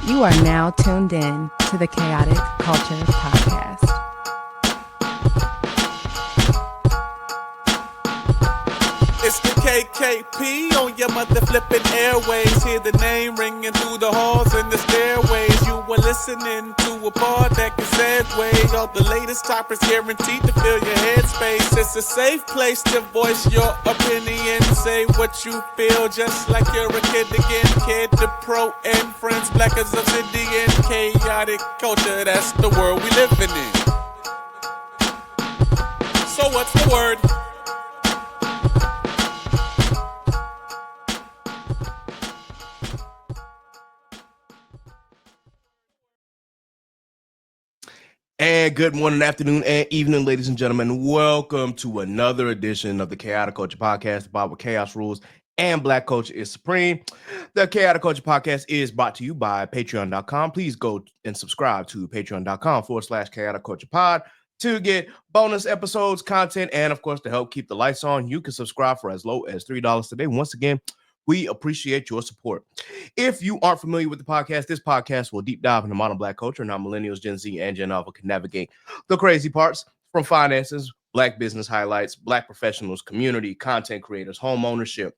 You are now tuned in to the Chaotic Culture Podcast. It's the KKP on your mother flipping airways. Hear the name ringing through the halls and the stairways. You were listening to a pod that can segue. All the latest topics guaranteed to fill your headspace. It's a safe place to voice your opinion. Say what you feel just like you're a kid again. Kid to pro and friends, black as obsidian. Chaotic culture, that's the world we living in. So what's the word? And good morning, afternoon, and evening, ladies and gentlemen. Welcome to another edition of the Chaotic Culture Podcast, about what chaos rules and Black culture is supreme. The Chaotic Culture Podcast is brought to you by Patreon.com. Please go and subscribe to Patreon.com/Chaotic Culture Pod to get bonus episodes, content, and of course, to help keep the lights on. You can subscribe for as low as $3 today. Once again, we appreciate your support. If you aren't familiar with the podcast, this podcast will deep dive into modern Black culture and how millennials, Gen Z, and Gen Alpha can navigate the crazy parts from finances, Black business highlights, Black professionals, community, content creators, home ownership,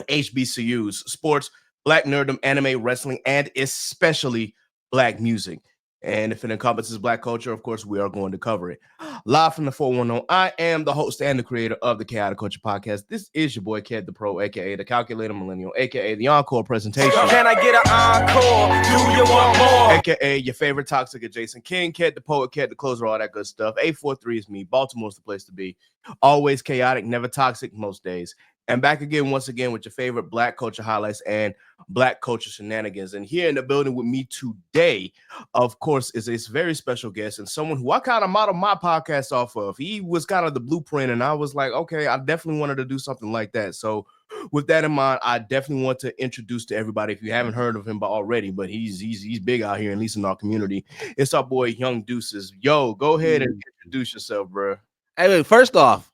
HBCUs, sports, Black nerddom, anime, wrestling, and especially Black music. And if it encompasses Black culture, of course, we are going to cover it. Live from the 410, I am the host and the creator of the Chaotic Culture Podcast. This is your boy, Ked the Pro, a.k.a. the Calculator Millennial, a.k.a. the Encore Presentation. Can I get an encore? Do you want more? A.k.a. your favorite toxic adjacent king, Ked the Poet, Ked the Closer, all that good stuff. 843 is me. Baltimore's the place to be. Always chaotic, never toxic most days. And back again, once again, with your favorite Black culture highlights and Black culture shenanigans. And here in the building with me today, of course, is a very special guest and someone who I kind of modeled my podcast off of. He was kind of the blueprint, and I was like, okay, I definitely wanted to do something like that. So with that in mind, I definitely want to introduce to everybody, if you haven't heard of him already, but he's big out here, at least in our community. It's our boy, Young Deuces. Yo, go ahead and introduce yourself, bro. Hey, first off,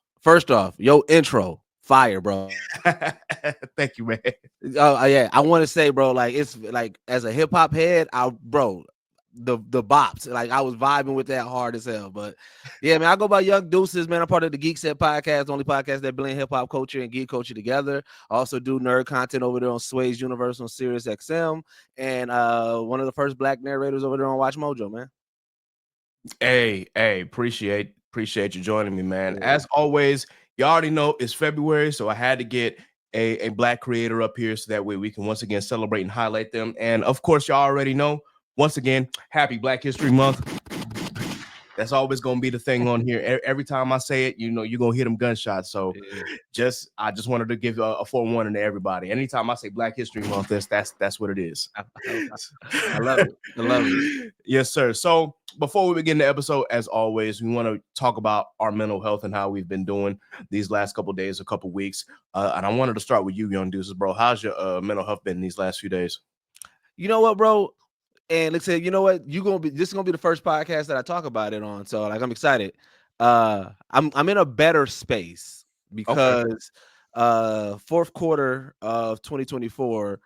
yo, intro. Fire, bro. Thank you, man. Oh yeah, I want to say, bro, like it's like as a hip hop head, the bops, like I was vibing with that hard as hell. But yeah, man, I go by Young Deuces, man. I'm part of the Geekset Podcast, the only podcast that blend hip hop culture and geek culture together. I also do nerd content over there on Sway's Universe on Sirius XM, and one of the first Black narrators over there on WatchMojo, man. Hey, appreciate you joining me, man. As always, you already know it's February, so I had to get a Black creator up here so that way we can once again celebrate and highlight them. And of course, y'all already know, once again, happy Black History Month. That's always going to be the thing on here. Every time I say it, you know, you're going to hear them gunshots. So I just wanted to give a forewarning to everybody. Anytime I say Black History Month, that's what it is. I love it. Yes, sir. So before we begin the episode, as always, we want to talk about our mental health and how we've been doing these last couple days, a couple weeks. And I wanted to start with you, Young Deuces, bro. How's your mental health been these last few days? You know what, bro? And let's say, you know what, this is gonna be the first podcast that I talk about it on. So like I'm excited. I'm in a better space because fourth quarter of 2024,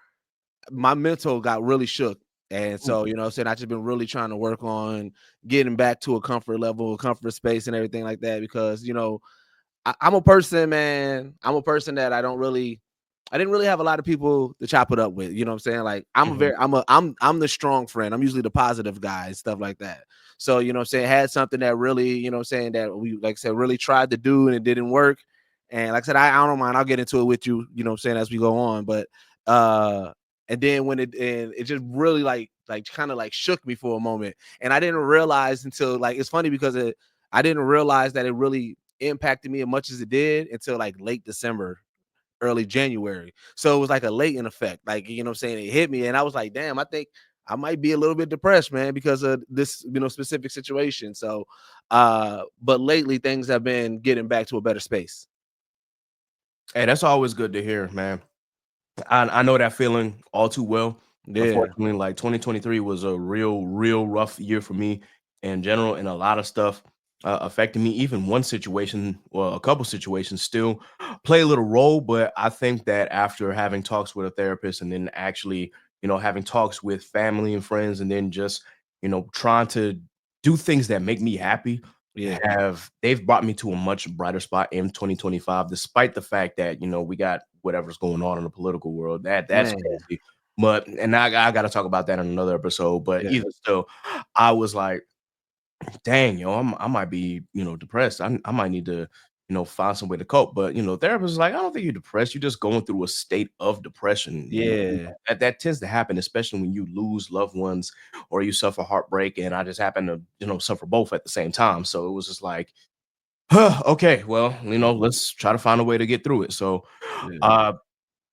my mental got really shook. And so, you know what I'm saying, I just been really trying to work on getting back to a comfort level, comfort space and everything like that. Because, you know, I'm a person, man. I'm a person that I didn't really have a lot of people to chop it up with. You know what I'm saying? Like I'm the strong friend. I'm usually the positive guy and stuff like that. So, you know what I'm saying, had something that really, you know what I'm saying, that we, like I said, really tried to do and it didn't work. And like I said, I don't mind. I'll get into it with you, you know what I'm saying, as we go on. But and then when it just really like kind of like shook me for a moment. And I didn't realize until, like, it's funny because I didn't realize that it really impacted me as much as it did until like late December, early January. So it was like a latent effect, like, you know what I'm saying, it hit me and I was like, damn, I think I might be a little bit depressed, man, because of this, you know, specific situation. So but lately things have been getting back to a better space. Hey, that's always good to hear, man. I know that feeling all too well. Yeah. Unfortunately, like 2023 was a real rough year for me in general, and a lot of stuff affected me. Even one situation, well, a couple situations still play a little role, but I think that after having talks with a therapist and then actually having talks with family and friends, and then just, trying to do things that make me happy, Yeah. they've brought me to a much brighter spot in 2025, despite the fact that, we got whatever's going on in the political world. That's Man. crazy. But and I got to talk about that in another episode. But Yeah. even still, I was like, dang, I might be, depressed. I might need to, find some way to cope. But, therapist is like, I don't think you're depressed. You're just going through a state of depression. Yeah. That tends to happen, especially when you lose loved ones or you suffer heartbreak. And I just happen to, suffer both at the same time. So it was just like, huh, okay, well, let's try to find a way to get through it. So, Yeah. uh,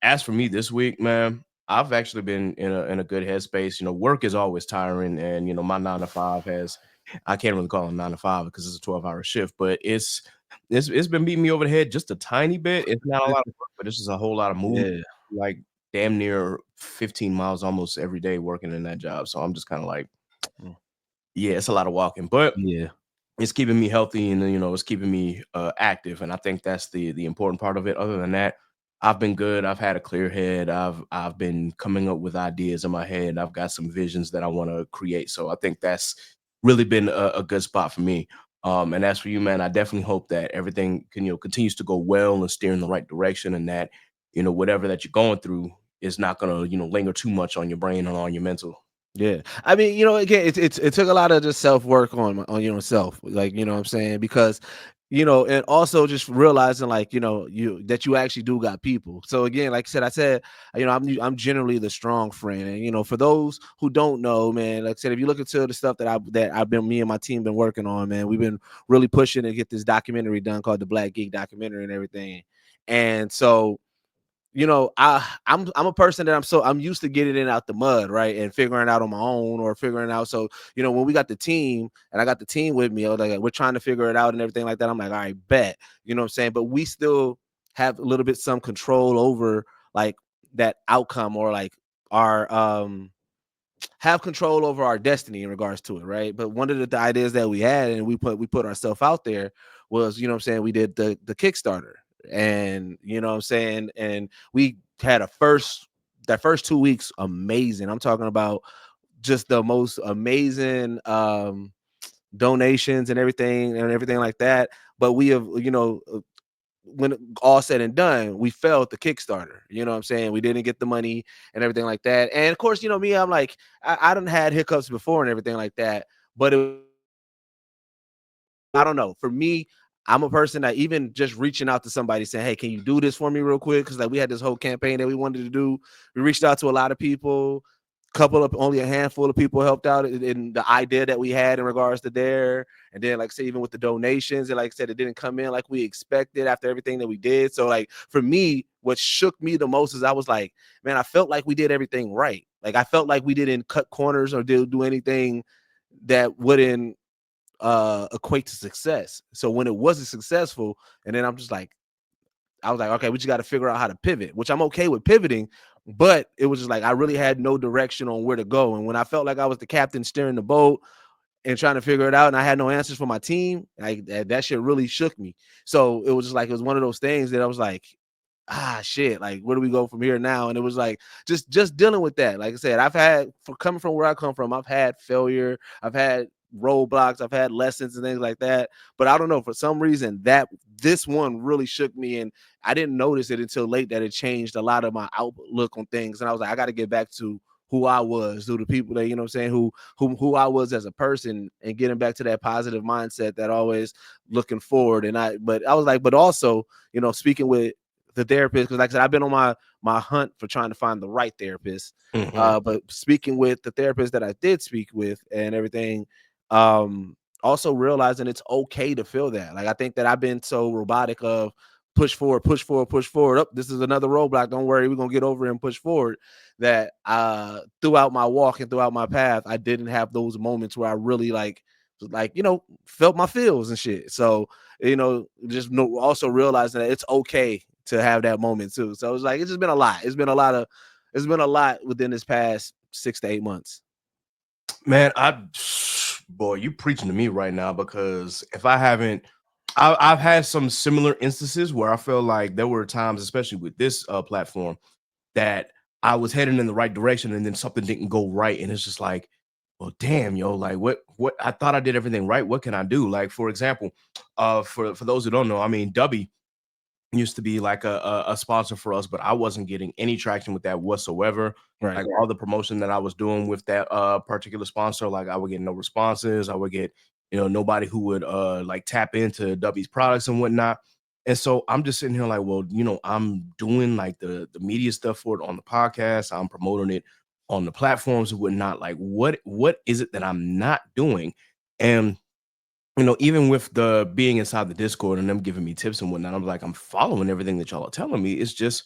as for me this week, man, I've actually been in a good headspace. Work is always tiring, and my 9 to 5 has, I can't really call it 9 to 5 because it's a 12-hour shift, but it's been beating me over the head just a tiny bit. It's not a lot of work, but it's just a whole lot of movement, Yeah. like damn near 15 miles almost every day working in that job. So I'm just kind of like, Mm. yeah, it's a lot of walking, but Yeah. it's keeping me healthy, and it's keeping me active, and I think that's the important part of it. Other than that, I've been good. I've had a clear head. I've been coming up with ideas in my head. I've got some visions that I want to create. So I think that's really been a good spot for me. And as for you, man, I definitely hope that everything continues to go well and steer in the right direction, and that whatever that you're going through is not gonna linger too much on your brain or on your mental. Yeah. I mean, again, it took a lot of just self-work on self, like, what I'm saying? Because, and also just realizing like, you actually do got people. So again, like I said, I'm generally the strong friend. And for those who don't know, man, like I said, if you look into the stuff me and my team been working on, man, we've been really pushing to get this documentary done called the Black Geek documentary and everything. And so I'm a person that I'm used to getting in out the mud, right? And figuring out on my own or figuring out. So, when we got the team and I got the team with me, I was like, we're trying to figure it out and everything like that. I'm like, all right, bet. You know what I'm saying? But we still have a little bit some control over like that outcome or like our have control over our destiny in regards to it, right? But one of the ideas that we had and we put ourselves out there was, what I'm saying, we did the Kickstarter. And what I'm saying, and we had that first 2 weeks amazing. I'm talking about just the most amazing donations and everything like that. But we have, when all said and done, we failed the Kickstarter. You know what I'm saying? We didn't get the money and everything like that. And of course, me, I'm like, I done had hiccups before and everything like that. But I don't know. For me, I'm a person that even just reaching out to somebody saying, hey, can you do this for me real quick? Because like we had this whole campaign that we wanted to do. We reached out to a lot of people. Only a handful of people helped out in the idea that we had in regards to there. And then, like I said, even with the donations, and like I said, it didn't come in like we expected after everything that we did. So, like for me, what shook me the most is I was like, man, I felt like we did everything right. Like I felt like we didn't cut corners or do anything that wouldn't equate to success. So when it wasn't successful, and then I was like, okay, we just got to figure out how to pivot, which I'm okay with pivoting, but it was just like I really had no direction on where to go. And when I felt like I was the captain steering the boat and trying to figure it out, and I had no answers for my team, like that shit really shook me. So it was just like it was one of those things that I was like, shit, like where do we go from here now? And it was like just dealing with that. Like I said, coming from where I come from, I've had failure, I've had roadblocks, I've had lessons and things like that. But I don't know, for some reason that this one really shook me, and I didn't notice it until late that it changed a lot of my outlook on things. And I was like, I got to get back to who I was, to the people that, what I'm saying, who I was as a person, and getting back to that positive mindset that always looking forward. But I was like, but also, speaking with the therapist, because like I said, I've been on my hunt for trying to find the right therapist. Mhm. But speaking with the therapist that I did speak with and everything, also realizing it's okay to feel that. Like I think that I've been so robotic of push forward, push forward, push forward. Up, this is another roadblock. Don't worry, we're gonna get over it and push forward. That throughout my walk and throughout my path, I didn't have those moments where I really felt my feels and shit. So also realizing that it's okay to have that moment too. So it's just been a lot. It's been a lot within this past 6 to 8 months. Man, boy, you preaching to me right now, because if I haven't, I've had some similar instances where I feel like there were times, especially with this platform, that I was heading in the right direction and then something didn't go right. And it's just like, well, damn, yo, like what I thought I did everything right. What can I do? Like, for example, for those who don't know, I mean, Dubby used to be like a sponsor for us, but I wasn't getting any traction with that whatsoever. Right. Like all the promotion that I was doing with that particular sponsor, like I would get no responses. I would get, nobody who would like tap into W's products and whatnot. And so I'm just sitting here like, well, I'm doing like the media stuff for it on the podcast. I'm promoting it on the platforms and whatnot. Like, what is it that I'm not doing? And even with the being inside the Discord and them giving me tips and whatnot, I'm like, I'm following everything that y'all are telling me. It's just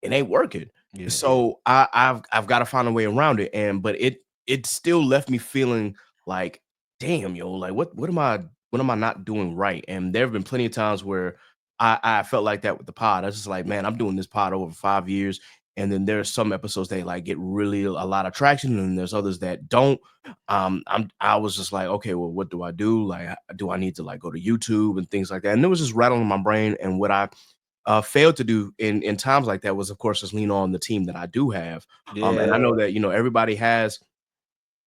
it ain't working. Yeah. So I've got to find a way around it. But it still left me feeling like, damn, yo, like what am I not doing right? And there have been plenty of times where I felt like that with the pod. I was just like, man, I'm doing this pod over 5 years. And then there's some episodes that like get really a lot of traction, and there's others that don't. I was just like, okay, well, what do I do? Like, do I need to like go to YouTube and things like that? And it was just rattling in my brain. And what I failed to do in times like that was, of course, just lean on the team that I do have. And I know that everybody has,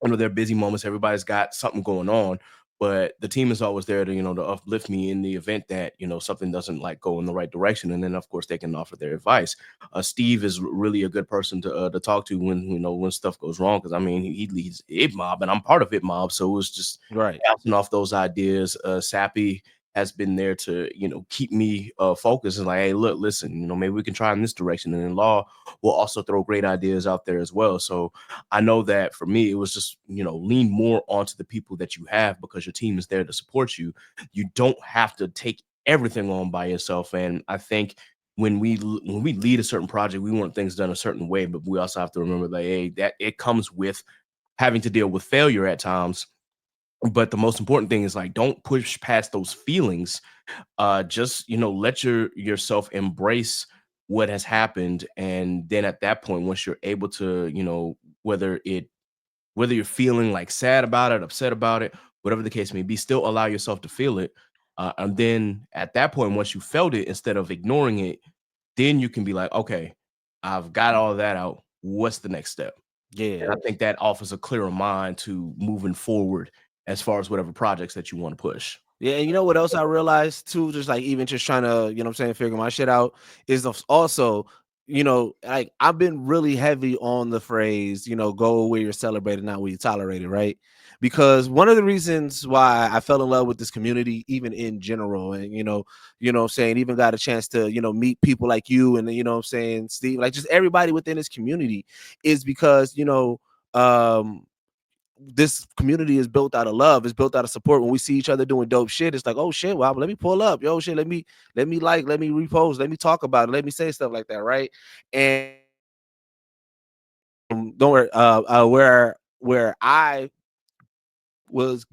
their busy moments. Everybody's got something going on, but the team is always there to to uplift me in the event that something doesn't like go in the right direction. And then of course they can offer their advice. Steve is really a good person to talk to when stuff goes wrong, because I mean he leads Ip Mob and I'm part of Ip Mob, so it was just Right. bouncing off those ideas. Sappy has been there to keep me focused and like, hey, look, listen, maybe we can try in this direction. And then Law will also throw great ideas out there as well. So I know that for me, it was just lean more onto the people that you have, because your team is there to support you. You don't have to take everything on by yourself. And I think when we lead a certain project, we want things done a certain way, but we also have to remember that, hey, that it comes with having to deal with failure at times. But the most important thing is like, don't push past those feelings. Just let yourself embrace what has happened. And then at that point, once you're able to whether you're feeling like sad about it, upset about it, whatever the case may be, still allow yourself to feel it. And then at that point, once you felt it, instead of ignoring it, then you can be like, okay, I've got all of that out. What's the next step? Yeah. And I think that offers a clearer mind to moving forward as far as whatever projects that you want to push. Yeah, and you know what else I realized too, just like even just trying to, figure my shit out, is also, like I've been really heavy on the phrase, go where you're celebrated, not where you're tolerated, right? Because one of the reasons why I fell in love with this community, even in general, and even got a chance to, meet people like you and Steve, like just everybody within this community, is because, this community is built out of love. It's built out of support. When we see each other doing dope shit, it's like, oh shit, well, let me pull up, yo, shit, let me like, let me repost, let me talk about it, let me say stuff like that, right? And don't worry, where I was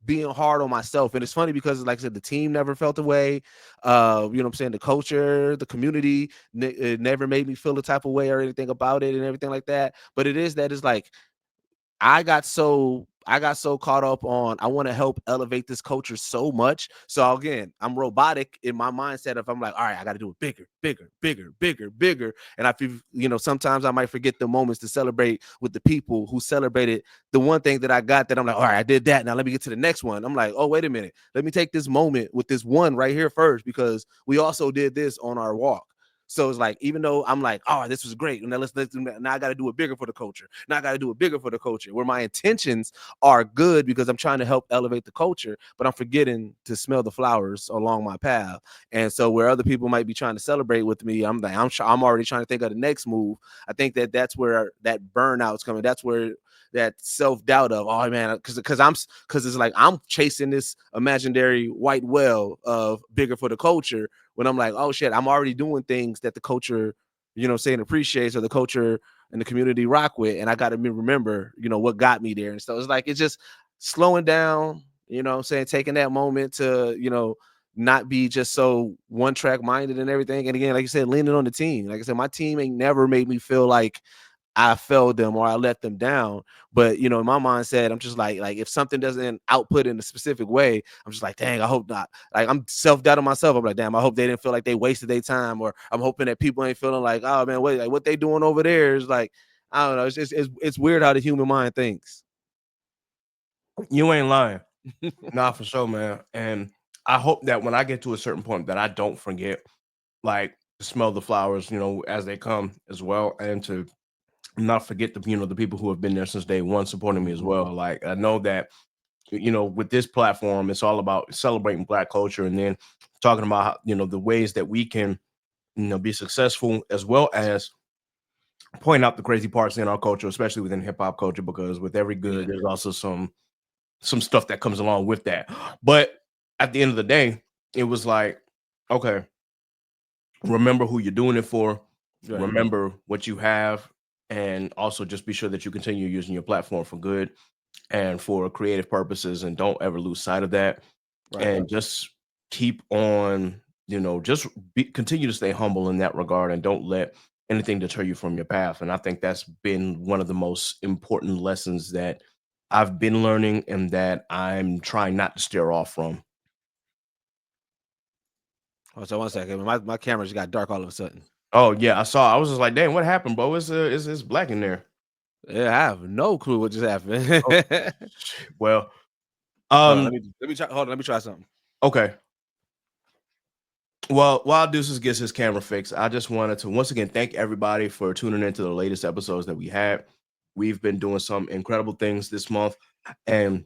being hard on myself, and it's funny because, like I said, the team never felt away. The culture, the community, it never made me feel the type of way or anything about it and everything like that. But it's like, I got so caught up on, I want to help elevate this culture so much. So again, I'm robotic in my mindset of, I'm like, all right, I got to do it bigger, bigger, bigger, bigger, bigger. And I feel, sometimes I might forget the moments to celebrate with the people who celebrated the one thing that I got, that I'm like, all right, I did that. Now let me get to the next one. I'm like, oh, wait a minute. Let me take this moment with this one right here first, because we also did this on our walk. So it's like, even though I'm like, oh, this was great, now let's now I got to do it bigger for the culture. Now I got to do it bigger for the culture, where my intentions are good because I'm trying to help elevate the culture, but I'm forgetting to smell the flowers along my path. And so where other people might be trying to celebrate with me, I'm like, I'm already trying to think of the next move. I think that's where that burnout's coming. That's where that self-doubt of, oh man, because it's like I'm chasing this imaginary white whale of bigger for the culture, when I'm like, oh shit, I'm already doing things that the culture, appreciates, or the culture and the community rock with, and I got to remember, what got me there. And so it's like, it's just slowing down, taking that moment to, not be just so one track minded and everything. And again, like you said, leaning on the team. Like I said, my team ain't never made me feel like I failed them or I let them down. But in my mindset, I'm just like if something doesn't output in a specific way, I'm just like, dang, I hope not. Like I'm self-doubting myself. I'm like, damn, I hope they didn't feel like they wasted their time, or I'm hoping that people ain't feeling like, oh man, wait, like what they doing over there is like, I don't know. It's just it's weird how the human mind thinks. You ain't lying. Nah, for sure, man. And I hope that when I get to a certain point that I don't forget, like, to smell the flowers, as they come as well, and to not forget the people who have been there since day one supporting me as well. Like, I know that, with this platform, it's all about celebrating Black culture and then talking about the ways that we can, be successful, as well as point out the crazy parts in our culture, especially within hip hop culture, because with every good, there's also some stuff that comes along with that. But at the end of the day, it was like, okay, remember who you're doing it for, Right. remember what you have, and also just be sure that you continue using your platform for good and for creative purposes, and don't ever lose sight of that. Right. And just keep on, continue to stay humble in that regard, and don't let anything deter you from your path. And I think that's been one of the most important lessons that I've been learning, and that I'm trying not to steer off from. Oh, so 1 second, my camera just got dark all of a sudden. Oh yeah, I saw. I was just like, "Dang, what happened, bro? It's black in there." Yeah, I have no clue what just happened. Oh, well, Hold on, let me try. Hold on, let me try something. okay. Well, while Deuces gets his camera fixed, I just wanted to once again thank everybody for tuning into the latest episodes that we had. We've been doing some incredible things this month, and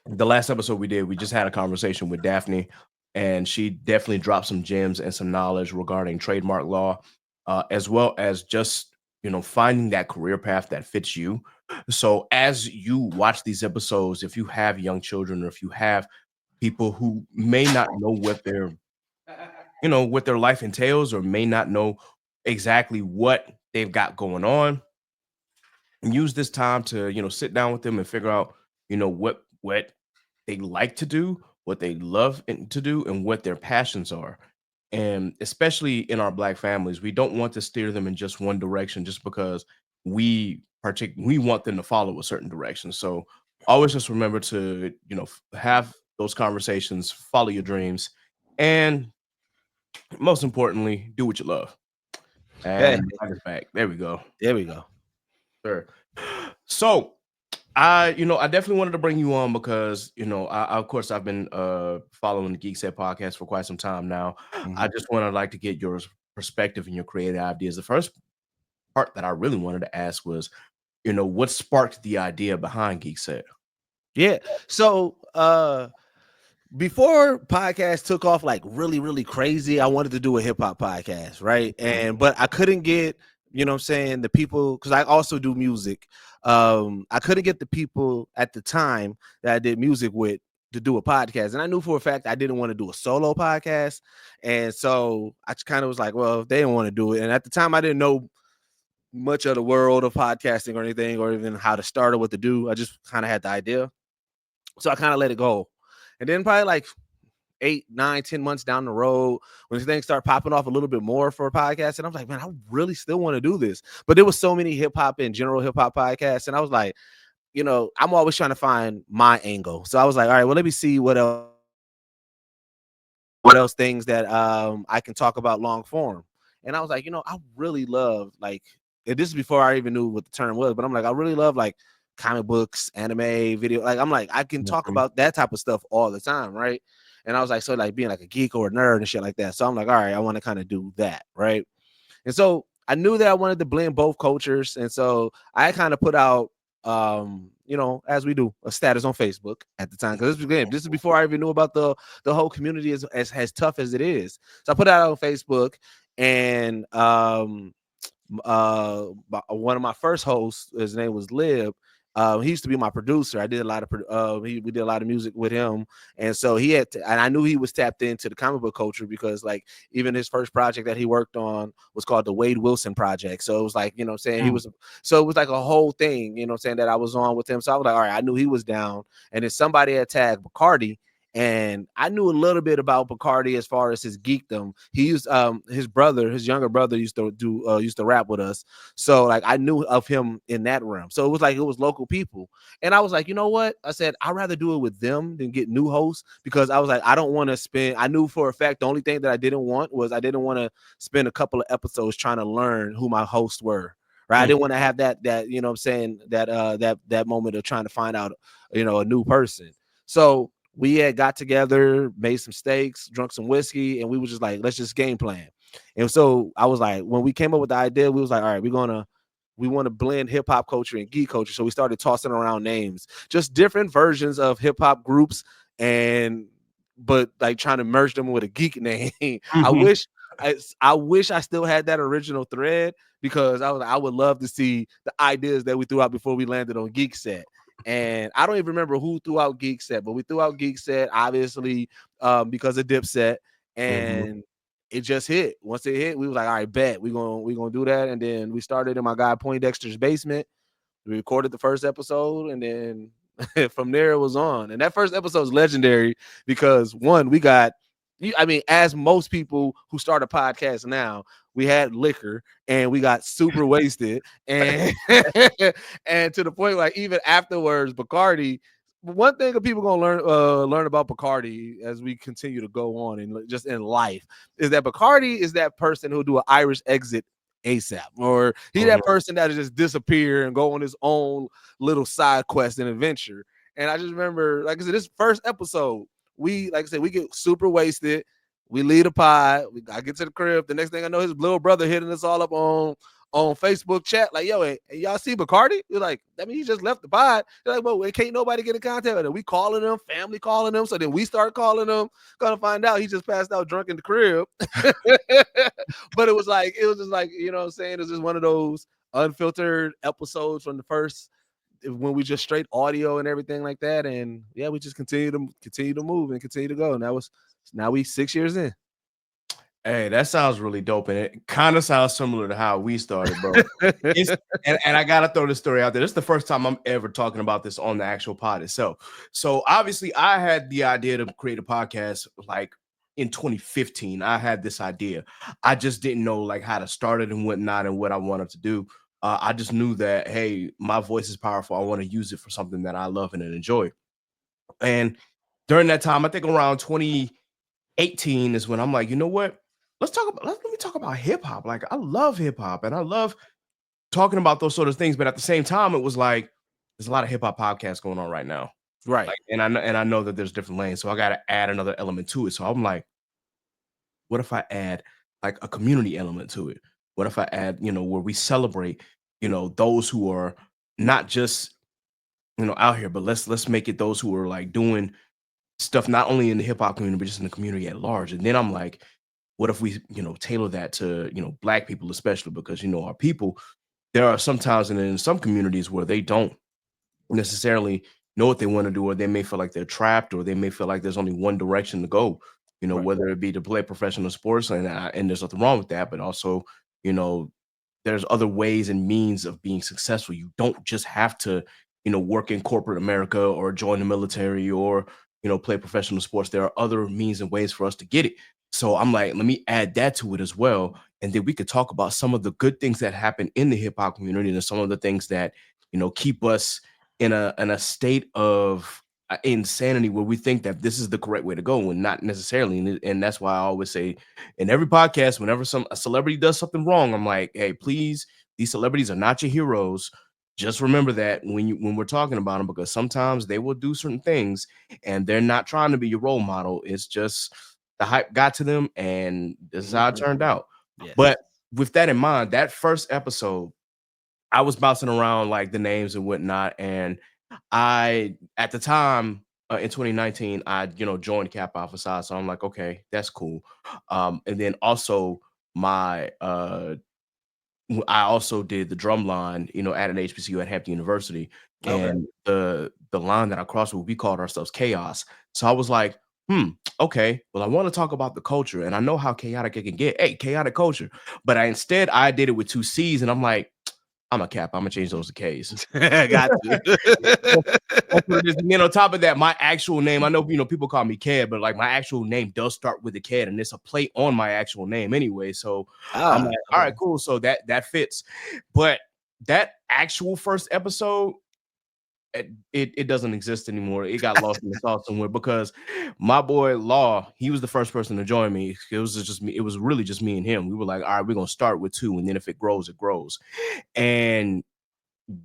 the last episode we did, we just had a conversation with Daphne, and she definitely dropped some gems and some knowledge regarding trademark law, as well as just finding that career path that fits you. So as you watch these episodes, if you have young children, or if you have people who may not know what their life entails, or may not know exactly what they've got going on, and use this time to sit down with them and figure out what they like to do, what they love to do, and what their passions are. And especially in our Black families, we don't want to steer them in just one direction just because we want them to follow a certain direction. So always just remember to have those conversations, follow your dreams, and most importantly, do what you love. Hey, And I just back. There we go. there we go. Sure. So I definitely wanted to bring you on because, of course I've been following the Geekset podcast for quite some time now. I just like to get your perspective and your creative ideas. The first part that I really wanted to ask was, what sparked the idea behind Geekset? Yeah. So before podcasts took off like really, really crazy, I wanted to do a hip hop podcast, right? But I couldn't get, the people, because I also do music. I couldn't get the people at the time that I did music with to do a podcast. And I knew for a fact I didn't want to do a solo podcast. And so I just kind of was like, well, if they don't want to do it. And at the time I didn't know much of the world of podcasting or anything, or even how to start or what to do. I just kind of had the idea. So I kind of let it go. And then probably like 8, 9, 10 months down the road, when things start popping off a little bit more for a podcast, and I was like, man, I really still want to do this. But there was so many hip hop and general hip hop podcasts, and I was like, I'm always trying to find my angle. So I was like, all right, well, let me see what else things that I can talk about long form. And I was like, I really love, like, this is before I even knew what the term was, but I'm like, I really love like comic books, anime, video. Like, I'm like, I can talk about that type of stuff all the time, right? And I was like, so like being like a geek or a nerd and shit like that. So I'm like, all right, I want to kind of do that, right? And so I knew that I wanted to blend both cultures. And so I kind of put out, as we do, a status on Facebook at the time, because this is before I even knew about the whole community as tough as it is. So I put it out on Facebook, and one of my first hosts, his name was Lib. He used to be my producer. I did a lot of we did a lot of music with him, and so and I knew he was tapped into the comic book culture, because like even his first project that he worked on was called the Wade Wilson Project. So it was like, saying he was, so it was like a whole thing, saying that I was on with him. So I was like, all right, I knew he was down, and then somebody had tagged Bacardi And I knew a little bit about Bacardi as far as his geekdom. He used his younger brother used to rap with us. So like I knew of him in that realm. So it was local people. And I was like, you know what? I said, I'd rather do it with them than get new hosts, because I was like, I don't want to spend, I knew for a fact the only thing that I didn't want to spend a couple of episodes trying to learn who my hosts were. Right. I didn't want to have that, you know what I'm saying, that moment of trying to find out, you know, a new person. So we had got together, made some steaks, drunk some whiskey, and we was just like, let's just game plan. And so I was like, when we came up with the idea, we was like, all right, we want to blend hip hop culture and geek culture. So we started tossing around names, just different versions of hip hop groups, but like trying to merge them with a geek name. I wish I still had that original thread, because I would love to see the ideas that we threw out before we landed on Geekset. And I don't even remember who threw out Geekset, but we threw out Geekset, obviously, because of Dipset, and it just hit. Once it hit, we was like, all right, bet we're gonna do that. And then we started in my guy Poindexter's basement. We recorded the first episode, and then from there it was on. And that first episode is legendary because one, we got, I mean, as most people who start a podcast now, we had liquor and we got super wasted, and and to the point like even afterwards, Bacardi. One thing that people gonna learn about Bacardi as we continue to go on and just in life is that Bacardi is that person who'll do an Irish exit ASAP, or that person that'll just disappear and go on his own little side quest and adventure. And I just remember, like I said, this first episode, we get super wasted. We leave the pod. I get to the crib. The next thing I know, his little brother hitting us all up on Facebook chat, like, yo, hey, y'all see Bacardi? We're like, I mean, he just left the pod. They're like, well, can't nobody get in contact with him. We calling him, family calling him. So then we start calling him, gonna find out he just passed out drunk in the crib. But it was just like, you know what I'm saying? It was just one of those unfiltered episodes from the first, when we just straight audio and everything like that. And yeah, we just continue to move and continue to go. And now we 6 years in. Hey, that sounds really dope, and it kind of sounds similar to how we started, bro. And I gotta throw this story out there. This is the first time I'm ever talking about this on the actual pod itself. So obviously, I had the idea to create a podcast like in 2015. I had this idea. I just didn't know like how to start it and whatnot and what I wanted to do. I just knew that, hey, my voice is powerful. I want to use it for something that I love and enjoy. And during that time, I think around 2018 is when I'm like, you know what? Let me talk about hip hop. Like, I love hip hop and I love talking about those sort of things. But at the same time, it was like, there's a lot of hip hop podcasts going on right now. Right. Like, and I know that there's different lanes. So I got to add another element to it. So I'm like, what if I add like a community element to it? What if I add, where we celebrate, those who are not just, out here, but let's make it those who are like doing stuff not only in the hip hop community, but just in the community at large. And then I'm like, what if we, tailor that to, Black people, especially because, our people, there are sometimes in some communities where they don't necessarily know what they want to do, or they may feel like they're trapped, or they may feel like there's only one direction to go, Right. whether it be to play professional sports, and there's nothing wrong with that, but also, there's other ways and means of being successful. You don't just have to, work in corporate America or join the military or, play professional sports. There are other means and ways for us to get it. So I'm like, let me add that to it as well. And then we could talk about some of the good things that happen in the hip hop community and some of the things that, keep us in a state of insanity where we think that this is the correct way to go and not necessarily. And that's why I always say in every podcast, whenever a celebrity does something wrong, I'm like, hey, please, these celebrities are not your heroes. Just remember that when we're talking about them, because sometimes they will do certain things and they're not trying to be your role model. It's just the hype got to them and this is how it turned out. Yes. But with that in mind, that first episode, I was bouncing around like the names and whatnot. And I, at the time in 2019, I, joined Cap Alpha Psi. So I'm like, okay, that's cool. And then also I also did the drum line, at an HBCU at Hampton University. Okay. And the line that I crossed with, we called ourselves Chaos. So I was like, okay, well, I want to talk about the culture. And I know how chaotic it can get. Hey, chaotic culture. But I did it with 2 C's. And I'm like, I'm a cap. I'm gonna change those to K's. Got you. That's what it is. And then on top of that, my actual name, I know people call me Ked, but like my actual name does start with a Ked, and it's a play on my actual name anyway. So I'm like, all right, cool. So that fits. But that actual first episode, it doesn't exist anymore. It got lost in the sauce somewhere because my boy Law, he was the first person to join me. It was just me. It was really just me and him. We were like, all right, we're gonna start with 2, and then if it grows, it grows. And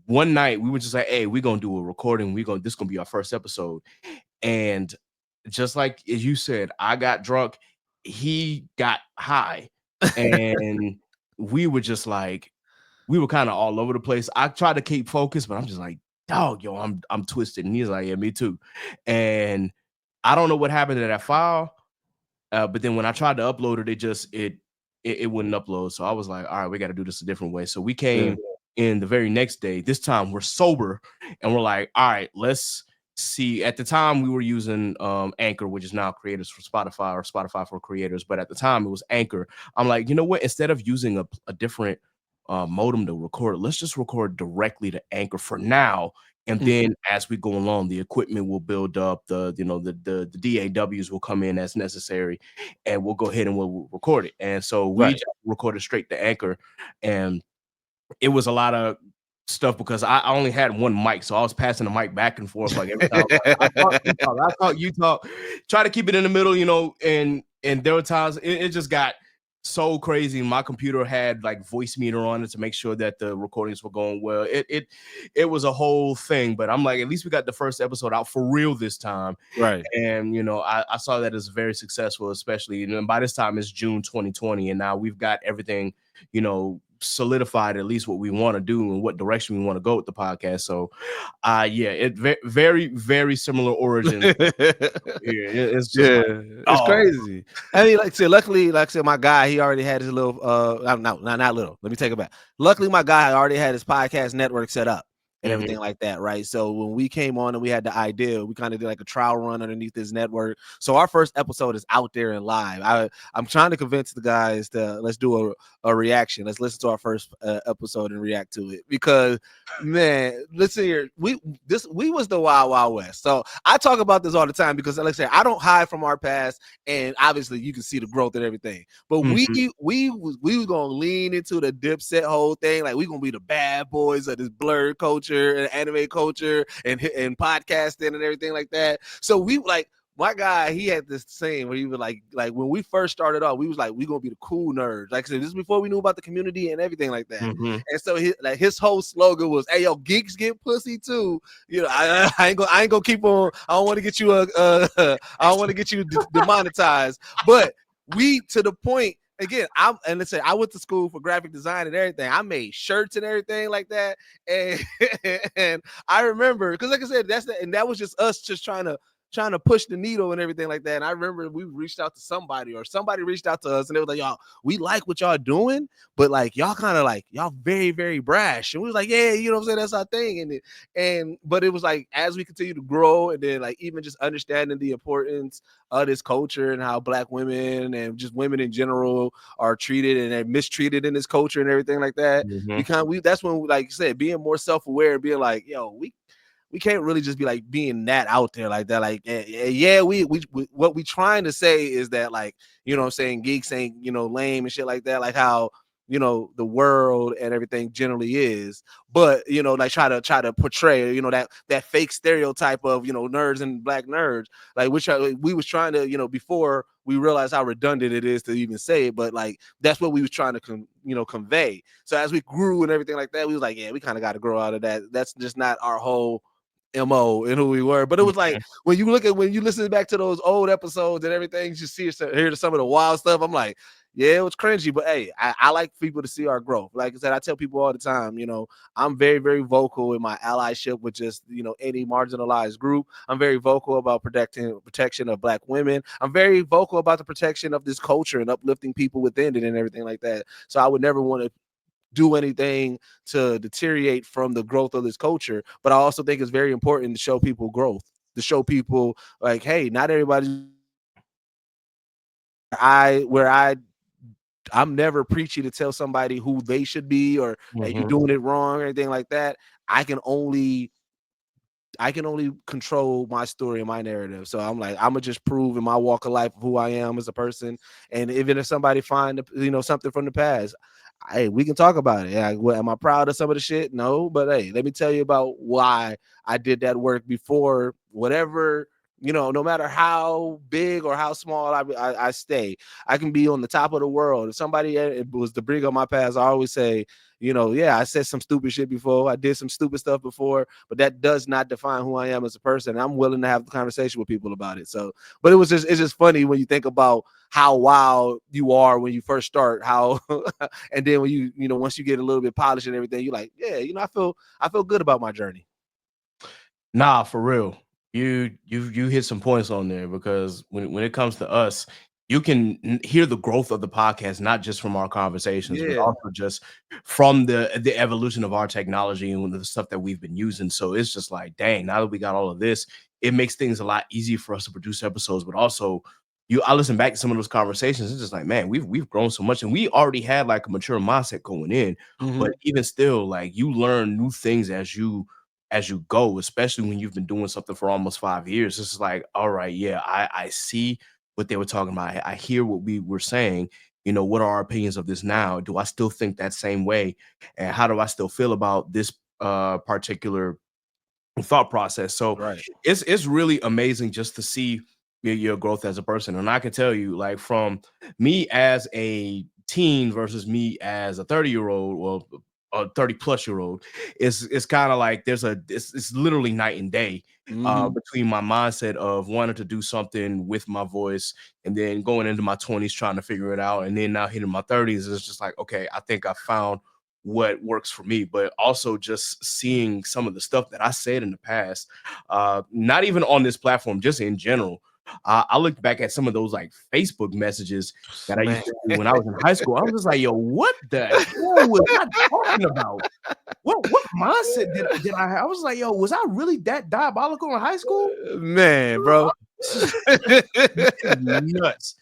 one night we were just like, hey, we're gonna do a recording. This gonna be our first episode. And just like as you said, I got drunk, he got high, and we were just like, we were kind of all over the place. I tried to keep focused, but I'm just like, dog, yo, I'm twisted. And he's like, yeah, me too. And I don't know what happened to that file. But then when I tried to upload it, it wouldn't upload. So I was like, all right, we got to do this a different way. So we came in the very next day. This time we're sober, and we're like, all right, let's see. At the time we were using Anchor, which is now Creators for Spotify, or Spotify for Creators. But at the time it was Anchor. I'm like, you know what? Instead of using a different modem to record, let's just record directly to Anchor for now. And then as we go along, the equipment will build up, the DAWs will come in as necessary, and we'll go ahead and we'll record it. And so we just recorded straight to Anchor, and it was a lot of stuff because I only had one mic, so I was passing the mic back and forth like every time. I talk, you talk. Try to keep it in the middle, and there were times it just got so crazy. My computer had like voice meter on it to make sure that the recordings were going well. It was a whole thing, but I'm like, at least we got the first episode out for real this time. Right. And I saw that as very successful, especially, by this time it's June 2020, and now we've got everything, solidified at least what we want to do and what direction we want to go with the podcast. So it very, very similar origin. It's just it's crazy. I mean, like I said, luckily, my guy, he already had his little not little, let me take it back. Luckily, my guy already had his podcast network set up and everything like that, right? So when we came on and we had the idea, we kind of did like a trial run underneath this network. So our first episode is out there and live. I'm trying to convince the guys to let's do a reaction. Let's listen to our first episode and react to it, because man, listen here, we was the Wild Wild West. So I talk about this all the time because, like I said, I don't hide from our past, and obviously you can see the growth and everything. But we was gonna lean into the Dipset whole thing, like we gonna be the bad boys of this blurred culture and anime culture and podcasting and everything like that. So we like, my guy, he had this saying where he was like when we first started off, we was like, we gonna be the cool nerds. Like I said, this is before we knew about the community and everything like that. And so his whole slogan was, "Hey, yo, geeks get pussy too." I ain't gonna keep on. I don't want to get you I don't want to get you demonetized. But we, to the point. Again, I went to school for graphic design and everything. I made shirts and everything like that, and I remember, because like I said, that was just us just trying to push the needle and everything like that. And I remember we reached out to somebody, or somebody reached out to us, and they was like, "Y'all, we like what y'all doing, but like y'all kind of like y'all very, very brash." And we was like, "Yeah, you know what I'm saying? That's our thing." But it was like, as we continue to grow, and then like even just understanding the importance of this culture and how Black women and just women in general are treated and they're mistreated in this culture and everything like that. That's when, like you said, being more self-aware and being like, yo, we can't really just be like being that out there like that. Like, yeah, we what we trying to say is that, like, you know what I'm saying, geeks ain't, lame and shit like that, like how, the world and everything generally is. But, like try to portray, that fake stereotype of, nerds and Black nerds, like, which we was trying to, before we realized how redundant it is to even say it, but like, that's what we was trying to, convey. So as we grew and everything like that, we was like, yeah, we kind of got to grow out of that. That's just not our whole MO and who we were. But it was like, when you listen back to those old episodes and everything, you see, hear some of the wild stuff. I'm like, yeah, it was cringy, but hey, I like people to see our growth. Like I said, I tell people all the time, I'm very, very vocal in my allyship with just, any marginalized group. I'm very vocal about protection of Black women. I'm very vocal about the protection of this culture and uplifting people within it and everything like that. So I would never want to do anything to deteriorate from the growth of this culture. But I also think it's very important to show people growth, to show people like, hey, not everybody where I I'm never preachy to tell somebody who they should be or hey, you're doing it wrong or anything like that. I can only control my story and my narrative. So I'm like, I'm gonna just prove in my walk of life who I am as a person. And even if somebody find something from the past, hey, we can talk about it. Yeah, am I proud of some of the shit? No, but hey, let me tell you about why I did that work before whatever. No matter how big or how small I stay, I can be on the top of the world. If somebody was to bring up my past, I always say, I said some stupid shit before. I did some stupid stuff before, but that does not define who I am as a person. I'm willing to have a conversation with people about it. So, but it's just funny when you think about how wild you are when you first start, how, and then when you once you get a little bit polished and everything, you're like, yeah, I feel good about my journey. Nah, for real. You hit some points on there because when it comes to us, you can hear the growth of the podcast, not just from our conversations, but also just from the evolution of our technology and the stuff that we've been using. So it's just like, dang, now that we got all of this, it makes things a lot easier for us to produce episodes. But also, I listen back to some of those conversations. It's just like, man, we've grown so much, and we already had like a mature mindset going in. But even still, like you learn new things as you go, especially when you've been doing something for almost 5 years. It's like, all right, yeah, I see what they were talking about. I hear what we were saying. What are our opinions of this now? Do I still think that same way? And how do I still feel about this particular thought process? So Right. it's really amazing just to see your growth as a person. And I can tell you, like, from me as a teen versus me as a 30-year-old, well, a 30-plus-year-old, it's kind of like it's literally night and day between my mindset of wanting to do something with my voice and then going into my 20s trying to figure it out, and then now hitting my 30s, it's just like, okay, I think I found what works for me. But also just seeing some of the stuff that I said in the past, not even on this platform, just in general. I looked back at some of those like Facebook messages that I used to do when I was in high school. I was just like, yo, what the hell was I talking about? What mindset did I have? I was like, yo, was I really that diabolical in high school? Man, bro. Nuts.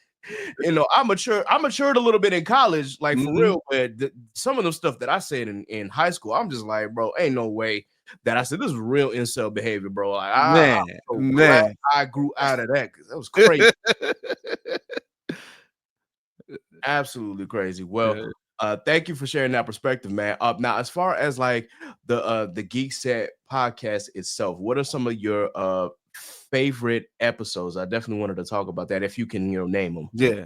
I matured a little bit in college, like for real, but some of the stuff that I said in high school, I'm just like, bro, ain't no way that I said this is real incel behavior, bro. Like, I'm so glad I grew out of that because that was crazy. Absolutely crazy. Well, thank you for sharing that perspective, man. Now, as far as like the Geekset podcast itself, what are some of your favorite episodes? I definitely wanted to talk about that if you can, name them. Yeah.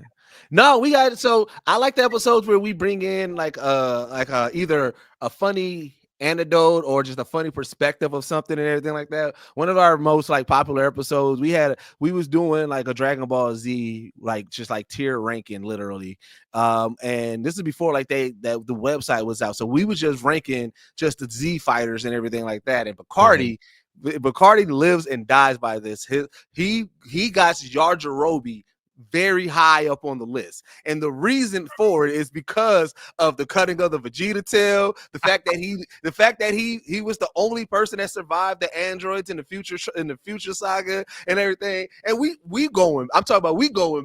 No, we got so I like the episodes where we bring in like either a funny anecdote or just a funny perspective of something and everything like that. One of our most like popular episodes, we was doing like a Dragon Ball Z, like just like tier ranking literally. And this is before like the website was out. So we was just ranking just the Z fighters and everything like that. And Bacardi lives and dies by this. He got Yajirobe very high up on the list, and the reason for it is because of the cutting of the Vegeta tail, the fact that he was the only person that survived the androids in the future saga and everything. And we going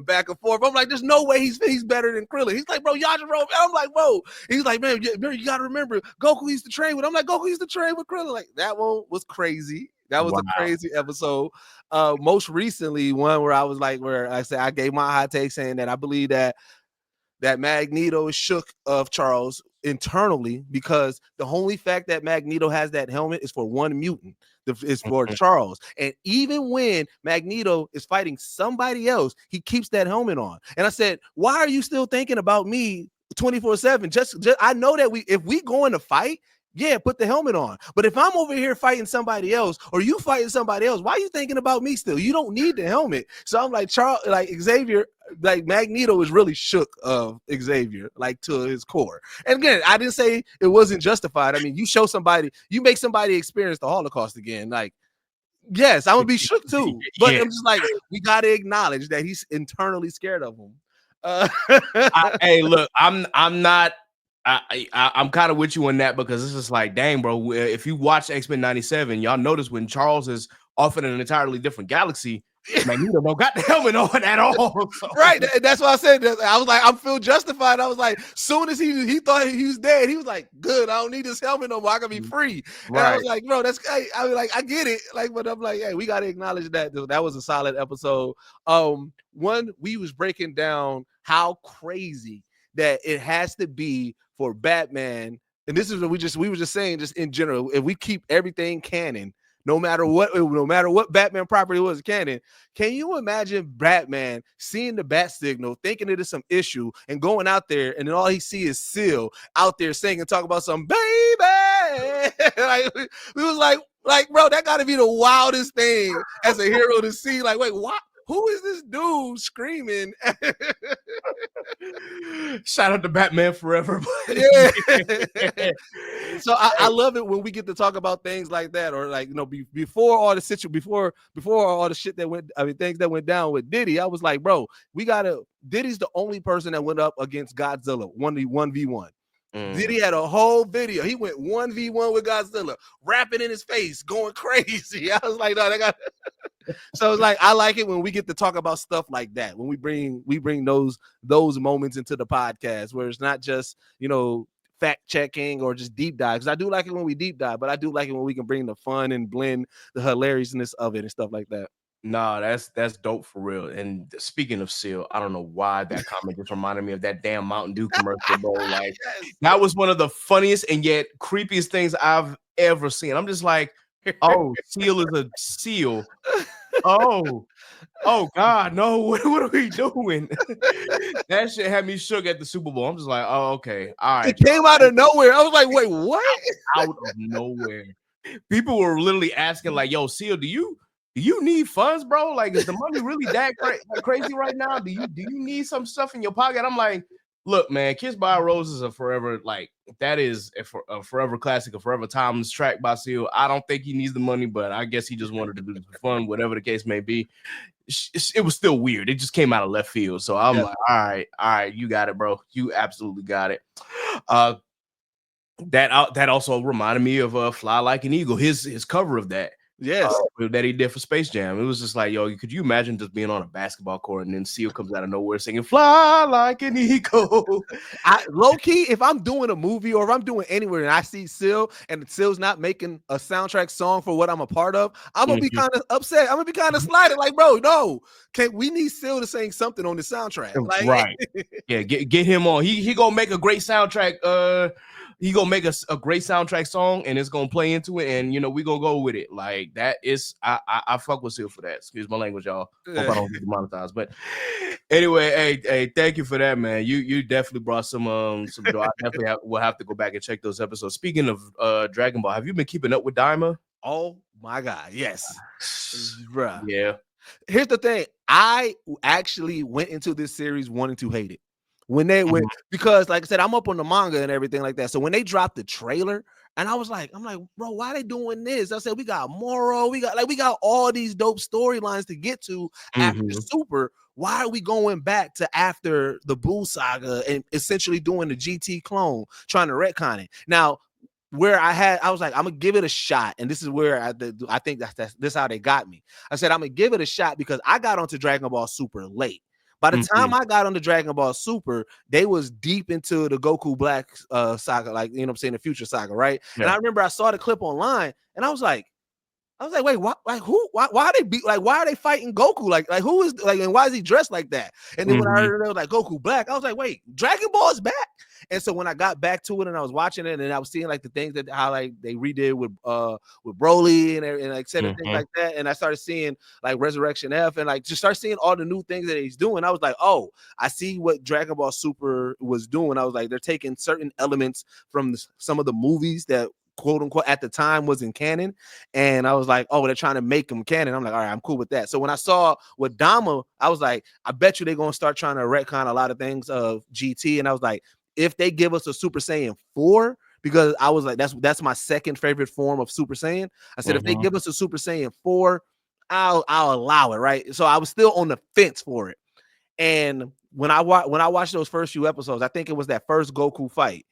back and forth. I'm like, there's no way he's better than Krillin. He's like, bro, Yajirobe. I'm like, whoa. He's like, man, you gotta remember, Goku used to train with. I'm like, Goku used to train with Krillin. Like, that one was crazy. That was a crazy episode. Most recently, one where I said I gave my hot take saying that I believe that Magneto is shook of Charles internally because the only fact that Magneto has that helmet is for one mutant. It's for Charles. And even when Magneto is fighting somebody else, he keeps that helmet on. And I said, why are you still thinking about me 24/7? Just I know that if we going to fight, yeah, put the helmet on. But if I'm over here fighting somebody else or you fighting somebody else, why are you thinking about me still? You don't need the helmet. So I'm like, Xavier, like Magneto is really shook of Xavier, like to his core. And again, I didn't say it wasn't justified. I mean, you make somebody experience the Holocaust again. Like, yes, I'm gonna be shook too. But I'm just like, we gotta acknowledge that he's internally scared of him. Hey, look, I'm not. I'm kind of with you on that because it's just like, dang, bro. If you watch X-Men '97, y'all notice when Charles is off in an entirely different galaxy, Magneto don't got the helmet on at all. So. Right. That's why I said that. I was like, I feel justified. I was like, soon as he thought he was dead, he was like, good, I don't need this helmet no more. I can be free. Right. And I was like, bro, that's I was like, I get it. Like, but I'm like, hey, we gotta acknowledge that. That was a solid episode. One, we was breaking down how crazy that it has to be for Batman. And this is what we were just saying, just in general, if we keep everything canon, no matter what Batman property was canon, can you imagine Batman seeing the bat signal, thinking it is some issue, and going out there, and then all he see is Seal out there singing, talk about some baby. Like, we was like, bro, that got to be the wildest thing as a hero to see. Like, wait, what? Who is this dude screaming? Shout out to Batman Forever. Yeah. So I love it when we get to talk about things like that, or like, before all the shit that went, things that went down with Diddy. I was like, bro, Diddy's the only person that went up against Godzilla 1v1. Diddy had a whole video. He went 1v1 with Godzilla, rapping in his face, going crazy. I was like, no, they got. So it's like, I like it when we get to talk about stuff like that, when we bring those moments into the podcast, where it's not just fact checking or just deep dives. I do like it when we deep dive, but I do like it when we can bring the fun and blend the hilariousness of it and stuff like that. No, that's dope for real. And speaking of Seal, I don't know why that comment just reminded me of that damn Mountain Dew commercial, bro. Like, yes. That was one of the funniest and yet creepiest things I've ever seen. I'm just like, oh, Seal is a seal. Oh God, no! What are we doing? That shit had me shook at the Super Bowl. I'm just like, oh, okay, all right. It came out of nowhere. I was like, wait, what? Out of nowhere. People were literally asking, like, yo, Seal, do you need funds, bro? Like, is the money really that crazy right now? Do you need some stuff in your pocket? I'm like, look, man, Kiss by a Rose is a forever, like, that is a forever classic, a forever timeless track by Seal. I don't think he needs the money, but I guess he just wanted to do this for fun, whatever the case may be. It was still weird. It just came out of left field. So I'm like, all right, you got it, bro. You absolutely got it. That also reminded me of Fly Like an Eagle, his cover of that. Yes, that he did for Space Jam. It was just like, yo, could you imagine just being on a basketball court and then Seal comes out of nowhere singing "Fly Like an Eagle"? Low key, if I'm doing a movie or if I'm doing anywhere and I see Seal and Seal's not making a soundtrack song for what I'm a part of, I'm gonna be kind of upset. I'm gonna be kind of slighted. Like, bro, no, we need Seal to sing something on the soundtrack? Like, right? Yeah, get him on. He gonna make a great soundtrack. He gonna make a great soundtrack song, and it's gonna play into it, and we gonna go with it. Like, that is, I fuck with Seal for that. Excuse my language, y'all. Hope I don't get demonetized. But anyway, hey, thank you for that, man. You definitely brought some joy. I definitely will have to go back and check those episodes. Speaking of Dragon Ball, have you been keeping up with Daima? Oh my God, yes, bruh. Yeah. Here's the thing. I actually went into this series wanting to hate it. Because like I said, I'm up on the manga and everything like that. So when they dropped the trailer, and I'm like, bro, why are they doing this? I said, we got Moro, we got all these dope storylines to get to after Super. Why are we going back to after the Buu saga and essentially doing the GT clone, trying to retcon it? Now, I was like, I'm gonna give it a shot, and this is where I think that's how they got me. I said, I'm gonna give it a shot because I got onto Dragon Ball Super late. By the time I got on the Dragon Ball Super, they was deep into the Goku Black saga, like, the Future saga, right? Yeah. And I remember I saw the clip online, and I was like, wait, what? Like, who? Why are they why are they fighting Goku? Like who is and why is he dressed like that? And then when I heard it was like Goku Black, I was like, wait, Dragon Ball is back. And so when I got back to it and I was watching it and I was seeing like the things that how like they redid with Broly and like said things like that, and I started seeing like Resurrection F and like just start seeing all the new things that he's doing. I was like, oh, I see what Dragon Ball Super was doing. I was like, they're taking certain elements from some of the movies that quote unquote at the time wasn't canon, and I was like, oh, they're trying to make them canon. I'm like, all right, I'm cool with that. So when I saw with Dama, I was like, I bet you they're gonna start trying to retcon a lot of things of GT, and I was like, if they give us a Super Saiyan 4, because I was like, that's my second favorite form of Super Saiyan. I said, if they give us a Super Saiyan 4, I'll allow it, right? So I was still on the fence for it. And when I watched those first few episodes, I think it was that first Goku fight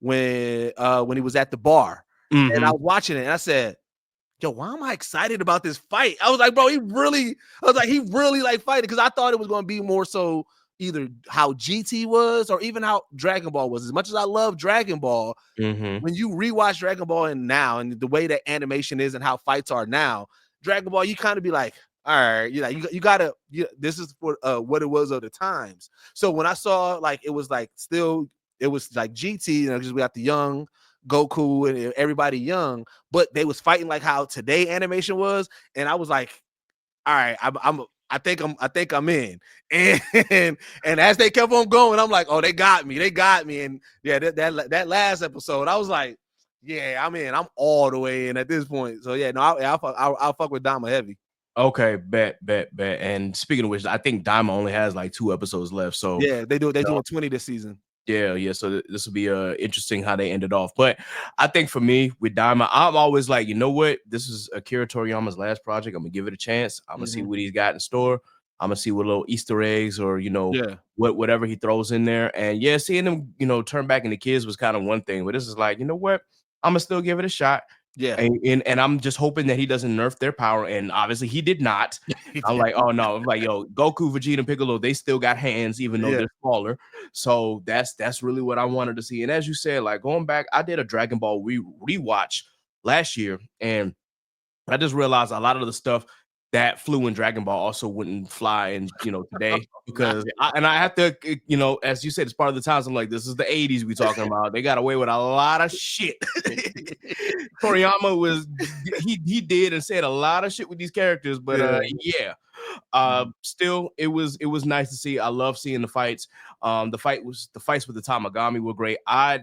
when he was at the bar, and I was watching it, and I said, yo, why am I excited about this fight? I was like, bro, he really like fighting, because I thought it was going to be more so either how GT was or even how Dragon Ball was. As much as I love Dragon Ball, when you rewatch Dragon Ball and now, and the way that animation is and how fights are now, Dragon Ball, you kind of be like, all right, you gotta, this is for what it was of the times. So when I saw like it was like GT, because we got the young Goku and everybody young, but they was fighting like how today animation was, and I was like, all right, I think I'm in. And as they kept on going, I'm like, oh, they got me. And yeah, that last episode, I was like, yeah, I'm in. I'm all the way in at this point. So yeah, no, I'll fuck with Dama heavy. Okay, bet. And speaking of which, I think Daima only has like 2 episodes left. So yeah, they're doing 20 this season. Yeah. So this will be interesting how they ended off. But I think for me with Daima, I'm always like, you know what? This is Akira Toriyama's last project. I'm gonna give it a chance. I'm gonna see what he's got in store. I'm gonna see what little Easter eggs or whatever he throws in there. And yeah, seeing him turn back into kids was kind of one thing, but this is like, you know what? I'm gonna still give it a shot. Yeah, and I'm just hoping that he doesn't nerf their power, and obviously he did not. I'm like, oh no, I'm like, yo, Goku, Vegeta, and Piccolo, they still got hands, even though they're smaller. So that's really what I wanted to see. And as you said, like going back, I did a Dragon Ball rewatch last year, and I just realized a lot of the stuff that flew in Dragon Ball also wouldn't fly in, today, because I have to, as you said, it's part of the times. I'm like, this is the 80s we talking about. They got away with a lot of shit. Toriyama he did and said a lot of shit with these characters, but still it was nice to see. I love seeing the fights. The fights with the Tamagami were great. I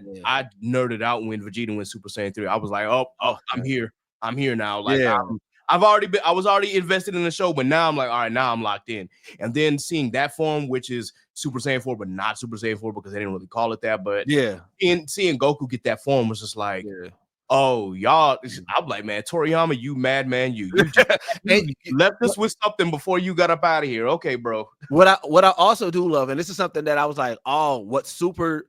nerded out when Vegeta went Super Saiyan 3. I was like, oh, I'm here now. Like I was already invested in the show, but now I'm like, all right, now I'm locked in. And then seeing that form, which is Super Saiyan 4, but not Super Saiyan 4 because they didn't really call it that. But seeing Goku get that form was just like, oh, y'all. I'm like, man, Toriyama, you mad man. You left us with something before you got up out of here. Okay, bro. What I also do love, and this is something that I was like, oh, what Super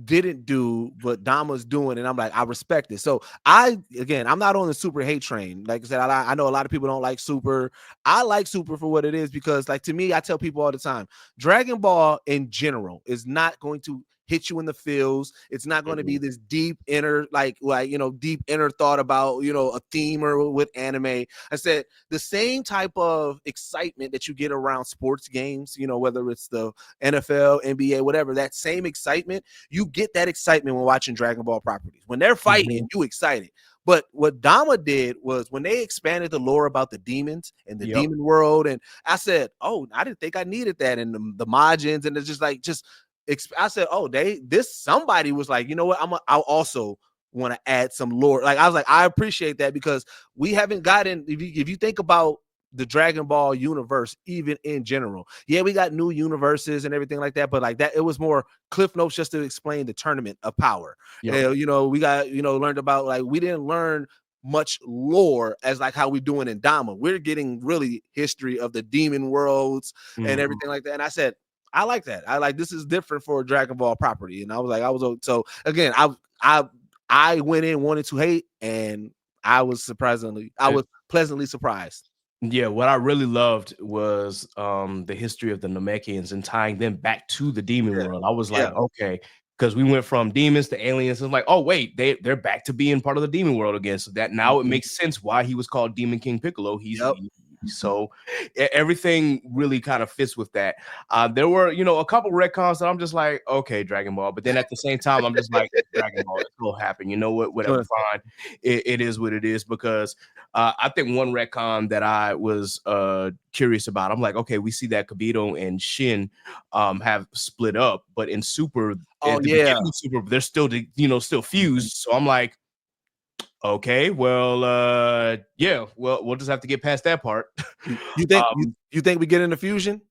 didn't do, but Dama's doing, and I'm like, I respect it. So I'm not on the Super hate train. Like I said, I know a lot of people don't like Super. I like Super for what it is, because like to me, I tell people all the time, Dragon Ball in general is not going to hit you in the feels. It's not going to be this deep inner deep inner thought about a theme or with anime. I said the same type of excitement that you get around sports games, whether it's the NFL, NBA, whatever, that same excitement, you get that excitement when watching Dragon Ball properties. When they're fighting, you excited. But what Dama did was when they expanded the lore about the demons and the demon world, and I said, oh, I didn't think I needed that, and the Majins, and it's just I said, oh, somebody was like, you know what, I'll also want to add some lore. Like I was like, I appreciate that, because we haven't gotten, if you think about the Dragon Ball universe, even in general, we got new universes and everything like that, but like that, it was more cliff notes just to explain the tournament of power. We got learned about, like, we didn't learn much lore as like how we doing in Dama. We're getting really history of the demon worlds and everything like that. And I said, I like that. I like, this is different for a Dragon Ball property. And I was like, so again, I went in wanting to hate, and I was pleasantly surprised. Yeah, what I really loved was the history of the Namekians and tying them back to the demon world. I was like, okay, because we went from demons to aliens, and like, oh wait, they're back to being part of the demon world again. So that now it makes sense why he was called Demon King Piccolo. So everything really kind of fits with that. There were, a couple retcons that I'm just like, okay, Dragon Ball. But then at the same time, I'm just like, Dragon Ball, it will happen. You know what? Whatever, fine. It is what it is, because I think one retcon that I was curious about, I'm like, okay, we see that Kibito and Shin have split up, but in Super, Super, they're still, still fused. So I'm like, okay, well, we'll just have to get past that part. You think you think we get into fusion?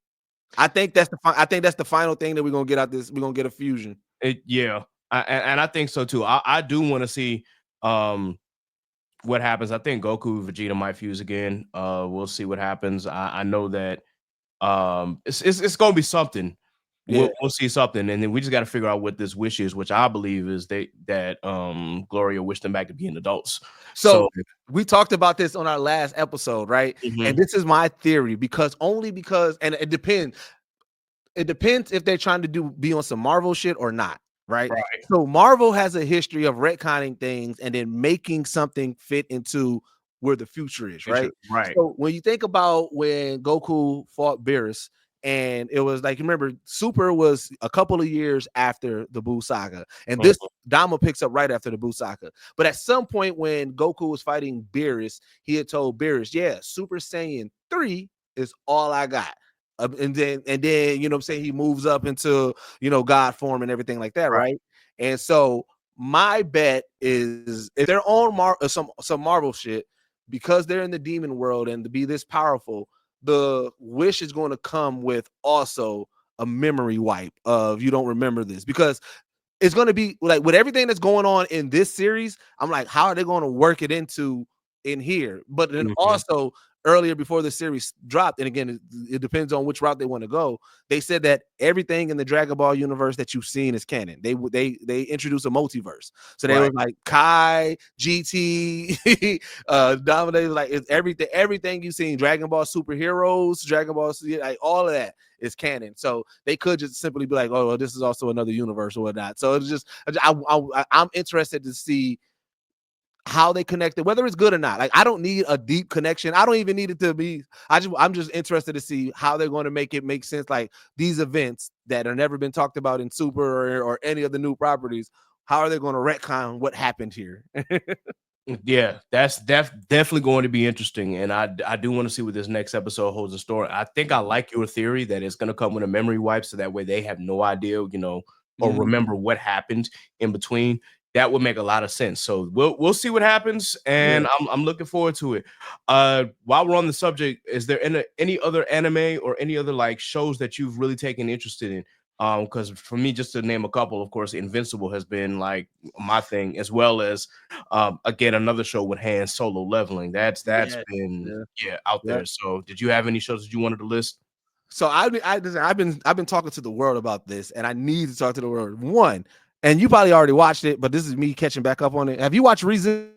I think that's the final thing that we're gonna get out this. We're gonna get a fusion. And I think so too. I do want to see what happens. I think Goku Vegeta might fuse again. We'll see what happens. I know that it's gonna be something. we'll see something, and then we just got to figure out what this wish is, which I believe is that Gloria wished them back to being adults. So we talked about this on our last episode, right? Mhm. And this is my theory because and it depends. It depends if they're trying to be on some Marvel shit or not, right? So Marvel has a history of retconning things and then making something fit into where the future is, right? Right. So when you think about when Goku fought Beerus, and it was like, you remember, Super was a couple of years after the Buu saga, and this Dama picks up right after the Buu saga. But at some point when Goku was fighting Beerus, he had told Beerus, yeah, Super Saiyan 3 is all I got. And then you know what I'm saying, he moves up into, you know, God form and everything like that, right? And so my bet is if they're on some Marvel shit, because they're in the demon world and to be this powerful, the wish is going to come with also a memory wipe of you don't remember this, because it's going to be like with everything that's going on in this series. I'm like, how are they going to work it into in here? But then also earlier before the series dropped, and again, it depends on which route they want to go. They said that everything in the Dragon Ball universe that you've seen is canon. They introduced a multiverse, so they were like Kai, GT, Dominator, like it's everything you've seen, Dragon Ball superheroes, Dragon Ball, like all of that is canon. So they could just simply be like, oh, well, this is also another universe or whatnot. So it's just I'm interested to see how they connect it, whether it's good or not. Like, I don't need a deep connection. I don't even need it to be. I'm just interested to see how they're going to make it make sense. Like these events that are never been talked about in Super or any of the new properties. How are they going to retcon what happened here? Yeah, that's definitely going to be interesting, and I do want to see what this next episode holds in store. I think I like your theory that it's going to come with a memory wipe, so that way they have no idea, you know, or remember what happened in between. That would make a lot of sense. So we'll see what happens, and I'm looking forward to it. While we're on the subject, is there any other anime or any other like shows that you've really taken interested in? Because for me, just to name a couple, of course, Invincible has been like my thing, as well as again another show with Han Solo Leveling. That's been out there. So did you have any shows that you wanted to list? So I've been talking to the world about this, and I need to talk to the world. One, and you probably already watched it, but this is me catching back up on it. Have you watched ReZero?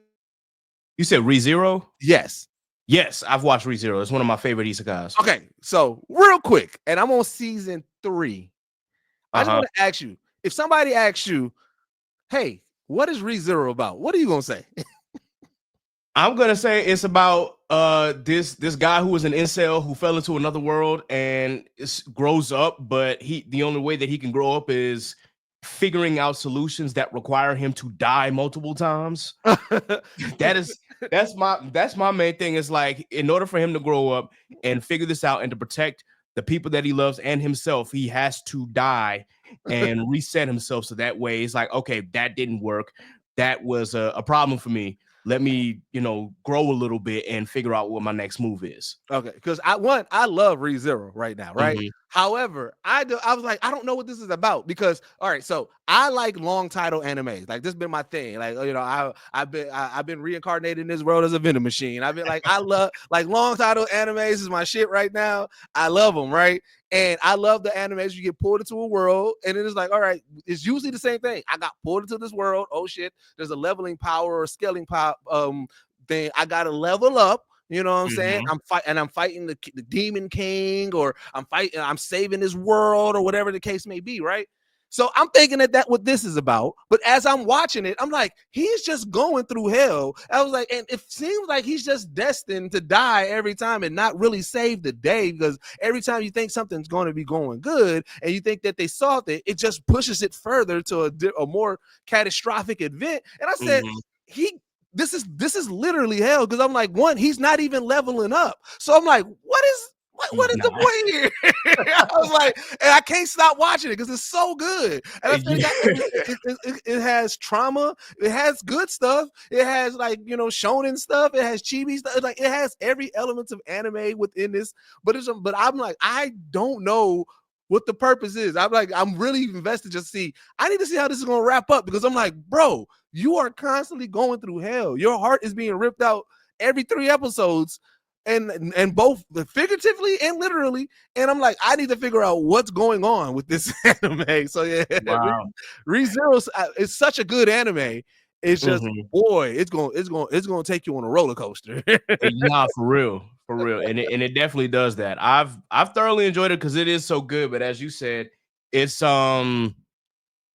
You said ReZero? Yes. Yes, I've watched ReZero. It's one of my favorite isekais. Okay, so real quick, and I'm on season 3. I just want to ask you, if somebody asks you, hey, what is ReZero about? What are you gonna say? I'm gonna say it's about this guy who was an incel who fell into another world and grows up, but the only way that he can grow up is figuring out solutions that require him to die multiple times. That's my main thing. Is like, in order for him to grow up and figure this out and to protect the people that he loves and himself, he has to die and reset himself. So that way it's like, okay, that didn't work. That was a problem for me. Let me, grow a little bit and figure out what my next move is. Okay, because I love ReZero right now, right? However, I was like, I don't know what this is about, because all right, so I like long title animes. Like, this has been my thing. Like, I've been reincarnated in this world as a vending machine. I've been like, I love like long title animes is my shit right now. I love them, right? And I love the animes. You get pulled into a world, and it is like, all right, it's usually the same thing. I got pulled into this world. Oh shit, there's a leveling power or scaling power thing. I gotta level up. You know what I'm saying? I'm fighting the Demon King, or I'm saving this world, or whatever the case may be, right? So I'm thinking that what this is about. But as I'm watching it, I'm like, he's just going through hell. I was like, and it seems like he's just destined to die every time and not really save the day, because every time you think something's going to be going good and you think that they solved it, it just pushes it further to a more catastrophic event. And I said, this is literally hell, because I'm like, one, he's not even leveling up. So I'm like, what is the point here? I was like, and I can't stop watching it because it's so good. And I think it has trauma, it has good stuff, it has like, shonen stuff, it has chibi stuff, like it has every element of anime within this. But I'm like, I don't know what the purpose is. I'm like, I'm really invested to see. I need to see how this is going to wrap up, because I'm like, bro, you are constantly going through hell. Your heart is being ripped out every 3 episodes. and both figuratively and literally. And I'm like, I need to figure out what's going on with this anime. So yeah, Wow. ReZero is such a good anime. It's just, boy, it's gonna take you on a roller coaster. Nah, for real, and it definitely does that. I've thoroughly enjoyed it because it is so good. But as you said, it's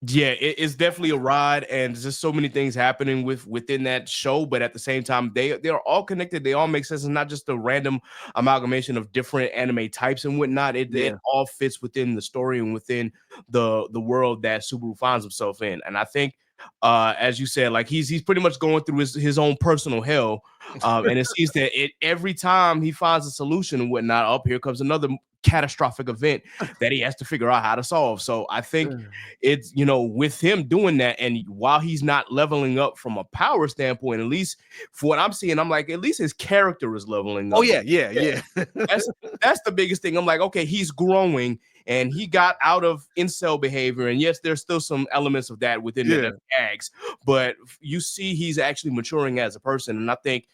yeah, it's definitely a ride, and there's just so many things happening within that show. But at the same time, they're all connected. They all make sense. It's not just a random amalgamation of different anime types and whatnot. It all fits within the story and within the world that Subaru finds himself in. And I think, as you said, like he's pretty much going through his own personal hell. And it seems that every time he finds a solution and whatnot, up here comes another catastrophic event that he has to figure out how to solve. So I think it's, with him doing that, and while he's not leveling up from a power standpoint, at least for what I'm seeing, I'm like, at least his character is leveling up. Oh yeah. That's the biggest thing. I'm like, okay, he's growing and he got out of incel behavior. And yes, there's still some elements of that within the gags, but you see he's actually maturing as a person. And I think,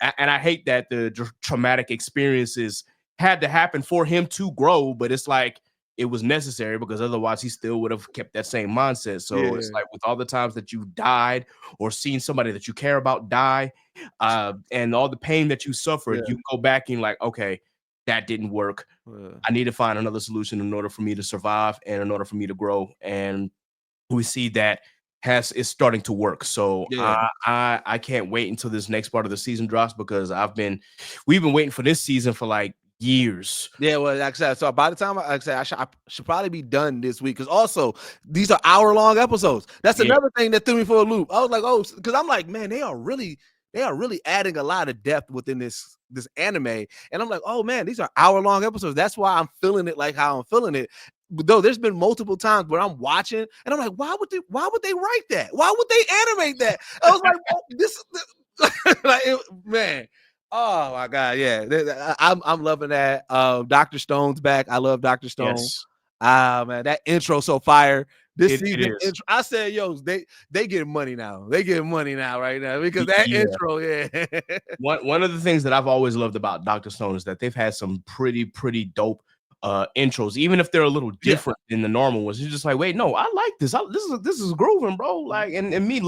and I hate that the traumatic experiences had to happen for him to grow, but it's like it was necessary because otherwise he still would have kept that same mindset. So it's like with all the times that you died or seen somebody that you care about die, and all the pain that you suffered, you go back and like, okay, that didn't work. I need to find another solution in order for me to survive and in order for me to grow. And we see that is starting to work. So I can't wait until this next part of the season drops because we've been waiting for this season for like years. Yeah, well, like I said, so by the time I should probably be done this week because also these are hour-long episodes. That's another thing that threw me for a loop. I was like, oh, because I'm like, man, they are really adding a lot of depth within this anime, and I'm like, oh man, these are hour-long episodes. That's why I'm feeling it like how I'm feeling it. But though there's been multiple times where I'm watching and I'm like, why would they write that? Why would they animate that? I was like, oh, this like man. Oh my god, yeah. I'm loving that. Dr. Stone's back. I love Dr. Stone. Yes. Man, that intro so fire. This season intro, I said, yo, they getting money now. They getting money now right now because that intro, One of the things that I've always loved about Dr. Stone is that they've had some pretty dope intros, even if they're a little different than the normal ones. You're just like, wait, no, I like this. This is grooving, bro. Like, and me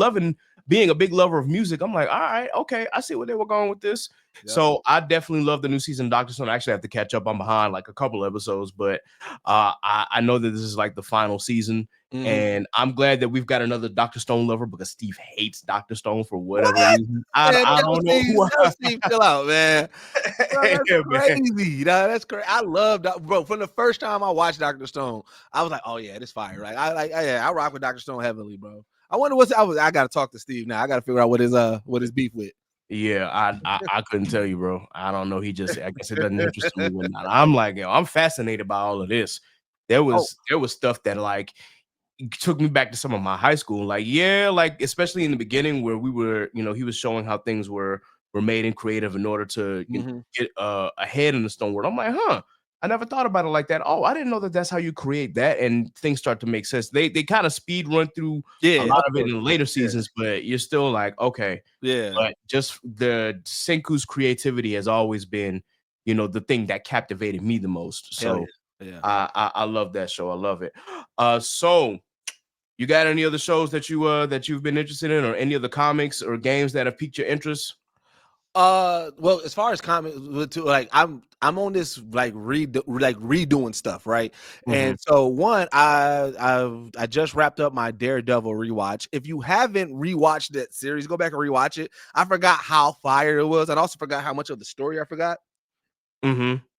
being a big lover of music, I'm like, all right, okay, I see where they were going with this. So I definitely love the new season of Dr. Stone. I actually have to catch up. I'm behind like a couple episodes, but I know that this is like the final season. And I'm glad that we've got another Dr. Stone lover because Steve hates Dr. Stone for whatever reason. I don't know. Steve, chill out, man. Bro, that's crazy. That's crazy. I love bro. From the first time I watched Dr. Stone, I was like, oh yeah, this fire. Right? I rock with Dr. Stone heavily, bro. I wonder I gotta talk to Steve now. I gotta figure out what his beef with. Yeah, I couldn't tell you, bro. I don't know. I guess it doesn't interest me. I'm like, I'm fascinated by all of this. There was stuff that like took me back to some of my high school. Like, like especially in the beginning where we were, he was showing how things were made and creative in order to get ahead in the stone world. I'm like, I never thought about it like that. Oh, I didn't know that that's how you create that, and things start to make sense. They kind of speed run through a lot of it in the later seasons, but you're still like, okay, But just the Senku's creativity has always been, the thing that captivated me the most. So I love that show. I love it. So you got any other shows that you've been interested in, or any other comics or games that have piqued your interest? Well, as far as comics, like I'm on this like redoing stuff, right? And so one, I just wrapped up my Daredevil rewatch. If you haven't rewatched that series, go back and rewatch it. I forgot how fire it was, and also forgot how much of the story I forgot.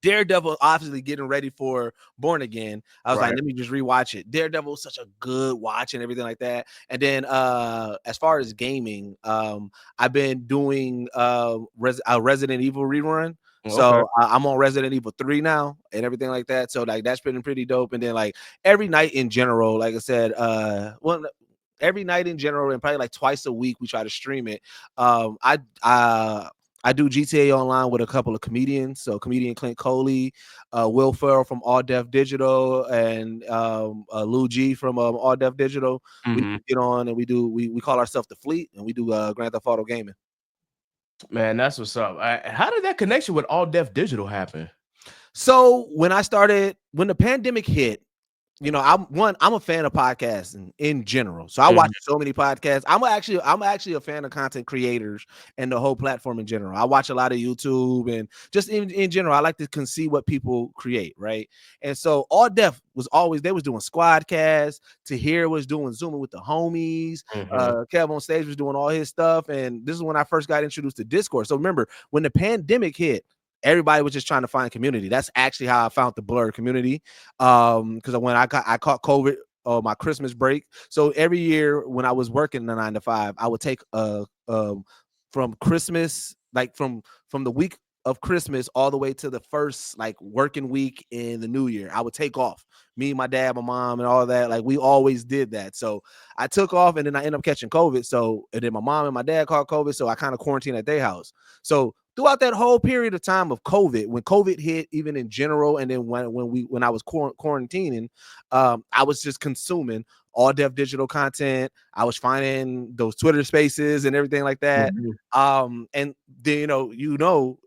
Daredevil obviously getting ready for Born Again. I was like, let me just rewatch it. Daredevil was such a good watch and everything like that. And then as far as gaming, I've been doing a Resident Evil rerun. So I'm on Resident Evil 3 now and everything like that. So like that's been pretty dope. And then like every night in general, like I said, every night in general and probably like twice a week we try to stream it. I do GTA Online with a couple of comedians. So comedian Clint Coley, Will Ferrell from All Def Digital, and Lou G from All Def Digital. We get on and we call ourselves the Fleet, and we do Grand Theft Auto gaming. Man, that's what's up. How did that connection with All Def Digital happen? So when the pandemic hit, I'm a fan of podcasting in general. So I watch so many podcasts. I'm actually a fan of content creators and the whole platform in general. I watch a lot of YouTube and just in general, I like to see what people create, right? And so All Def was always they was doing squadcasts. Tahir was doing Zooming with the homies. Kev on stage was doing all his stuff. And this is when I first got introduced to Discord. So remember when the pandemic hit, everybody was just trying to find community. That's actually how I found the Blur community. Because when I caught COVID my Christmas break. So every year when I was working the 9 to 5, I would take from Christmas, like from the week of Christmas all the way to the first like working week in the new year. I would take off. Me, my dad, my mom, and all that. Like we always did that. So I took off and then I ended up catching COVID. So and then my mom and my dad caught COVID. So I kind of quarantined at their house. So throughout that whole period of time of COVID, when COVID hit, even in general, and then when I was quarantining, I was just consuming All Def digital content. I was finding those Twitter spaces and everything like that. And then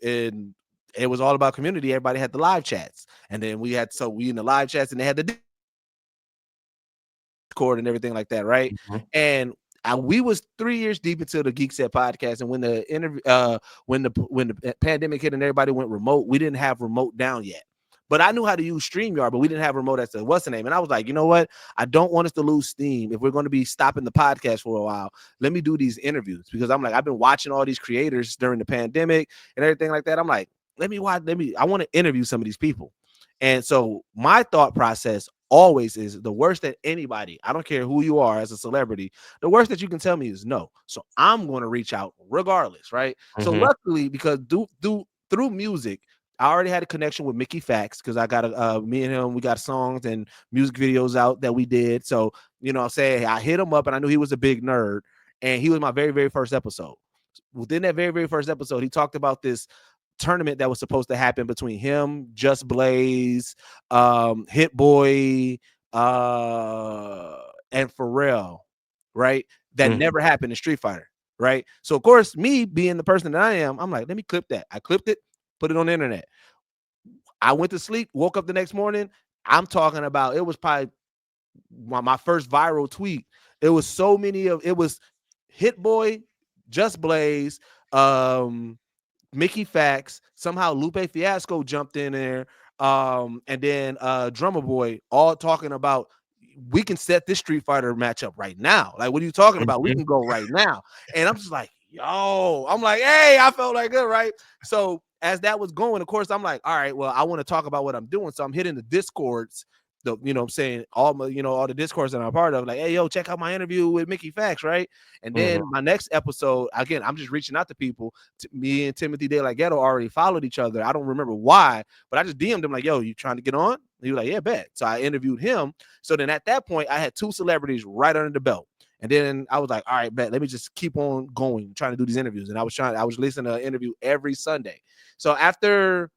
and it was all about community. Everybody had the live chats, and then we in the live chats, and they had the Discord and everything like that, right? And we was 3 years deep into the Geekset podcast, and when the pandemic hit and everybody went remote, we didn't have remote down yet. But I knew how to use StreamYard, but we didn't have remote as to what's the name. And I was like, you know what? I don't want us to lose steam. If we're going to be stopping the podcast for a while, let me do these interviews, because I'm like, I've been watching all these creators during the pandemic and everything like that. I'm like, I want to interview some of these people. And so my thought process always is the worst that anybody, I don't care who you are as a celebrity, the worst that you can tell me is no. So I'm going to reach out regardless, right? So luckily, because through music, I already had a connection with Mickey Fax, because I got me and him, we got songs and music videos out that we did. So, I'm saying I hit him up and I knew he was a big nerd, and he was my very, very first episode. Within that very, very first episode, he talked about this tournament that was supposed to happen between him, Just Blaze, Hit Boy, and Pharrell, right? That never happened in Street Fighter, right? So of course, me being the person that I am, I'm like, let me clip that. I clipped it, put it on the internet. I went to sleep, woke up the next morning. I'm talking about, it was probably my first viral tweet. It was it was Hit Boy, Just Blaze, Mickey Fax, somehow Lupe Fiasco jumped in there, and then Drummer Boy, all talking about, we can set this Street Fighter matchup right now. Like, what are you talking about? We can go right now. And I'm just like, yo, I'm like, hey, I felt like good, right? So as that was going, of course, I'm like, all right, well, I want to talk about what I'm doing. So I'm hitting the Discords, I'm saying all the Discords that I'm a part of, like, hey, yo, check out my interview with Mickey Fax, right? And then my next episode, again, I'm just reaching out to people. Me and Timothy De La Ghetto already followed each other. I don't remember why, but I just DM'd him like, yo, you trying to get on? And he was like, yeah, bet. So I interviewed him. So then at that point, I had 2 celebrities right under the belt. And then I was like, all right, bet, let me just keep on going, trying to do these interviews. And I was listening to an interview every Sunday. So after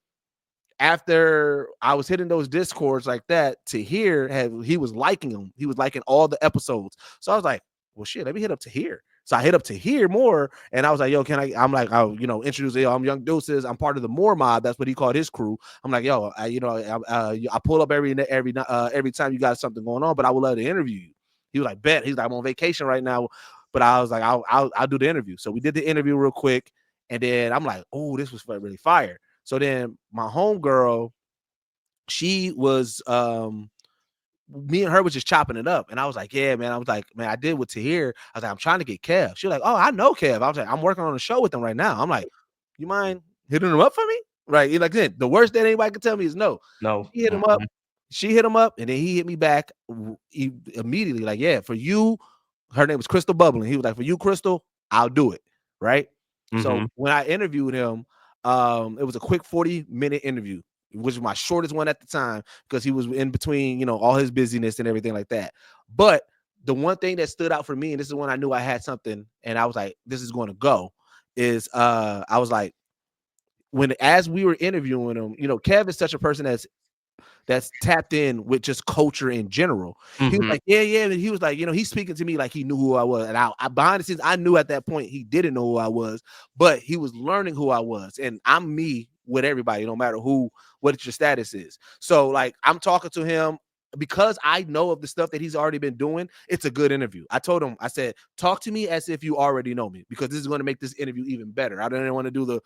I was hitting those Discords like that, to hear he was liking them. He was liking all the episodes. So I was like, well, shit, let me hit up to here. So I hit up to here more, and I was like, yo, I'm like, I'll introduce, I'm Young Deuces. I'm part of the More Mob. That's what he called his crew. I'm like, yo, I pull up every time you got something going on, but I would love to interview you. He was like, bet. He's like, I'm on vacation right now, but I was like, I'll do the interview. So we did the interview real quick, and then I'm like, oh, this was really fire. So then my homegirl, she was me and her was just chopping it up. And I was like, yeah, man. I was like, man, I did with Tahir. I was like, I'm trying to get Kev. She was like, oh, I know Kev. I was like, I'm working on a show with him right now. I'm like, you mind hitting him up for me? Right. Like I said, the worst that anybody could tell me is no. She hit him up. She hit him up, and then he hit me back immediately. Like, yeah, for you, her name was Crystal Bubbling. He was like, for you, Crystal, I'll do it. Right. So when I interviewed him, it was a quick 40-minute interview, which was my shortest one at the time, because he was in between, all his busyness and everything like that. But the one thing that stood out for me, and this is when I knew I had something, and I was like, this is going to go, is I was like, as we were interviewing him, Kev is such a person that's that's tapped in with just culture in general. He was like, yeah. And he was like, he's speaking to me like he knew who I was. And I behind the scenes, I knew at that point he didn't know who I was, but he was learning who I was. And I'm me with everybody, no matter what your status is. So like I'm talking to him because I know of the stuff that he's already been doing. It's a good interview. I told him, I said, talk to me as if you already know me, because this is going to make this interview even better. I don't want to do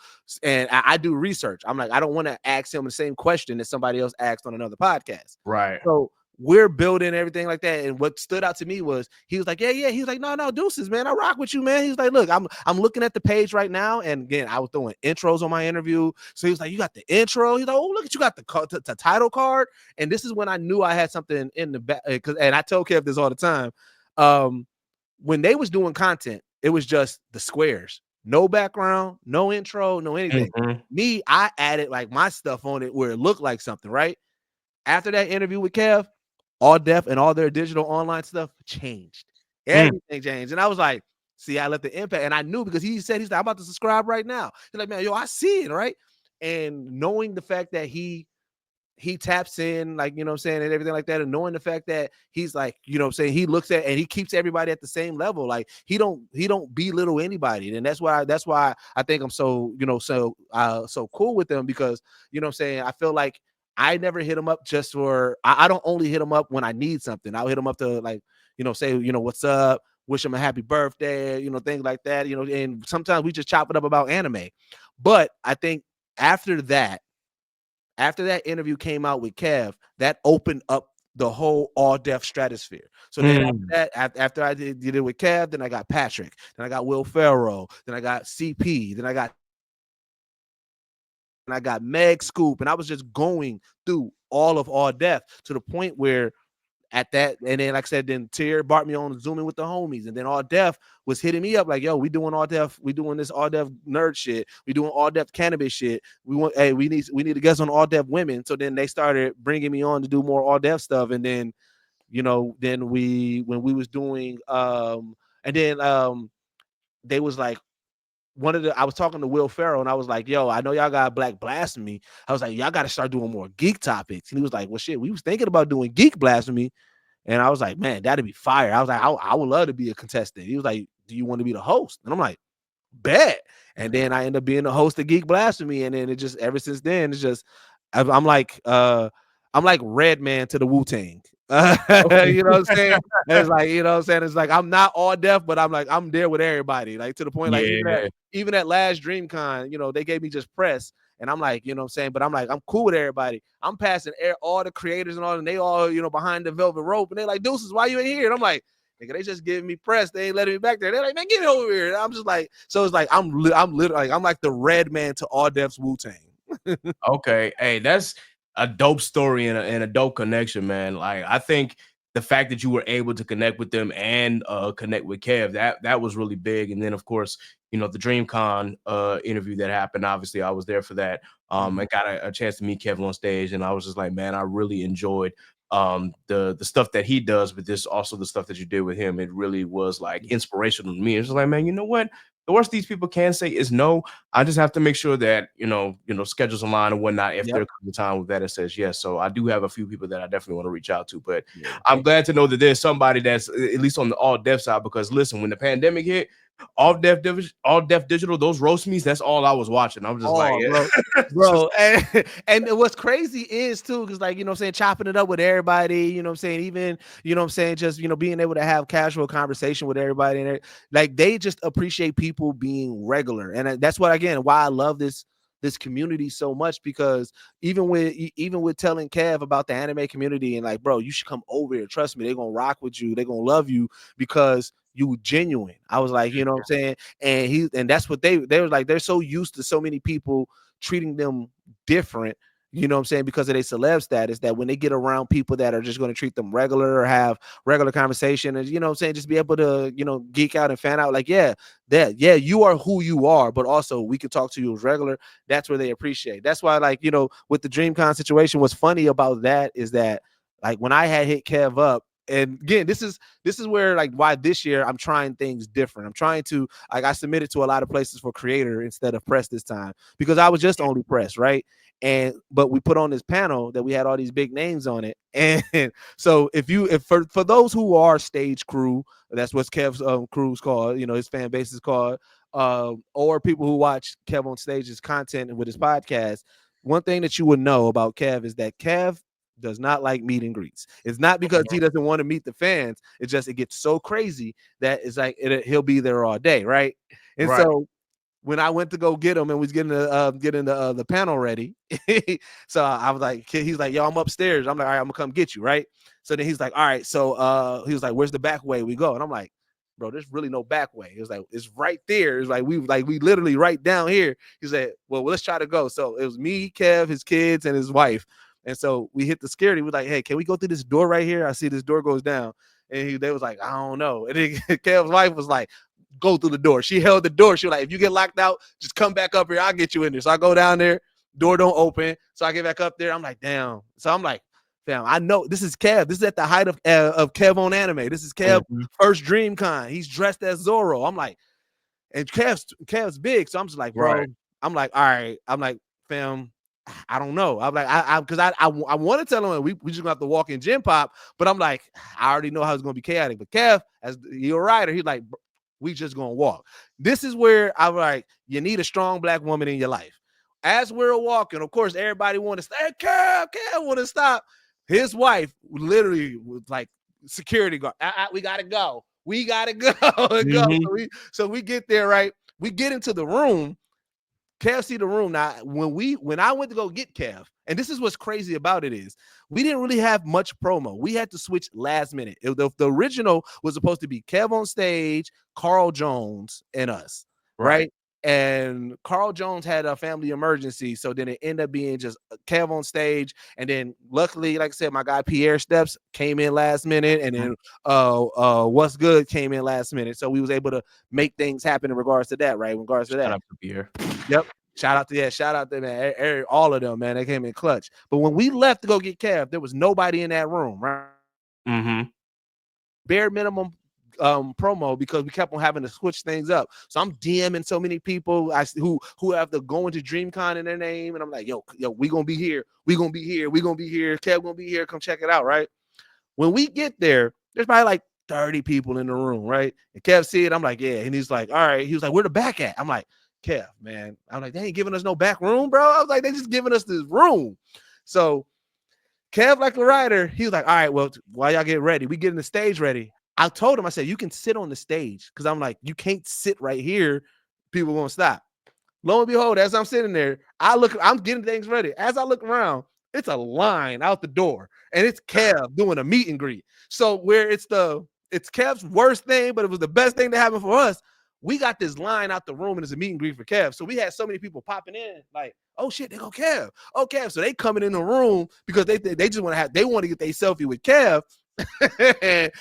and I do research. I'm like, I don't want to ask him the same question that somebody else asked on another podcast. Right. So we're building everything like that. And what stood out to me was he was like, yeah. He was like, no, Deuces, man. I rock with you, man. He's like, look, I'm looking at the page right now. And again, I was throwing intros on my interview. So he was like, you got the intro. He's like, oh, look at you got the title card. And this is when I knew I had something in the back. And I tell Kev this all the time. When they was doing content, it was just the squares. No background, no intro, no anything. Me, I added like my stuff on it where it looked like something, right? After that interview with Kev, all deaf and all their digital online stuff changed. Everything changed. And I was like, see, I left the impact. And I knew because he's like, I'm about to subscribe right now. He's like, man, yo, I see it, right? And knowing the fact that he taps in, like, and everything like that, and knowing the fact that he's like, he looks at and he keeps everybody at the same level. Like he don't belittle anybody. And that's why I think I'm so, so cool with them, because, I feel like I never hit him up just for, I don't only hit him up when I need something. I'll hit him up to like, say, what's up, wish him a happy birthday, things like that, and sometimes we just chop it up about anime. But I think after that interview came out with Kev, that opened up the whole all deaf stratosphere. So then after I did it with Kev, then I got Patrick, then I got Will Ferrell, then I got CP, then I got Meg Scoop, and I was just going through all of all deaf to the point where at that, and then like I said, then Tier brought me on Zooming with the homies, and then all deaf was hitting me up like, yo, we doing all deaf, we doing this all deaf nerd shit, we doing all deaf cannabis shit, we need to guest on all deaf women. So then they started bringing me on to do more all deaf stuff, and then when we was doing they was like, I was talking to Will Ferrell, and I was like, yo, I know y'all got Black Blasphemy. I was like, y'all got to start doing more geek topics. And he was like, well, shit, we was thinking about doing Geek Blasphemy. And I was like, man, that'd be fire. I was like, I would love to be a contestant. He was like, do you want to be the host? And I'm like, bet. And then I end up being the host of Geek Blasphemy. And then it just, ever since then, it's just, I'm like Red Man to the Wu-Tang. You know what I'm saying? It's like, it's like I'm not all deaf, but I'm like, I'm there with everybody, like to the point, like even at last DreamCon, they gave me just press, and I'm like, but I'm like, I'm cool with everybody. I'm passing all the creators and all, and they all, behind the velvet rope, and they're like, Deuces, why you in here? And I'm like, nigga, they just giving me press. They ain't letting me back there. They're like, man, get over here. And I'm just like, so it's like I'm literally like, I'm like the Red Man to all deaf's Wu-Tang. Okay, hey, that's a dope story and a dope connection, man. Like I think the fact that you were able to connect with them and connect with Kev, that was really big. And then of course, the DreamCon interview that happened. Obviously, I was there for that. I got a chance to meet Kevin on stage, and I was just like, man, I really enjoyed the stuff that he does, but this also the stuff that you did with him. It really was like inspirational to me. It's just like, man, you know what? The worst these people can say is no. I just have to make sure that schedules align and whatnot. If there comes a time with that it says yes, so I do have a few people that I definitely want to reach out to. But I'm glad to know that there's somebody that's at least on the all deaf side. Because listen, when the pandemic hit, all deaf digital, those roast me's, that's all I was watching. I'm just bro. And what's crazy is too, because like chopping it up with everybody, even just being able to have casual conversation with everybody, and like they just appreciate people being regular. And that's why I love this community so much, because even with telling Kev about the anime community and like, bro, you should come over here, trust me, they're gonna rock with you, they're gonna love you because you genuine. I was like, what I'm saying? And that's what they were like, they're so used to so many people treating them different, what I'm saying, because of their celeb status, that when they get around people that are just going to treat them regular or have regular conversation, and what I'm saying, just be able to, geek out and fan out, like, you are who you are, but also we can talk to you as regular. That's where they appreciate. That's why, like, with the DreamCon situation, what's funny about that is that, like, when I had hit Kev up, and again, this is where like why this year I'm trying things different. I'm trying to like I submitted to a lot of places for creator instead of press this time because I was just only press, right? But we put on this panel that we had all these big names on it. And so if for those who are stage crew, that's what Kev's crew's called, his fan base is called, or people who watch Kev on stage's content with his podcast, one thing that you would know about Kev is that Kev does not like meet and greets. It's not because he doesn't want to meet the fans. It's just it gets so crazy that it's like he'll be there all day, right? And so when I went to go get him and was getting the panel ready, so I was like, he's like, yo, I'm upstairs. I'm like, all right, I'm gonna come get you, right? So then he's like, all right, so he was like, where's the back way we go? And I'm like, bro, there's really no back way. It was like, it's right there. It's like we literally right down here. He said, well, let's try to go. So it was me, Kev, his kids, and his wife. And so we hit the security. We're like, hey, can we go through this door right here? I see this door goes down. And they was like, I don't know. And then Kev's wife was like, go through the door. She held the door. She was like, if you get locked out, just come back up here. I'll get you in there. So I go down there. Door don't open. So I get back up there. I'm like, damn. So I'm like, damn, I know this is Kev. This is at the height of Kev on anime. This is Kev first DreamCon. He's dressed as Zoro. I'm like, and Kev's big. So I'm just like, bro, right. I'm like, all right. I'm like, fam, I don't know. I'm like, because I want to tell him we just gonna have to walk in gym pop, but I'm like, I already know how it's gonna be chaotic. But Kev, as you're a writer, he's like, we just gonna walk. This is where I'm like, you need a strong black woman in your life. As we're walking, of course, everybody want to stay. Kev want to stop. His wife literally was like, security guard. We gotta go. We gotta go. So we get there, right? We get into the room. Kev see the room. Now, when I went to go get Kev, and this is what's crazy about it is we didn't really have much promo. We had to switch last minute. The original was supposed to be Kev on stage, Carl Jones, and us, right? And Carl Jones had a family emergency, so then it ended up being just Kev on stage. And then luckily, like I said, my guy Pierre Steps came in last minute, and then What's Good came in last minute. So we was able to make things happen in regards to that, right? In regards to that. Shout out to Pierre. Yep. Shout out to man. All of them, man. They came in clutch. But when we left to go get Kev, there was nobody in that room, right? Bare minimum promo because we kept on having to switch things up. So I'm DMing so many people who have to go into DreamCon in their name, and I'm like, yo, we gonna be here. We gonna be here. Kev gonna be here. Come check it out, right? When we get there, there's probably like 30 people in the room, right? And Kev see it. I'm like, yeah. And he's like, all right. He was like, where the back at? I'm like, Kev, man. I'm like, they ain't giving us no back room, bro. I was like, they just giving us this room. So Kev, like the writer, he was like, all right, well, while y'all get ready, we getting the stage ready. I told him, I said, you can sit on the stage because I'm like, you can't sit right here. People won't stop. Lo and behold, as I'm sitting there, I'm getting things ready. As I look around, it's a line out the door, and it's Kev doing a meet and greet. So where it's Kev's worst thing, but it was the best thing to happen for us. We got this line out the room, and it's a meet and greet for Kev. So we had so many people popping in, like, oh shit, they go Kev. Oh, Kev. So they coming in the room because they just want to get their selfie with Kev. and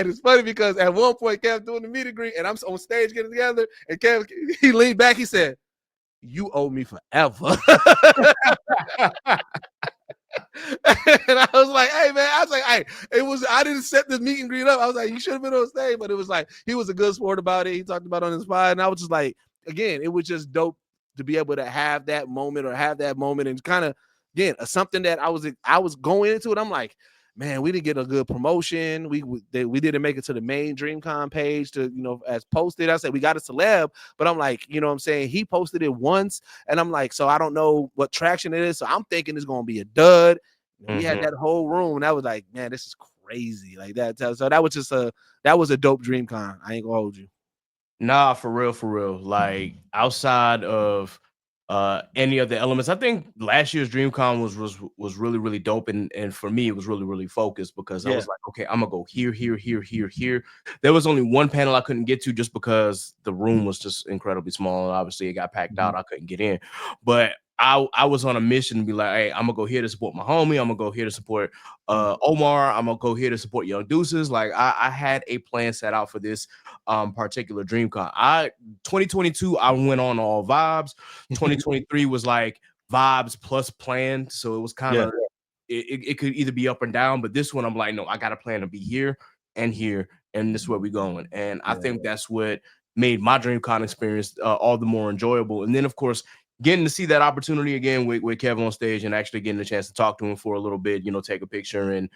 it's funny because at one point Kev doing the meet and greet, and I'm on stage getting together, and Kev, he leaned back, he said, you owe me forever. And I was like, hey man, I didn't set this meet and greet up. I was like, you should have been on stage, but it was like he was a good sport about it. He talked about it on his pod, and I was just like, again, it was just dope to be able to have that moment and kind of, again, something that I was going into it. I'm like, man, we didn't get a good promotion. We didn't make it to the main DreamCon page to, as posted. I said, we got a celeb, but I'm like, you know what I'm saying? He posted it once, and I'm like, so I don't know what traction it is. So I'm thinking it's going to be a dud. We had that whole room, and I was like, man, this is crazy. Like that. So that was a dope DreamCon. I ain't gonna hold you. Nah, for real. Like outside of any of the elements, I think last year's DreamCon was really, really dope, and for me it was really, really focused because I was like, okay, I'm gonna go here. There was only one panel I couldn't get to just because the room was just incredibly small, and obviously it got packed out. I couldn't get in, but I was on a mission to be like, hey, I'm gonna go here to support my homie. I'm gonna go here to support Omar. I'm gonna go here to support Young Deuces. Like I had a plan set out for this particular DreamCon. 2022, I went on all vibes. 2023 was like vibes plus planned, so it was kind of it could either be up and down, but this one I'm like, no, I got a plan to be here, and this is where we're going. And I think that's what made my DreamCon experience all the more enjoyable. And then, of course, getting to see that opportunity again with Kevin on stage and actually getting a chance to talk to him for a little bit, take a picture, and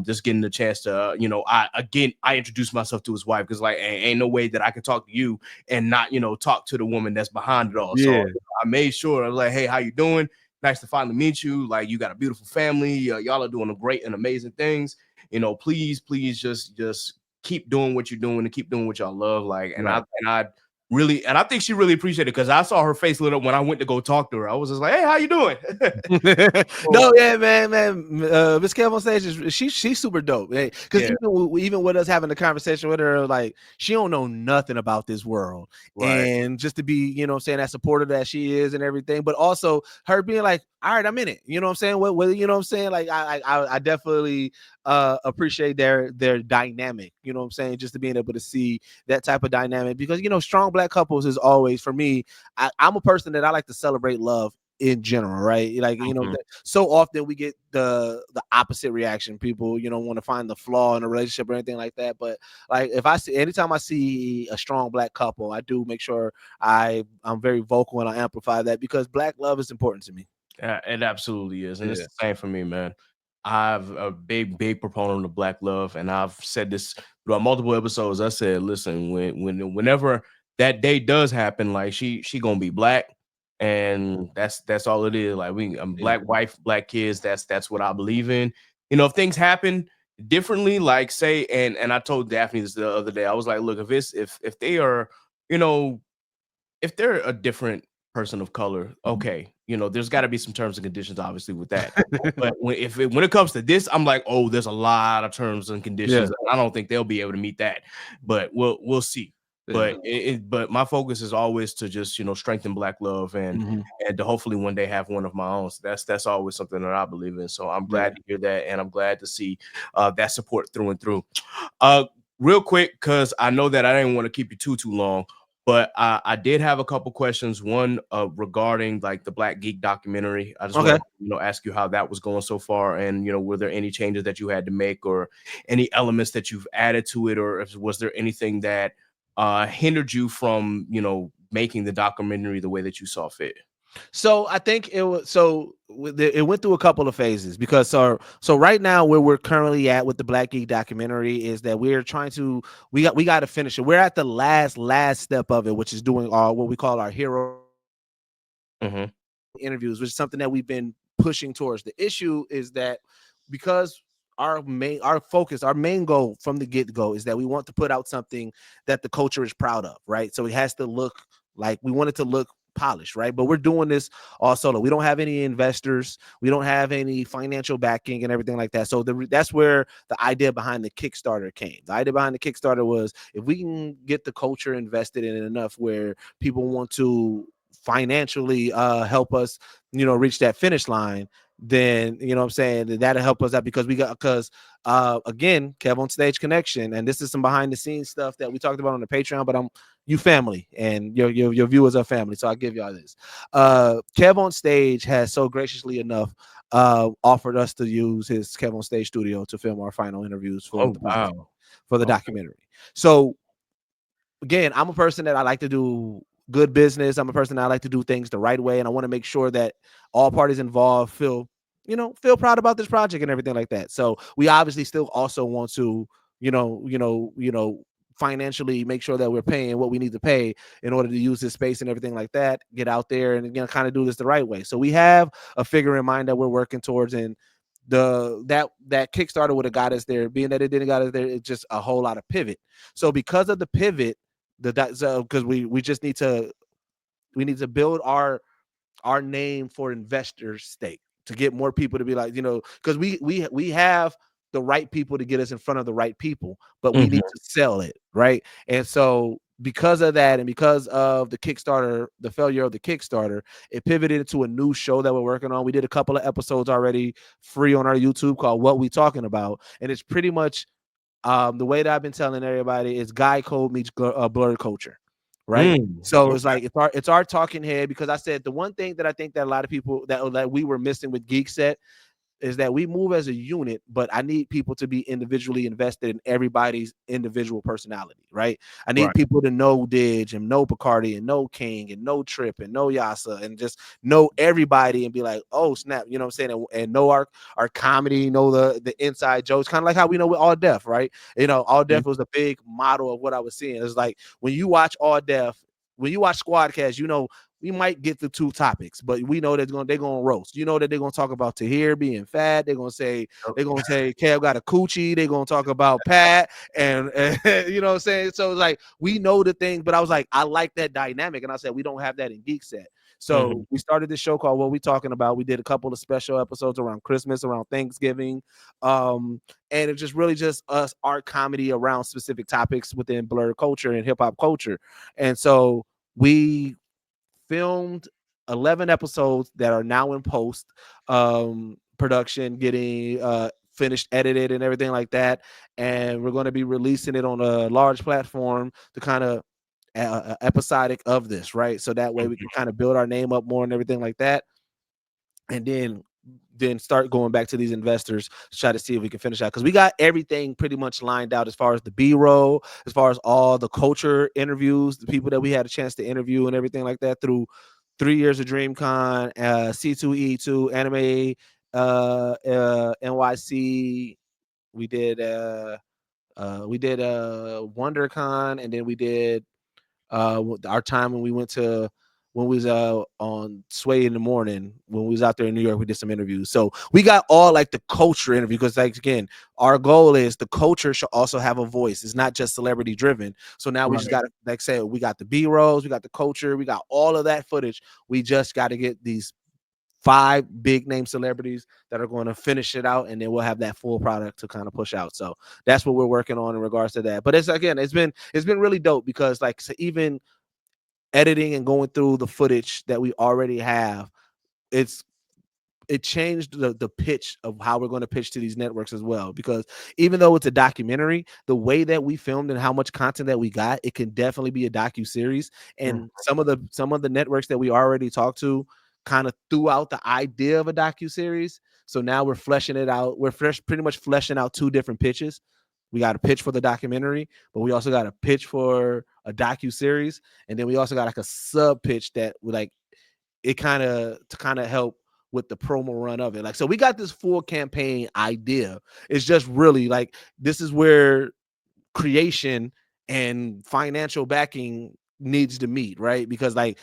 just getting the chance to, I introduced myself to his wife, because like, ain't no way that I could talk to you and not, talk to the woman that's behind it all. So I made sure, I was like, hey, how you doing? Nice to finally meet you. Like, you got a beautiful family. Y'all are doing great and amazing things. Please just keep doing what you're doing and keep doing what y'all love. Like, and I think she really appreciated it, because I saw her face lit up when I went to go talk to her. I was just like, hey, how you doing? No, yeah, man. Miss Kev on stage she's super dope. Because even with us having a conversation with her, like, she don't know nothing about this world. Right. And just to be, saying, that supporter that she is and everything, but also her being like, all right, I'm in it. You know what I'm saying? What you know what I'm saying? Like, I definitely appreciate their dynamic. You know what I'm saying? Just to being able to see that type of dynamic, because strong Black couples is always, for me, I'm a person that I like to celebrate love in general, right? Like, so often we get the opposite reaction. People, want to find the flaw in a relationship or anything like that. But like, anytime I see a strong Black couple, I do make sure I'm very vocal and I amplify that, because Black love is important to me. It absolutely is. And it's the same for me, man. I'm a big proponent of Black love, and I've said this throughout multiple episodes. I said, listen, whenever that day does happen, like, she gonna be Black, and that's all it is. Like, Black wife, Black kids. That's what I believe in. If things happen differently, like, say, and I told Daphne this the other day, I was like, look, if they are, if they're a different person of color, okay, there's got to be some terms and conditions, obviously, with that. But when it comes to this, I'm like, oh, there's a lot of terms and conditions. I don't think they'll be able to meet that, but we'll see. But but my focus is always to just strengthen Black love, and to hopefully one day have one of my own. So that's always something that I believe in. So I'm glad to hear that, and I'm glad to see that support through and through. Real quick, because I know that I didn't want to keep you too long. But I did have a couple questions. One regarding like the Black Geek documentary. I just want to ask you how that was going so far, and were there any changes that you had to make, or any elements that you've added to it, or was there anything that hindered you from making the documentary the way that you saw fit? So I think it went through a couple of phases, because so right now where we're currently at with the Black Geek documentary is that we're trying to we got to finish it. We're at the last step of it, which is doing what we call our hero interviews, which is something that we've been pushing towards. The issue is that because our main goal from the get-go is that we want to put out something that the culture is proud of, right? So it has to look like, we want it to look polished, right? But we're doing this all solo. We don't have any investors, we don't have any financial backing and everything like that. So that's where the idea behind the Kickstarter came. The idea behind the Kickstarter was, if we can get the culture invested in it enough where people want to financially help us reach that finish line, then what I'm saying, that'll help us out, because again, Kev on Stage connection, and this is some behind the scenes stuff that we talked about on the Patreon, but you family, and your viewers are family, so I'll give y'all this. Kev on Stage has so graciously enough offered us to use his Kev on Stage studio to film our final interviews for the documentary. So again, I'm a person that I like to do good business. I'm a person that I like to do things the right way, and I want to make sure that all parties involved feel proud about this project and everything like that. So we obviously still also want to financially make sure that we're paying what we need to pay in order to use this space and everything like that, get out there and kind of do this the right way. So we have a figure in mind that we're working towards, and that Kickstarter would have got us there. Being that it didn't got us there, it's just a whole lot of pivot. So because of the pivot, because we just need to build our name for investors' stake, to get more people to be like, because we have the right people to get us in front of the right people, but we need to sell it, right? And so because of that, and because of the Kickstarter, the failure of the Kickstarter, it pivoted into a new show that we're working on. We did a couple of episodes already free on our YouTube called What We Talking About, and it's pretty much the way that I've been telling everybody is Guy Code meets blurred culture, right? So it's like it's our talking head, because I said the one thing that I think that a lot of people that we were missing with Geekset is that we move as a unit, but I need people to be individually invested in everybody's individual personality, right? I need people to know Didge and know Bacardi and know King and know Trip and know Yasa and just know everybody and be like, oh snap, you know what I'm saying? And know our comedy, know the inside jokes, kind of like how we know with All Def, right? You know, All Def was a big model of what I was seeing. It's like when you watch All Def, when you watch Squadcast, you know, we might get the two topics, but we know that they're gonna roast. You know that they're gonna talk about Tahir being fat. They're gonna say Kev got a coochie. They're gonna talk about Pat and you know what I'm saying. So it's like we know the thing, but I was like, I like that dynamic, and I said we don't have that in Geekset. So we started this show called What We Talking About. We did a couple of special episodes around Christmas, around Thanksgiving, and it's just really just us art comedy around specific topics within blur culture and hip hop culture, and so we filmed 11 episodes that are now in post production, getting finished edited and everything like that, and we're going to be releasing it on a large platform to kind of episodic of this, right? So that way we can kind of build our name up more and everything like that, and then start going back to these investors to try to see if we can finish out, because we got everything pretty much lined out as far as the B-roll, as far as all the culture interviews, the people that we had a chance to interview and everything like that through 3 years of DreamCon, C2E2, Anime NYC. We did WonderCon, and then we did our time when we went to when we was on Sway in the morning, when we was out there in New York, we did some interviews. So we got all like the culture interview, because like again, our goal is the culture should also have a voice. It's not just celebrity driven. So now we just got to, like say, we got the B-rolls, we got the culture, we got all of that footage. We just got to get these 5 big name celebrities that are going to finish it out, and then we'll have that full product to kind of push out. So that's what we're working on in regards to that. But it's been really dope, because like, so even editing and going through the footage that we already have, it changed the pitch of how we're going to pitch to these networks as well, because even though it's a documentary, the way that we filmed and how much content that we got, it can definitely be a docu-series. And some of the networks that we already talked to kind of threw out the idea of a docu-series. So now we're fleshing it out. We're pretty much fleshing out 2 different pitches. We got a pitch for the documentary, but we also got a pitch for a docu-series, and then we also got like a sub pitch that would like it to kind of help with the promo run of it. Like, so we got this full campaign idea. It's just really like, this is where creation and financial backing needs to meet, right? Because like,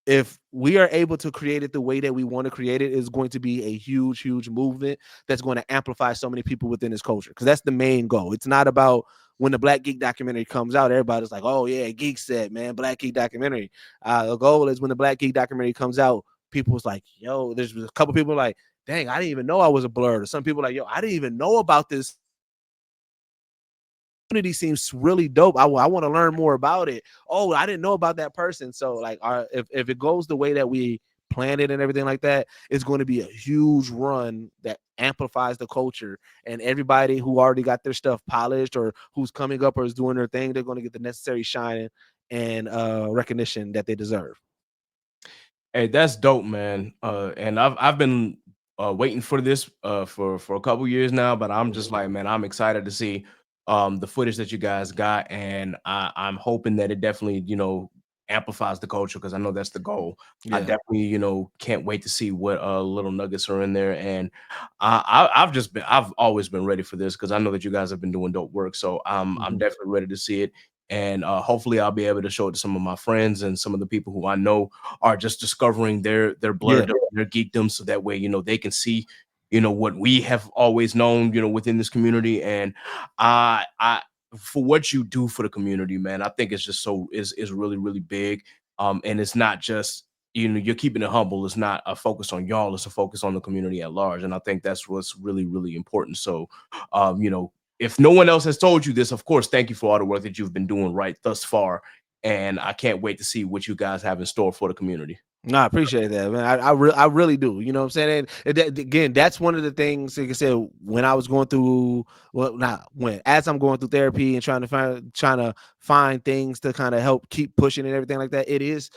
if we are able to create it the way that we want to create it, is going to be a huge, huge movement that's going to amplify so many people within this culture. Because that's the main goal. It's not about when the Black Geek documentary comes out, everybody's like, oh yeah, Geekset, man, Black Geek documentary. The goal is when the Black Geek documentary comes out, people's like, yo, there's a couple people like, dang, I didn't even know I was a blur. Or some people like, yo, I didn't even know about this. Community seems really dope. I want to learn more about it. Oh, I didn't know about that person. So like, if it goes the way that we plan it and everything like that, it's going to be a huge run that amplifies the culture, and everybody who already got their stuff polished or who's coming up or is doing their thing, they're going to get the necessary shine and recognition that they deserve. Hey, that's dope, man. And I've been waiting for this for a couple years now, but I'm just like, man, I'm excited to see the footage that you guys got, and I'm hoping that it definitely, amplifies the culture, because I know that's the goal. I definitely, can't wait to see what little nuggets are in there, and I've always been ready for this, because I know that you guys have been doing dope work, so I'm definitely ready to see it. And hopefully I'll be able to show it to some of my friends and some of the people who I know are just discovering their blur, their geekdom, so that way, they can see, what we have always known, within this community. And I for what you do for the community, man, I think it's just is really, really big. And it's not just, you're keeping it humble. It's not a focus on y'all, it's a focus on the community at large. And I think that's what's really, really important. So, if no one else has told you this, of course, thank you for all the work that you've been doing right thus far. And I can't wait to see what you guys have in store for the community. No, I appreciate that, man. I really do. You know what I'm saying? And again, that's one of the things, like I said, when I was going through, as I'm going through therapy and trying to find things to kind of help keep pushing and everything like that, it is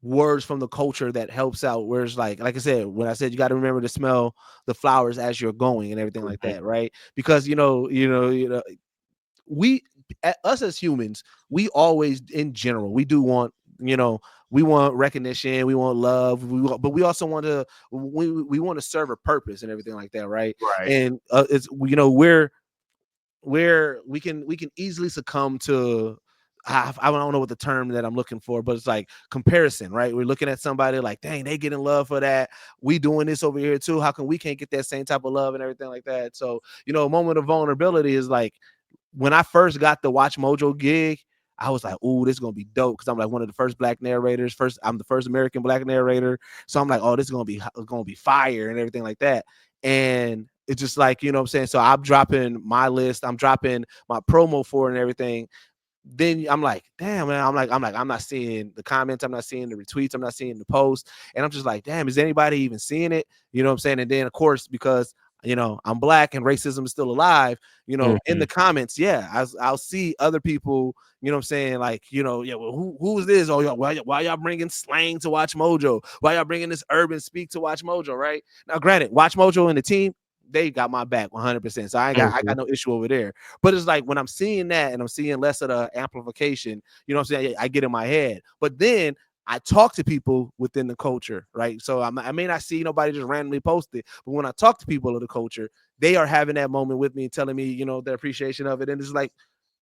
words from the culture that helps out. Where it's like I said, when I said you got to remember to smell the flowers as you're going and everything like that, right? Because we us as humans, we always in general we do want, we want recognition, we want love, but we also want to we want to serve a purpose and everything like that, right? Right. And it's we can easily succumb to, I don't know what the term that I'm looking for, but it's like comparison, right? We're looking at somebody like, dang, they get in love for that. We doing this over here too. How come we can't get that same type of love and everything like that? So, a moment of vulnerability is like, when I first got the WatchMojo gig, I was like, "Ooh, this is gonna be dope," because I'm like one of the first black narrators. I'm the first American black narrator, so I'm like, "Oh, this is gonna be fire" and everything like that. And it's just like, what I'm saying. So I'm dropping my list, I'm dropping my promo for it and everything. Then I'm like, damn, man. I'm not seeing the comments, I'm not seeing the retweets, I'm not seeing the posts, and I'm just like, damn, is anybody even seeing it? You know what I'm saying? And then of course, because I'm black and racism is still alive, in the comments, yeah, I'll see other people, what I'm saying, like, yeah, well, who is this? Oh, why y'all bringing slang to WatchMojo? Why y'all bringing this urban speak to WatchMojo? Right now, granted, WatchMojo and the team, they got my back 100%. So I got no issue over there. But it's like when I'm seeing that and I'm seeing less of the amplification, what I'm saying, I get in my head. But then I talk to people within the culture, right? So I may not see nobody just randomly post it, but when I talk to people of the culture, they are having that moment with me, telling me, their appreciation of it. And it's like,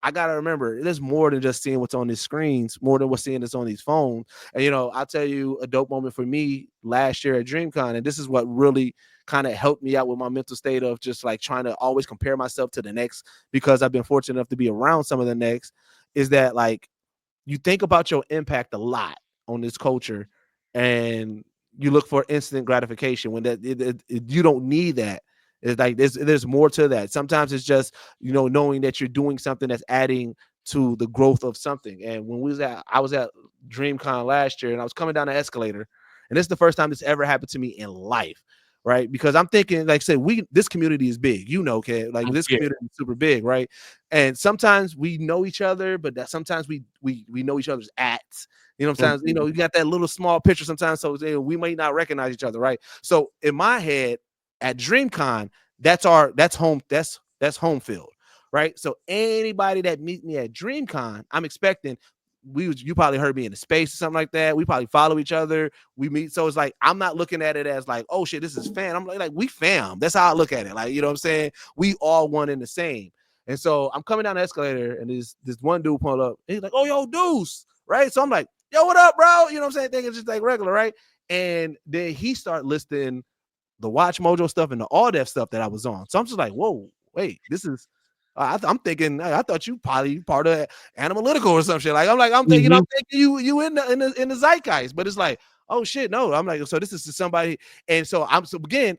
I gotta remember, it is more than just seeing what's on these screens, more than what's seeing this on these phones. And I'll tell you a dope moment for me last year at DreamCon, and this is what really kind of helped me out with my mental state of just like trying to always compare myself to the next, because I've been fortunate enough to be around some of the next, is that like you think about your impact a lot on this culture, and you look for instant gratification when you don't need that. It's like there's more to that. Sometimes it's just knowing that you're doing something that's adding to the growth of something. And when I was at DreamCon last year, and I was coming down the escalator, and this is the first time this ever happened to me in life, right? Because I'm thinking, like, say, this community is big, okay, like this community is super big, right? And sometimes we know each other, but that sometimes we know each other's ats. Sometimes you got that little small picture sometimes, so we might not recognize each other, right? So in my head, at DreamCon, that's home field, right? So anybody that meet me at DreamCon, I'm expecting you probably heard me in the space or something like that. We probably follow each other. We meet. So it's like, I'm not looking at it as like, oh shit, this is fan. I'm like we fam. That's how I look at it. Like, what I'm saying? We all one and the same. And so I'm coming down the escalator, and this one dude pulled up. He's like, oh, yo, Deuce. Right. So I'm like, yo, what up, bro? You know what I'm saying? Thinking it's just like regular, right? And then he started listing the WatchMojo stuff and the All Def stuff that I was on. So I'm just like, whoa, wait, this is I'm thinking, I thought you probably part of Analytical or some shit. I'm thinking you in the zeitgeist, but it's like, oh shit, no. I'm like, so this is somebody, and so again,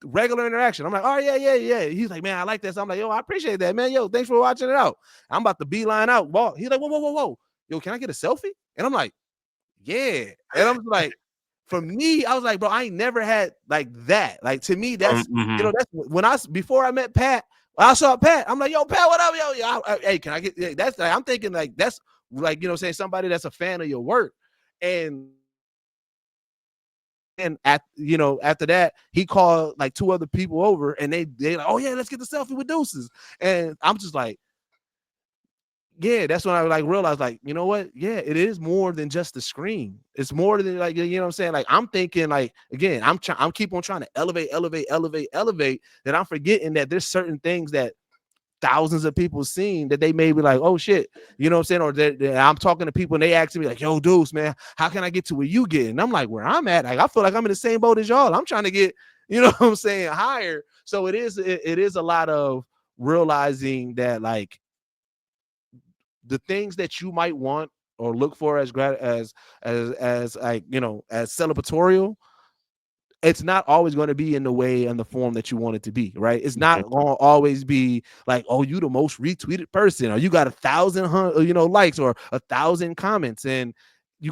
regular interaction. I'm like, oh yeah. He's like, man, I like this. I'm like, yo, I appreciate that, man. Yo, thanks for watching it out. I'm about to beeline out. He's like, whoa. Yo, can I get a selfie? And I'm like, yeah. And I'm like, for me, I was like, bro, I ain't never had like that. Like, to me, that's that's when before I met Pat. I saw Pat. I'm like, yo, Pat, what up, yo? Hey, can I get? That's like, I'm thinking like that's like, saying somebody that's a fan of your work. And after that, he called like 2 other people over, and they like, oh yeah, let's get the selfie with Deuces. And I'm just like, yeah, that's when I like realized, like, you know what? Yeah, it is more than just the screen. It's more than like, what I'm saying? Like, I'm thinking, like, again, I'm keep on trying to elevate, that I'm forgetting that there's certain things that thousands of people seen that they may be like, oh shit, you know what I'm saying? Or I'm talking to people and they asking me like, yo, Deuce, man, how can I get to where you get? And I'm like, where I'm at, like, I feel like I'm in the same boat as y'all. I'm trying to get, you know what I'm saying, higher. So it is a lot of realizing that, like, the things that you might want or look for as like, as celebratorial, it's not always going to be in the way and the form that you want it to be, right? It's not going to always be like, oh, you the most retweeted person, or you got 1,000 likes or 1,000 comments. And you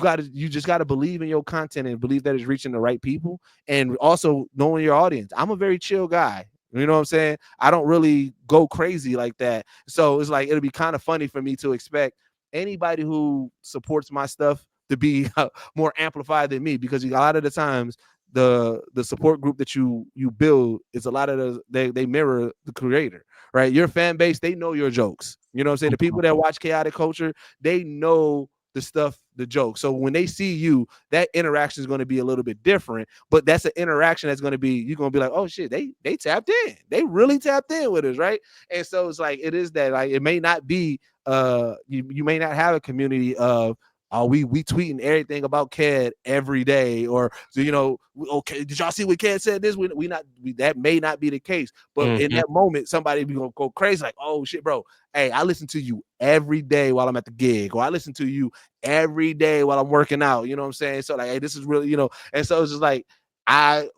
just got to believe in your content and believe that it's reaching the right people, and also knowing your audience. I'm a very chill guy. You know what I'm saying? I don't really go crazy like that. So it's like, it'll be kind of funny for me to expect anybody who supports my stuff to be more amplified than me, because a lot of the times the support group that you build is a lot of they mirror the creator, right? Your fan base, they know your jokes. You know what I'm saying? The people that watch Chaotic Culture, they know the stuff, the jokes. So when they see you, that interaction is going to be a little bit different, but that's an interaction that's going to be, you're going to be like, oh shit, they tapped in. They really tapped in with us, right? And so it's like, it is that, like, it may not be you may not have a community of we tweeting everything about Ked every day, or so, you know, okay, did y'all see what Ked said this? That may not be the case, but in that moment, somebody be gonna go crazy, like, oh shit, bro, hey, I listen to you every day while I'm at the gig, or I listen to you every day while I'm working out. You know what I'm saying? So like, hey, this is really, you know, and so it's just like, I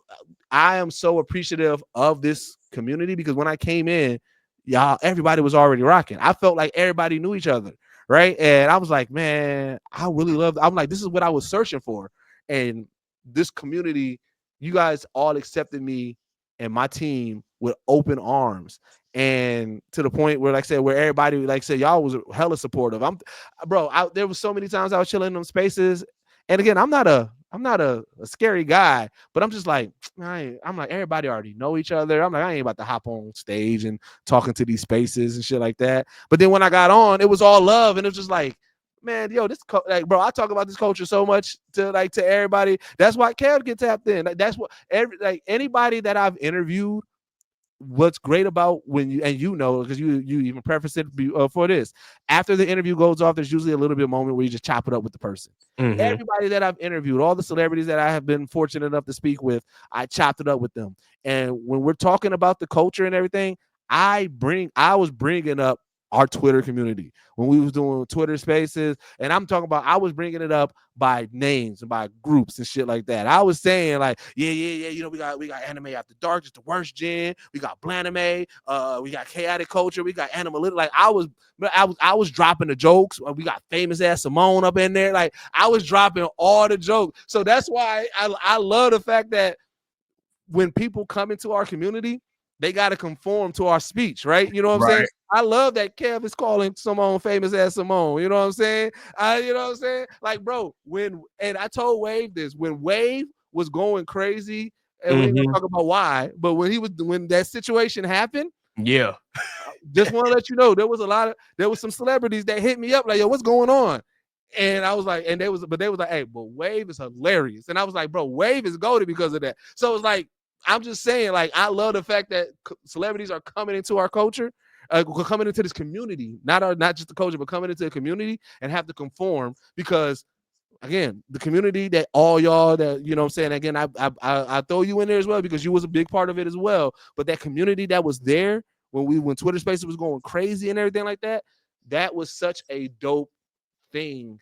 am so appreciative of this community, because when I came in, y'all, everybody was already rocking. I felt like everybody knew each other, right? And I was like, man, I really love. I'm like, this is what I was searching for, and this community, you guys all accepted me and my team with open arms, and to the point where, like I said, where everybody, like I said, y'all was hella supportive. There was so many times I was chilling in them spaces, and again, I'm not a scary guy, but I'm just like, I'm like, everybody already know each other. I'm like, I ain't about to hop on stage and talking to these spaces and shit like that. But then when I got on, it was all love, and it was just like, man, yo, like, bro, I talk about this culture so much to everybody. That's why Kev get tapped in. Like, that's what anybody that I've interviewed. What's great about when you, and you know, because you even preface it for this, after the interview goes off, there's usually a little bit of moment where you just chop it up with the person. Everybody that I've interviewed, all the celebrities that I have been fortunate enough to speak with, I chopped it up with them. And when we're talking about the culture and everything, I was bringing up our Twitter community when we was doing Twitter spaces, and I'm talking about, I was bringing it up by names and by groups and shit like that. I was saying like, yeah, you know, we got Anime After Dark, just the worst gen. We got Blanime, we got Chaotic Culture, we got Animal. Like I was dropping the jokes. We got famous ass Simone up in there. Like I was dropping all the jokes. So that's why I love the fact that when people come into our community, they got to conform to our speech, right? You know what I'm saying? I love that Kev is calling Simone famous ass Simone. You know what I'm saying? You know what I'm saying? Like, bro, and I told Wave this, when Wave was going crazy, and we ain't gonna talk about why, but when that situation happened, just want to let you know, there was some celebrities that hit me up like, yo, what's going on? And I was like, they was like, hey, but Wave is hilarious. And I was like, bro, Wave is goated because of that. So it's like, I'm just saying, like, I love the fact that celebrities are coming into our culture, coming into this community, not just the culture, but coming into the community and have to conform, because again, the community that all y'all that, you know what I'm saying, again, I throw you in there as well, because you was a big part of it as well. But that community that was there when Twitter Spaces was going crazy and everything like that, that was such a dope thing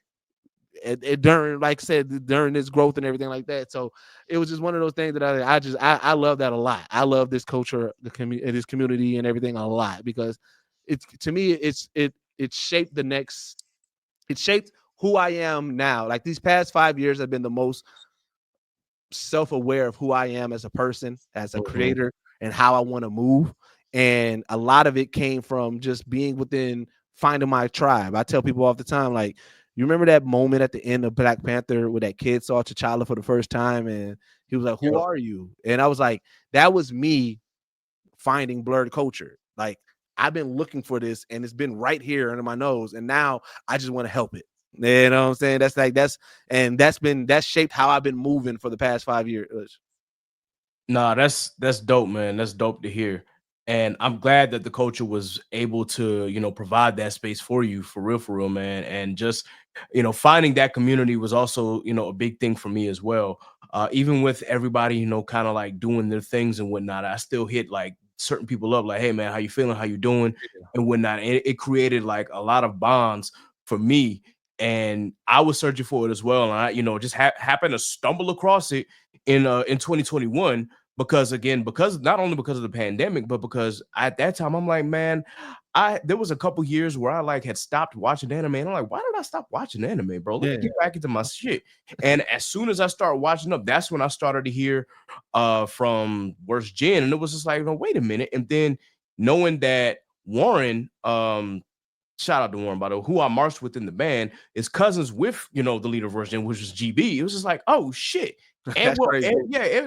during, like I said, during this growth and everything like that. So it was just one of those things that I love that a lot. I love this culture, this community and everything a lot, because it's, to me, it shaped who I am now. Like these past 5 years have been the most self-aware of who I am as a person, as a creator, and how I want to move. And a lot of it came from just being within, finding my tribe. I tell people all the time, like, you remember that moment at the end of Black Panther where that kid saw T'Challa for the first time and he was like, who are you? And I was like, that was me finding blurred culture. Like, I've been looking for this and it's been right here under my nose, and now I just want to help it. You know what I'm saying? That's shaped how I've been moving for the past 5 years. Nah, that's dope, man. That's dope to hear. And I'm glad that the culture was able to, you know, provide that space for you, for real, man. And just, you know, finding that community was also, you know, a big thing for me as well. Even with everybody, you know, kind of like doing their things and whatnot, I still hit like certain people up, like, hey man, how you feeling? How you doing? And whatnot. And it created like a lot of bonds for me. And I was searching for it as well. And I, you know, just happened to stumble across it in 2021. Because not only because of the pandemic, but because at that time I'm like, man, there was a couple years where I like had stopped watching anime, and I'm like, why did I stop watching anime, bro? Let me get back into my shit. And as soon as I started watching up, that's when I started to hear from Worst Gen, and it was just like, no, wait a minute. And then knowing that Warren shout out to Warren, by the way, who I marched with in the band, is cousins with, you know, the leader version, which was GB. It was just like, oh shit. And That's crazy.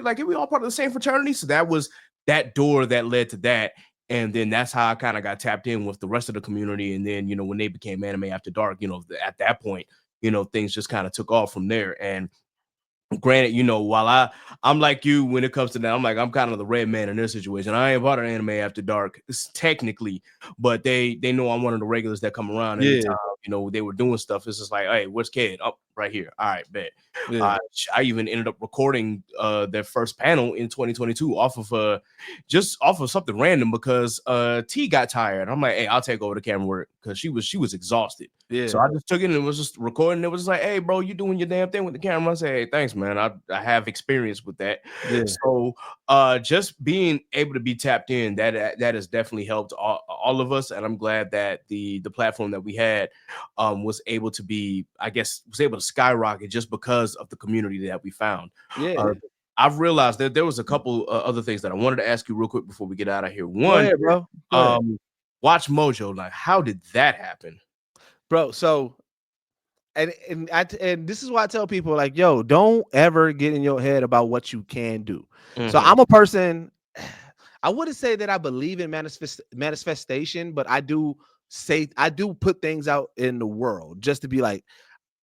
like we all part of the same fraternity. So that was that door that led to that. And then that's how I kind of got tapped in with the rest of the community. And then, you know, when they became Anime After Dark, you know, at that point, you know, things just kind of took off from there. And granted, you know, while I'm like you when it comes to that, I'm kind of the red man in this situation. I ain't part of Anime After Dark, technically, but they know I'm one of the regulars that come around anytime, you know, they were doing stuff. It's just like, hey, where's Kid? Up right here. All right, bet. I even ended up recording their first panel in 2022 off of something random because T got tired. I'm like, hey, I'll take over the camera work because she was exhausted. So I just took it and it was just recording. It was just like, hey, bro, you doing your damn thing with the camera. I say, hey, thanks, man. I have experience with that. So just being able to be tapped in, that has definitely helped all of us. And I'm glad that the platform that we had was able to skyrocket just because of the community that we found. I've realized that there was a couple other things that I wanted to ask you real quick before we get out of here. One, go ahead, bro. WatchMojo, like, how did that happen? Bro, so and this is why I tell people, like, yo, don't ever get in your head about what you can do. So I'm a person, I wouldn't say that I believe in manifestation, but I do put things out in the world just to be like,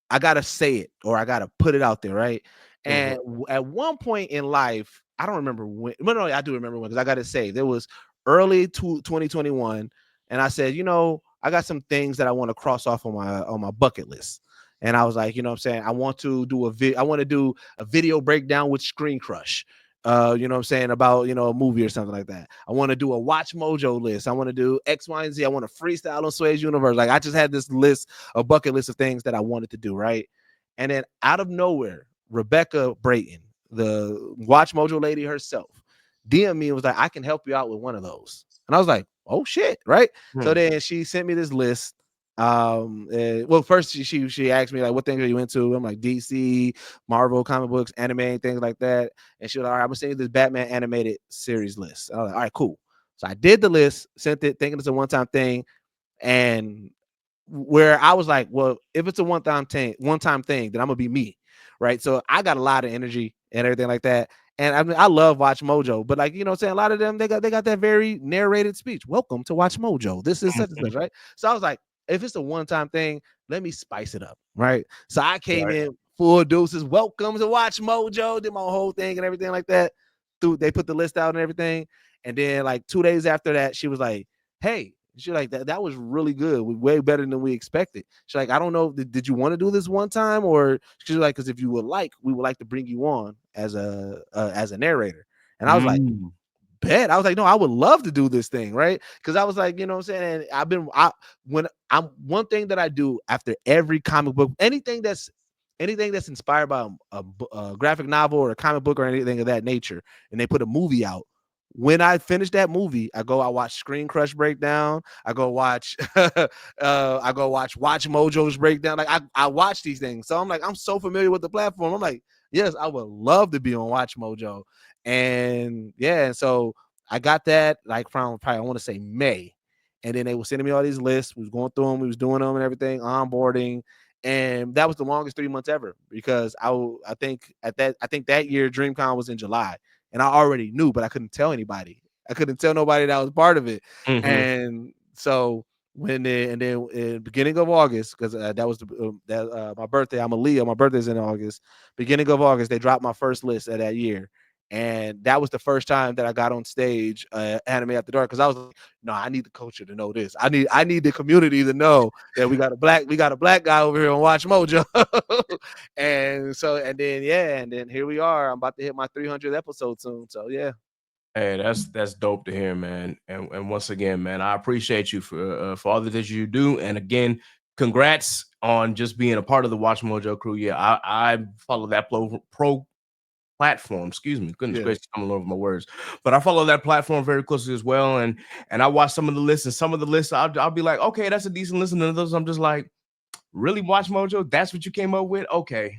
I gotta say it or I gotta put it out there, right? And at one point in life, I don't remember when. Well, no, I do remember when, because I gotta say there was early 2021, and I said, you know, I got some things that I want to cross off on my bucket list. And I was like, you know what I'm saying? I want to do a video breakdown with Screen Crush. You know what I'm saying, about, you know, a movie or something like that. I want to do a WatchMojo list. I want to do X, Y, and Z. I want to freestyle on Sway's Universe. Like, I just had this list, a bucket list of things that I wanted to do, right? And then out of nowhere, Rebecca Brayton, the WatchMojo lady herself, DM me and was like, I can help you out with one of those. And I was like, oh shit, right? So then she sent me this list. Well, first she asked me, like, what things are you into? I'm like, DC, Marvel, comic books, anime, things like that. And she was like, all right, I'm gonna send you this Batman animated series list. I was like, all right, cool. So I did the list, sent it, thinking it's a one-time thing. And where I was like, well, if it's a one-time thing, then I'm gonna be me, right? So I got a lot of energy and everything like that. And I mean, I love WatchMojo, but, like, you know what I'm saying, a lot of them, they got that very narrated speech. Welcome to WatchMojo. This is such and such, right? So I was like, if it's a one-time thing, let me spice it up, right? So I came in full deuces. Welcome to WatchMojo. Did my whole thing and everything like that. They put the list out and everything. And then, like, 2 days after that, she was like, hey, she's like, that was really good, way better than we expected. She's like, I don't know, did you want to do this one time? Or she's like, because if you would like, we would like to bring you on as a narrator. And I was like, bet. I was like, no, I would love to do this thing, right? Because I was like, you know what I'm saying, and one thing that I do after every comic book, anything that's inspired by a graphic novel or a comic book or anything of that nature, and they put a movie out. When I finish that movie, I watch Screen Crush breakdown. I go watch WatchMojo's breakdown. Like, I watch these things. So I'm like, I'm so familiar with the platform. I'm like, yes, I would love to be on WatchMojo. And yeah, so I got that, like, from probably, I want to say, May. And then they were sending me all these lists. We was going through them. We was doing them and everything, onboarding. And that was the longest 3 months ever, because I think that year DreamCon was in July. And I already knew, but I couldn't tell anybody. I couldn't tell nobody that was part of it. And so in the beginning of August, because that was my birthday. I'm a Leo. My birthday's in August. Beginning of August, they dropped my first list of that year. And that was the first time that I got on stage, Anime After Dark, because I was like, no, I need the culture to know this. I need the community to know that we got a black guy over here on WatchMojo. and then here we are. I'm about to hit my 300th episode soon. So yeah. Hey, that's dope to hear, man. And once again, man, I appreciate you for all that you do. And again, congrats on just being a part of the WatchMojo crew. Yeah, I follow that pro platform. Excuse me, goodness gracious, I'm all over my words. But I follow that platform very closely as well. And I watch some of the lists, and some of the lists I'll be like, okay, that's a decent listen. And others I'm just like, really, WatchMojo? That's what you came up with? Okay.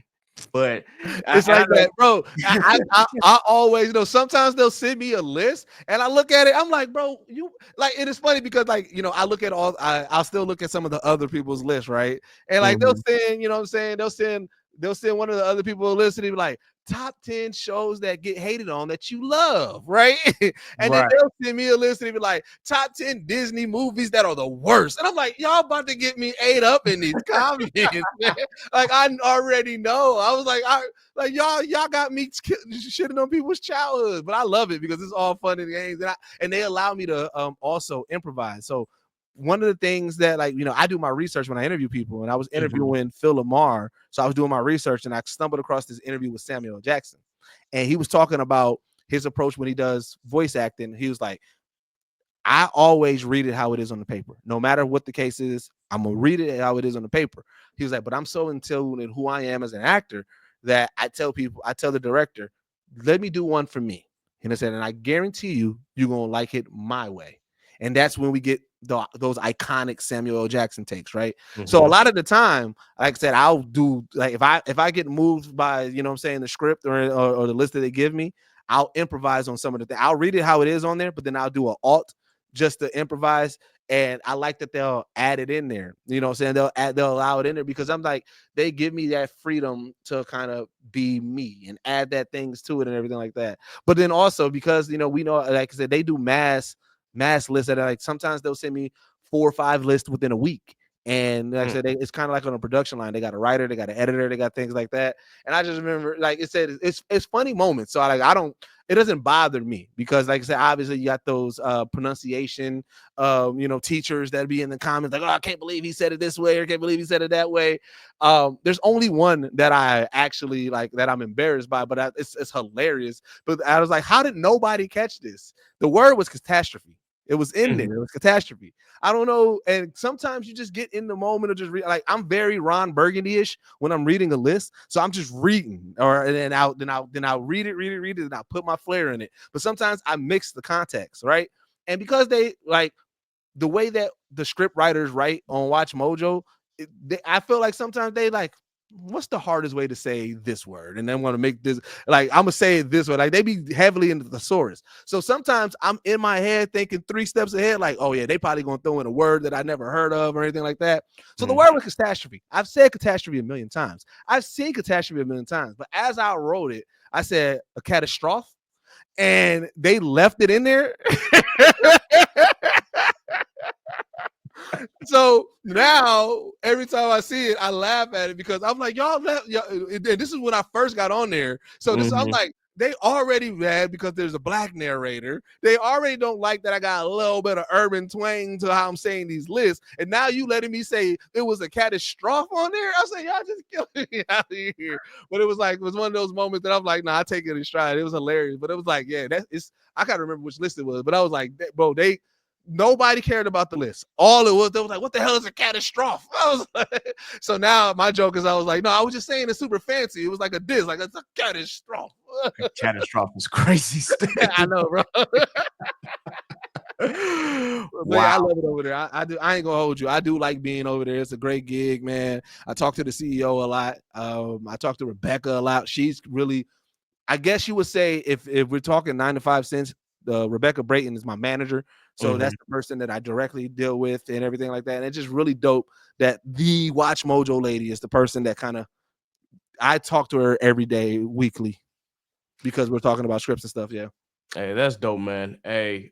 But it's like that, bro. I always, you know, sometimes they'll send me a list and I look at it. I'm like, bro, you like, it is funny because, like, you know, I look at I'll still look at some of the other people's lists, right? And like they'll send, you know what I'm saying? They'll send one of the other people a list and they'll be like, top 10 shows that get hated on that you love, right? And then they'll send me a list and they'll be like, top 10 Disney movies that are the worst. And I'm like, y'all about to get me ate up in these comments, man. Like, I already know. I was like, y'all got me shitting on people's childhood, but I love it because it's all fun and games, and they allow me to also improvise. So one of the things that, like, you know, I do my research when I interview people, and I was interviewing Phil Lamar, so I was doing my research and I stumbled across this interview with Samuel L. Jackson, and he was talking about his approach when he does voice acting. He was like, I always read it how it is on the paper. No matter what the case is, I'm gonna read it how it is on the paper. He was like, but I'm so in tune in who I am as an actor that I tell the director, let me do one for me. And I said, and I guarantee you're gonna like it my way. And that's when we get those iconic Samuel L. Jackson takes, right? So a lot of the time, like I said, I'll do, like, if I get moved by, you know what I'm saying, the script or the list that they give me, I'll improvise on some of the things. I'll read it how it is on there, but then I'll do an alt just to improvise. And I like that they'll add it in there. You know what I'm saying? They'll allow it in there because I'm like, they give me that freedom to kind of be me and add that things to it and everything like that. But then also because, you know, we know, like I said, they do mass lists that, like, sometimes they'll send me 4 or 5 lists within a week. And like I said, it's kind of like on a production line. They got a writer, they got an editor, they got things like that. And I just remember, like it said, it's funny moments. So it doesn't bother me because, like I said, obviously you got those pronunciation, you know, teachers that be in the comments like, oh, I can't believe he said it this way, or I can't believe he said it that way. There's only one that I actually like that I'm embarrassed by, but it's hilarious. But I was like, how did nobody catch this? The word was catastrophe. It was in there. It was catastrophe. I don't know. And sometimes you just get in the moment of just like, I'm very Ron Burgundy-ish when I'm reading a list. So I'm just reading, then I'll read it, and I'll put my flair in it. But sometimes I mix the context, right? And because they, like, the way that the script writers write on WatchMojo, I feel like sometimes they like, what's the hardest way to say this word? And then want to make this, like, I'm gonna say it this way. Like, they be heavily into the thesaurus. So sometimes I'm in my head thinking 3 steps ahead, like, oh yeah, they probably gonna throw in a word that I never heard of or anything like that. So the word was catastrophe. I've said catastrophe a million times. I've seen catastrophe a million times, but as I wrote it, I said a catastrophe, and they left it in there. So now every time I see it, I laugh at it because I'm like, y'all left. And this is when I first got on there. So I'm like, they already mad because there's a black narrator. They already don't like that I got a little bit of urban twang to how I'm saying these lists. And now you letting me say it was a catastrophe on there. I say, y'all just killing me out of here. But it was one of those moments that I'm like, nah, I take it in stride. It was hilarious. But it was like, yeah, I can't remember which list it was, but I was like, bro, nobody cared about the list. All it was, they was like, what the hell is a catastrophe? I was like, so now my joke is, I was like, no, I was just saying it's super fancy. It was like a diss, like it's a catastrophe. A catastrophe is crazy stuff. I know, bro. Wow. I love it over there. I ain't gonna hold you. I do like being over there. It's a great gig, man. I talk to the CEO a lot. I talk to Rebecca a lot. She's really, I guess you would say, if we're talking 9 to 5 cents, Rebecca Brayton is my manager. So that's the person that I directly deal with and everything like that. And it's just really dope that the WatchMojo lady is the person that kind of, I talk to her every day, weekly, because we're talking about scripts and stuff. Yeah. Hey, that's dope, man. Hey,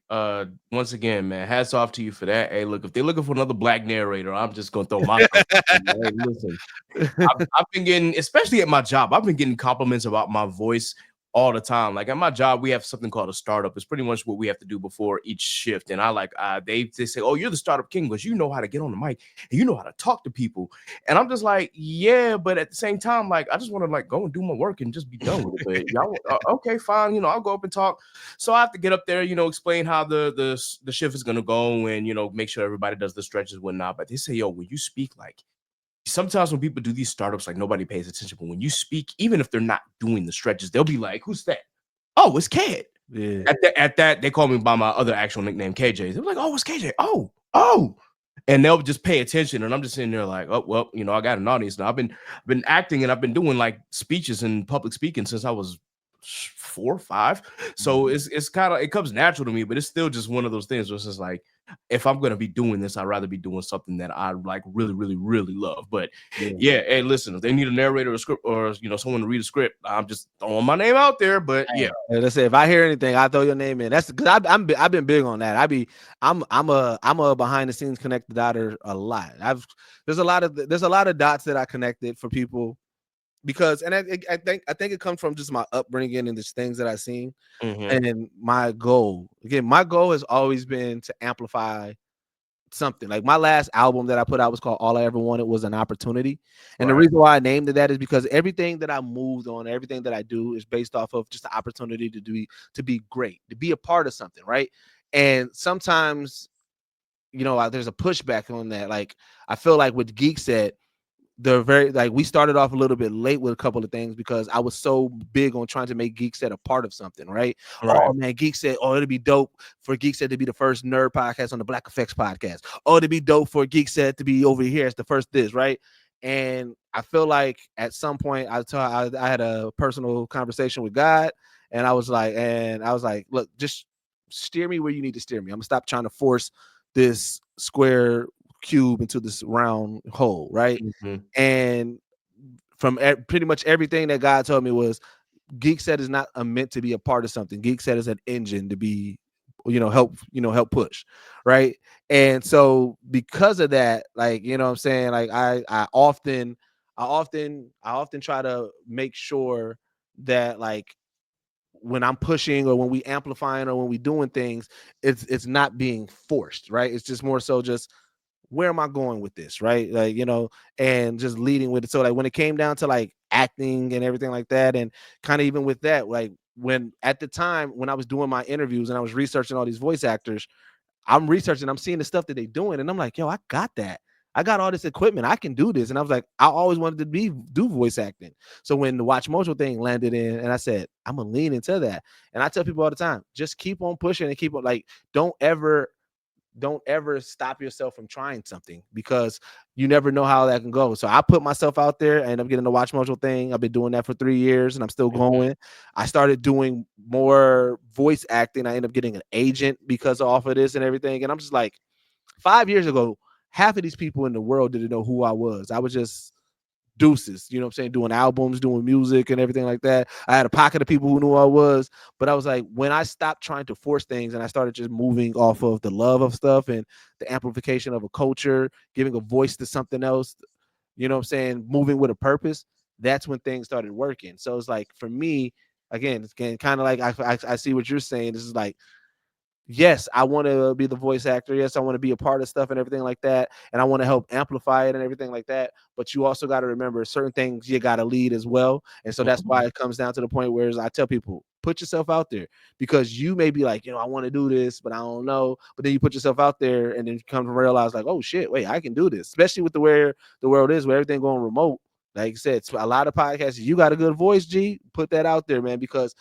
once again, man, hats off to you for that. Hey, look, if they're looking for another black narrator, I'm just gonna throw my hey, listen. I've been getting, especially at my job, I've been getting compliments about my voice all the time. Like at my job, we have something called a startup. It's pretty much what we have to do before each shift. And I like, they say, oh, you're the startup king because you know how to get on the mic and you know how to talk to people. And I'm just like, yeah, but at the same time, like, I just want to like go and do my work and just be done with it. Y'all, okay, fine. You know, I'll go up and talk. So I have to get up there, you know, explain how the shift is going to go and, you know, make sure everybody does the stretches and whatnot. But they say, yo, when you speak, like, sometimes when people do these startups, like nobody pays attention. But when you speak, even if they're not doing the stretches, they'll be like, "Who's that?" Oh, it's Ked. Yeah. At that, they call me by my other actual nickname, KJ. They're like, "Oh, it's KJ." Oh. and they'll just pay attention, and I'm just sitting there like, oh well, I got an audience now. I've been acting, and I've been doing like speeches and public speaking since I was 4 or 5. So it's kind of, it comes natural to me, but it's still just one of those things where it's just like, if I'm gonna be doing this, I'd rather be doing something that I like really, really, really love. But yeah, hey, listen, if they need a narrator or a script, or someone to read a script, I'm just throwing my name out there. But yeah, let's say if I hear anything, I throw your name in. That's because I've been big on that. I'm a behind the scenes connected daughter a lot. There's a lot of dots that I connected for people because, and I think it comes from just my upbringing and just things that I've seen. And my goal has always been to amplify something. Like my last album that I put out was called All I Ever Wanted Was an Opportunity. And the reason why I named it that is because everything that I moved on, everything that I do is based off of just the opportunity to be great, to be a part of something, right? And sometimes, there's a pushback on that. Like I feel like with Geekset, we started off a little bit late with a couple of things because I was so big on trying to make Geekset a part of something, right? Oh man, Geekset, it'd be dope for Geekset to be the first nerd podcast on the Black Effects podcast. Oh, it'd be dope for Geekset to be over here as the first this, right? And I feel like at some point I had a personal conversation with God, and I was like, look, just steer me where you need to steer me. I'm gonna stop trying to force this square cube into this round hole, right? And from pretty much everything that God told me was Geekset is not meant to be a part of something. Geekset is an engine to be, help push, right? And so because of that, like, what I'm saying, like I often try to make sure that like when I'm pushing or when we amplifying or when we doing things, it's not being forced, right? It's just more so just where am I going with this, right? Like, and just leading with it. So like when it came down to like acting and everything like that, and kind of even with that, like when at the time when I was doing my interviews and I was researching all these voice actors, I'm seeing the stuff that they're doing, and I'm like, yo, I got that. I got all this equipment. I can do this. And I was like, I always wanted to do voice acting. So when the WatchMojo thing landed in, and I said, I'm gonna lean into that. And I tell people all the time, just keep on pushing and keep on, like, don't ever stop yourself from trying something because you never know how that can go. So I put myself out there and I'm getting the WatchMojo thing. I've been doing that for 3 years and I'm still going. I started doing more voice acting. I ended up getting an agent because off of this and everything. And I'm just like, 5 years ago, half of these people in the world didn't know who I was. I was just Deuces, doing albums, doing music and everything like that. I had a pocket of people who knew who I was, but I was like, when I stopped trying to force things and I started just moving off of the love of stuff and the amplification of a culture, giving a voice to something else, moving with a purpose, that's when things started working. So it's like, for me, again, kind of like I see what you're saying. This is like, yes, I want to be the voice actor. Yes, I want to be a part of stuff and everything like that. And I want to help amplify it and everything like that. But you also got to remember certain things you got to lead as well. And so that's why it comes down to the point where I tell people, put yourself out there, because you may be like, I want to do this, but I don't know. But then you put yourself out there and then you come to realize like, oh shit, wait, I can do this. Especially with where the world is, where everything going remote. Like I said, a lot of podcasts, you got a good voice, G, put that out there, man, because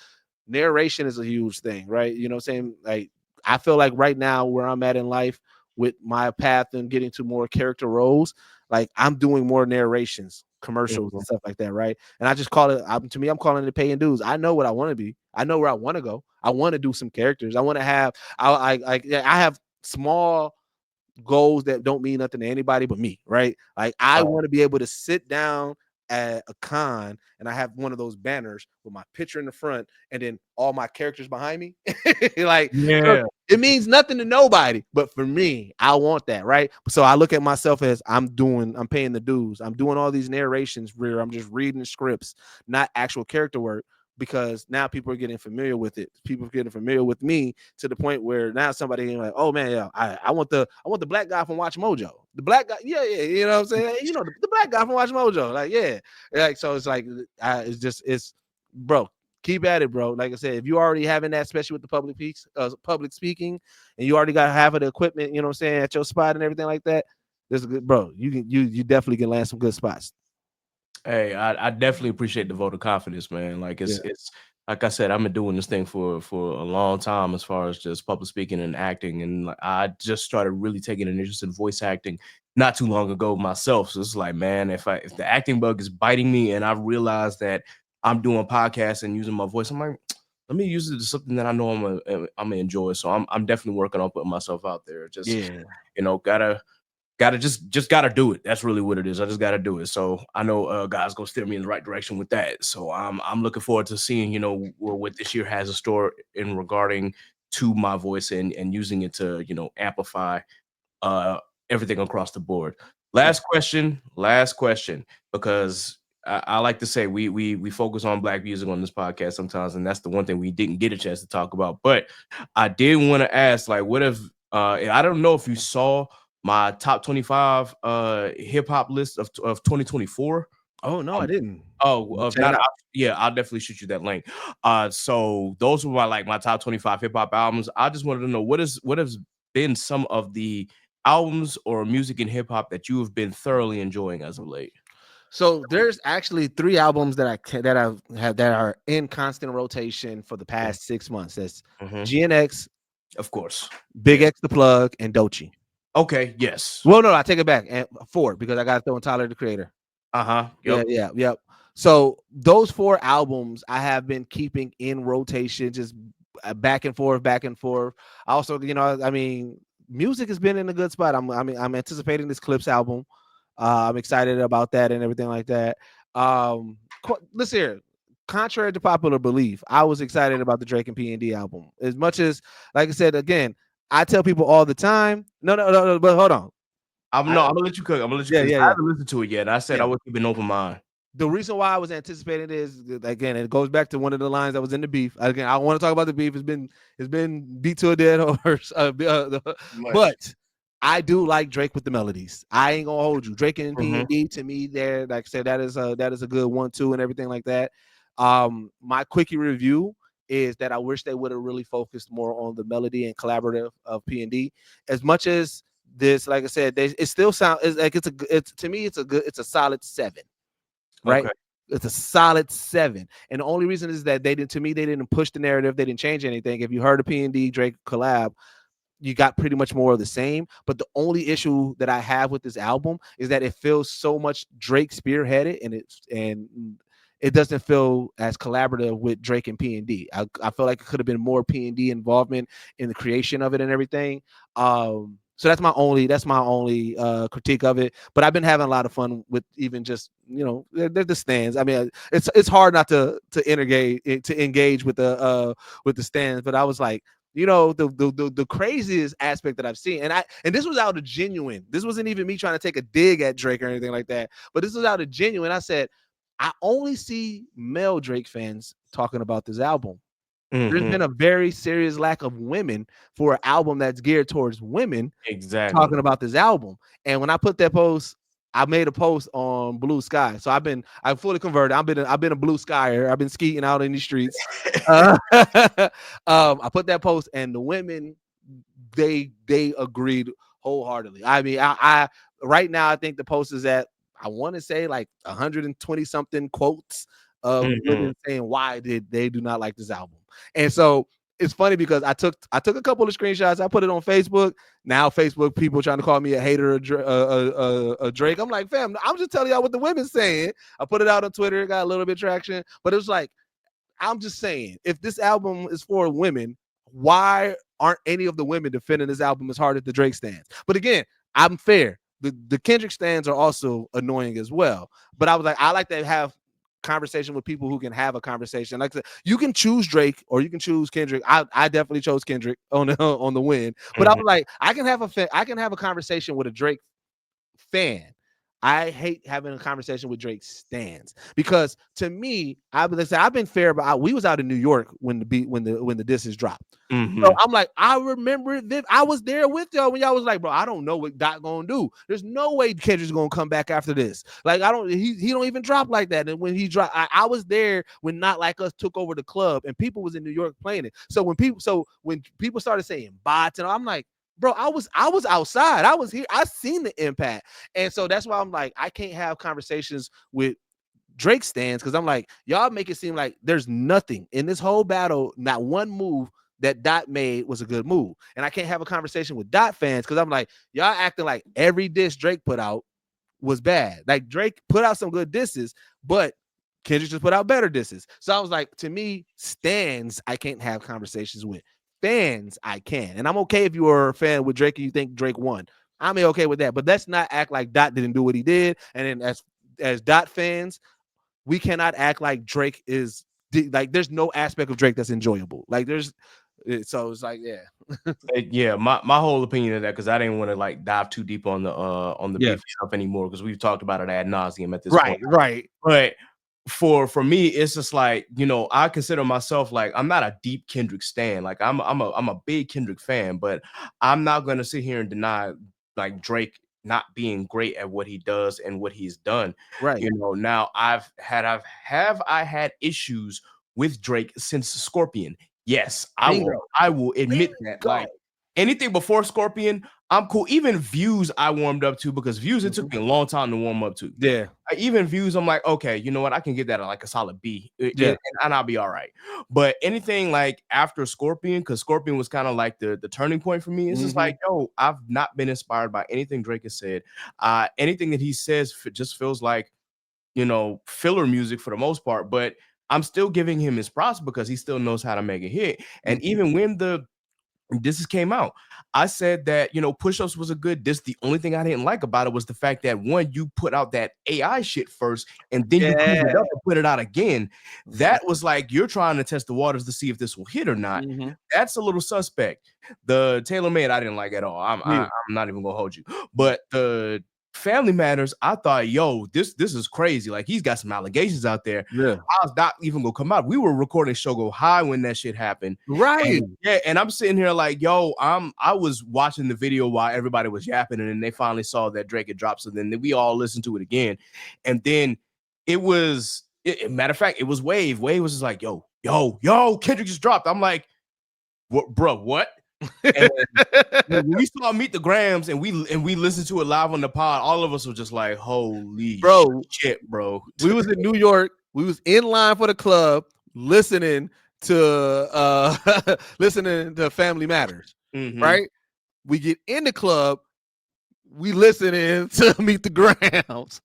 narration is a huge thing, right? You know what I'm saying? Like, I feel like right now where I'm at in life with my path and getting to more character roles, like I'm doing more narrations, commercials and stuff like that, right? And I just call it, to me, I'm calling it paying dues. I know what I want to be. I know where I want to go. I want to do some characters. I want to have, I have small goals that don't mean nothing to anybody but me, right? Like I want to be able to sit down at a con and I have one of those banners with my picture in the front and then all my characters behind me. Like, yeah, it means nothing to nobody, but for me, I want that, right? So I look at myself as I'm paying the dues. I'm doing all these narrations where I'm just reading scripts, not actual character work, because now people are getting familiar with it. People are getting familiar with me to the point where now somebody like, oh man, yeah, I want the black guy from WatchMojo. The black guy, yeah, you know what I'm saying? The black guy from WatchMojo. Like, yeah. Like, so it's like it's bro, keep at it, bro. Like I said, if you already having that, especially with the public speaking, and you already got half of the equipment, you know what I'm saying, at your spot and everything like that, there's a good, bro. You definitely can land some good spots. Hey, I definitely appreciate the vote of confidence, man. Like it's like I said, I've been doing this thing for a long time as far as just public speaking and acting, and like, I just started really taking an interest in voice acting not too long ago myself. So it's like, man, if the acting bug is biting me, and I realize that I'm doing podcasts and using my voice, I'm like, let me use it to something that I know I'm gonna enjoy. So I'm definitely working on putting myself out there. Just gotta just gotta do it. That's really what it is. I just gotta do it. So I know God's gonna steer me in the right direction with that. So I'm looking forward to seeing what this year has in store in regarding to my voice and using it to amplify uh everything across the board. Last question, because I like to say we focus on Black music on this podcast sometimes, and that's the one thing we didn't get a chance to talk about. But I did want to ask, like, what if I don't know if you saw my top 25 hip hop list of 2024. Oh no, I didn't. Oh, of Check it not out. yeah, I'll definitely shoot you that link. So those were my top 25 hip hop albums. I just wanted to know what has been some of the albums or music in hip hop that you have been thoroughly enjoying as of late. So there's actually 3 albums that I've had that are in constant rotation for the past 6 months. That's GNX, Of course. Big X the Plug, and Doechii. Okay, yes. Well, no, I take it back. And 4 because I got to throw in Tyler the Creator. Yep. Yep. So those 4 albums I have been keeping in rotation, just back and forth. I also, I mean, music has been in a good spot. I'm anticipating this Clips album. I'm excited about that and everything like that. Listen here. Contrary to popular belief, I was excited about the Drake and P&D album. As much as, like I said, again, I tell people all the time, no, but hold on. I'm gonna let you cook. I'm gonna let you cook. Yeah. I haven't listened to it yet. I said I would keep an open mind. The reason why I was anticipating is, again, it goes back to one of the lines that was in the beef. Again, I want to talk about the beef. It's been beat to a dead horse. But I do like Drake with the melodies. I ain't gonna hold you. Drake and P&D to me, there, like I said, that is a good 1-2 and everything like that. My quickie review is that I wish they would have really focused more on the melody and collaborative of P&D. As much as this, like I said, it still sounds like to me it's a solid 7, right? Okay. It's a solid 7, and the only reason is that they didn't push the narrative, they didn't change anything. If you heard a P&D Drake collab, you got pretty much more of the same. But the only issue that I have with this album is that it feels so much Drake spearheaded, and it doesn't feel as collaborative with Drake and P&D. I feel like it could have been more P&D involvement in the creation of it and everything. So that's my only critique of it. But I've been having a lot of fun with even just the stands. I mean, it's hard not to engage with the stands. But I was like, the craziest aspect that I've seen, and this was out of genuine. This wasn't even me trying to take a dig at Drake or anything like that. But this was out of genuine. I said, I only see male Drake fans talking about this album. There's been a very serious lack of women for an album that's geared towards women. Exactly. Talking about this album. And when I put that post, I made a post on Blue Sky. So I'm fully converted. I've been a Blue Skyer. I've been skating out in the streets. I put that post, and the women, they agreed wholeheartedly. I mean, I right now I think the post is at, I want to say, like 120 something quotes of women saying why they do not like this album. And so it's funny because I took a couple of screenshots. I put it on Facebook. Now Facebook people trying to call me a hater of Drake. I'm like, fam, I'm just telling y'all what the women's saying. I put it out on Twitter. Got a little bit of traction. But it was like, I'm just saying, if this album is for women, why aren't any of the women defending this album as hard as the Drake stands? But again, I'm fair. The Kendrick stands are also annoying as well. But I was like, I like to have conversation with people who can have a conversation. Like I said, you can choose Drake or you can choose Kendrick. I definitely chose Kendrick on the win. But I was like, I can have a conversation with a Drake fan. I hate having a conversation with Drake stands, because to me, I've been fair, but we was out in New York when the disses dropped. So I'm like, I remember that I was there with y'all when y'all was like, bro, I don't know what Doc gonna do. There's no way Kendrick's gonna come back after this. Like, he don't even drop like that. And when he dropped, I was there when Not Like Us took over the club and people was in New York playing it. So when people started saying bots, and I'm like, bro, I was outside. I was here. I seen the impact. And so that's why I'm like, I can't have conversations with Drake stands, because I'm like, y'all make it seem like there's nothing in this whole battle, not one move that Dot made was a good move. And I can't have a conversation with Dot fans because I'm like, y'all acting like every diss Drake put out was bad. Like Drake put out some good disses, but Kendrick just put out better disses. So I was like, to me, stands I can't have conversations with. Fans I can. And I'm okay if you are a fan with Drake and you think Drake won. I'm okay with that. But let's not act like Dot didn't do what he did. And then as Dot fans, we cannot act like Drake is like there's no aspect of Drake that's enjoyable. Like so it's like, Yeah, my whole opinion of that, because I didn't want to like dive too deep on the beef stuff anymore, because we've talked about it ad nauseum at this point. Right. But for me, it's just like, I consider myself like I'm not a deep Kendrick stan. Like I'm a big Kendrick fan, but I'm not gonna sit here and deny like Drake not being great at what he does and what he's done. Right. Now have I had issues with Drake since Scorpion? Yes, I will admit that. Like anything before Scorpion, I'm cool. Even Views I warmed up to, because Views, it took me a long time to warm up to. Yeah. Even Views, I'm like, okay, you know what? I can give that like a solid B. And I'll be all right. But anything like after Scorpion, because Scorpion was kind of like the turning point for me. It's just like, yo, I've not been inspired by anything Drake has said. Anything that he says just feels like, filler music for the most part. But I'm still giving him his props because he still knows how to make a hit. And even when this came out, I said that, Push-Ups was a good diss. The only thing I didn't like about it was the fact that, one, you put out that AI shit first and then you cleaned it up and put it out again. That was like, you're trying to test the waters to see if this will hit or not. That's a little suspect. The Taylor Made, I didn't like at all. I'm not even gonna hold you. But the Family Matters, I thought, yo, this is crazy. Like, he's got some allegations out there. Yeah. I was not even gonna come out. We were recording Show Go High when that shit happened. Right. And I'm sitting here like, yo, I was watching the video while everybody was yapping, and then they finally saw that Drake had dropped. So then we all listened to it again. And then it was, matter of fact, it was Wave. Wave was just like, yo, Kendrick just dropped. I'm like, what, bro, what? And when we saw Meet the Grams and we listened to it live on the pod, all of us were just like, holy shit, bro. We was in New York. We was in line for the club listening to Family Matters. Right? We get in the club, we listening to Meet the Grams.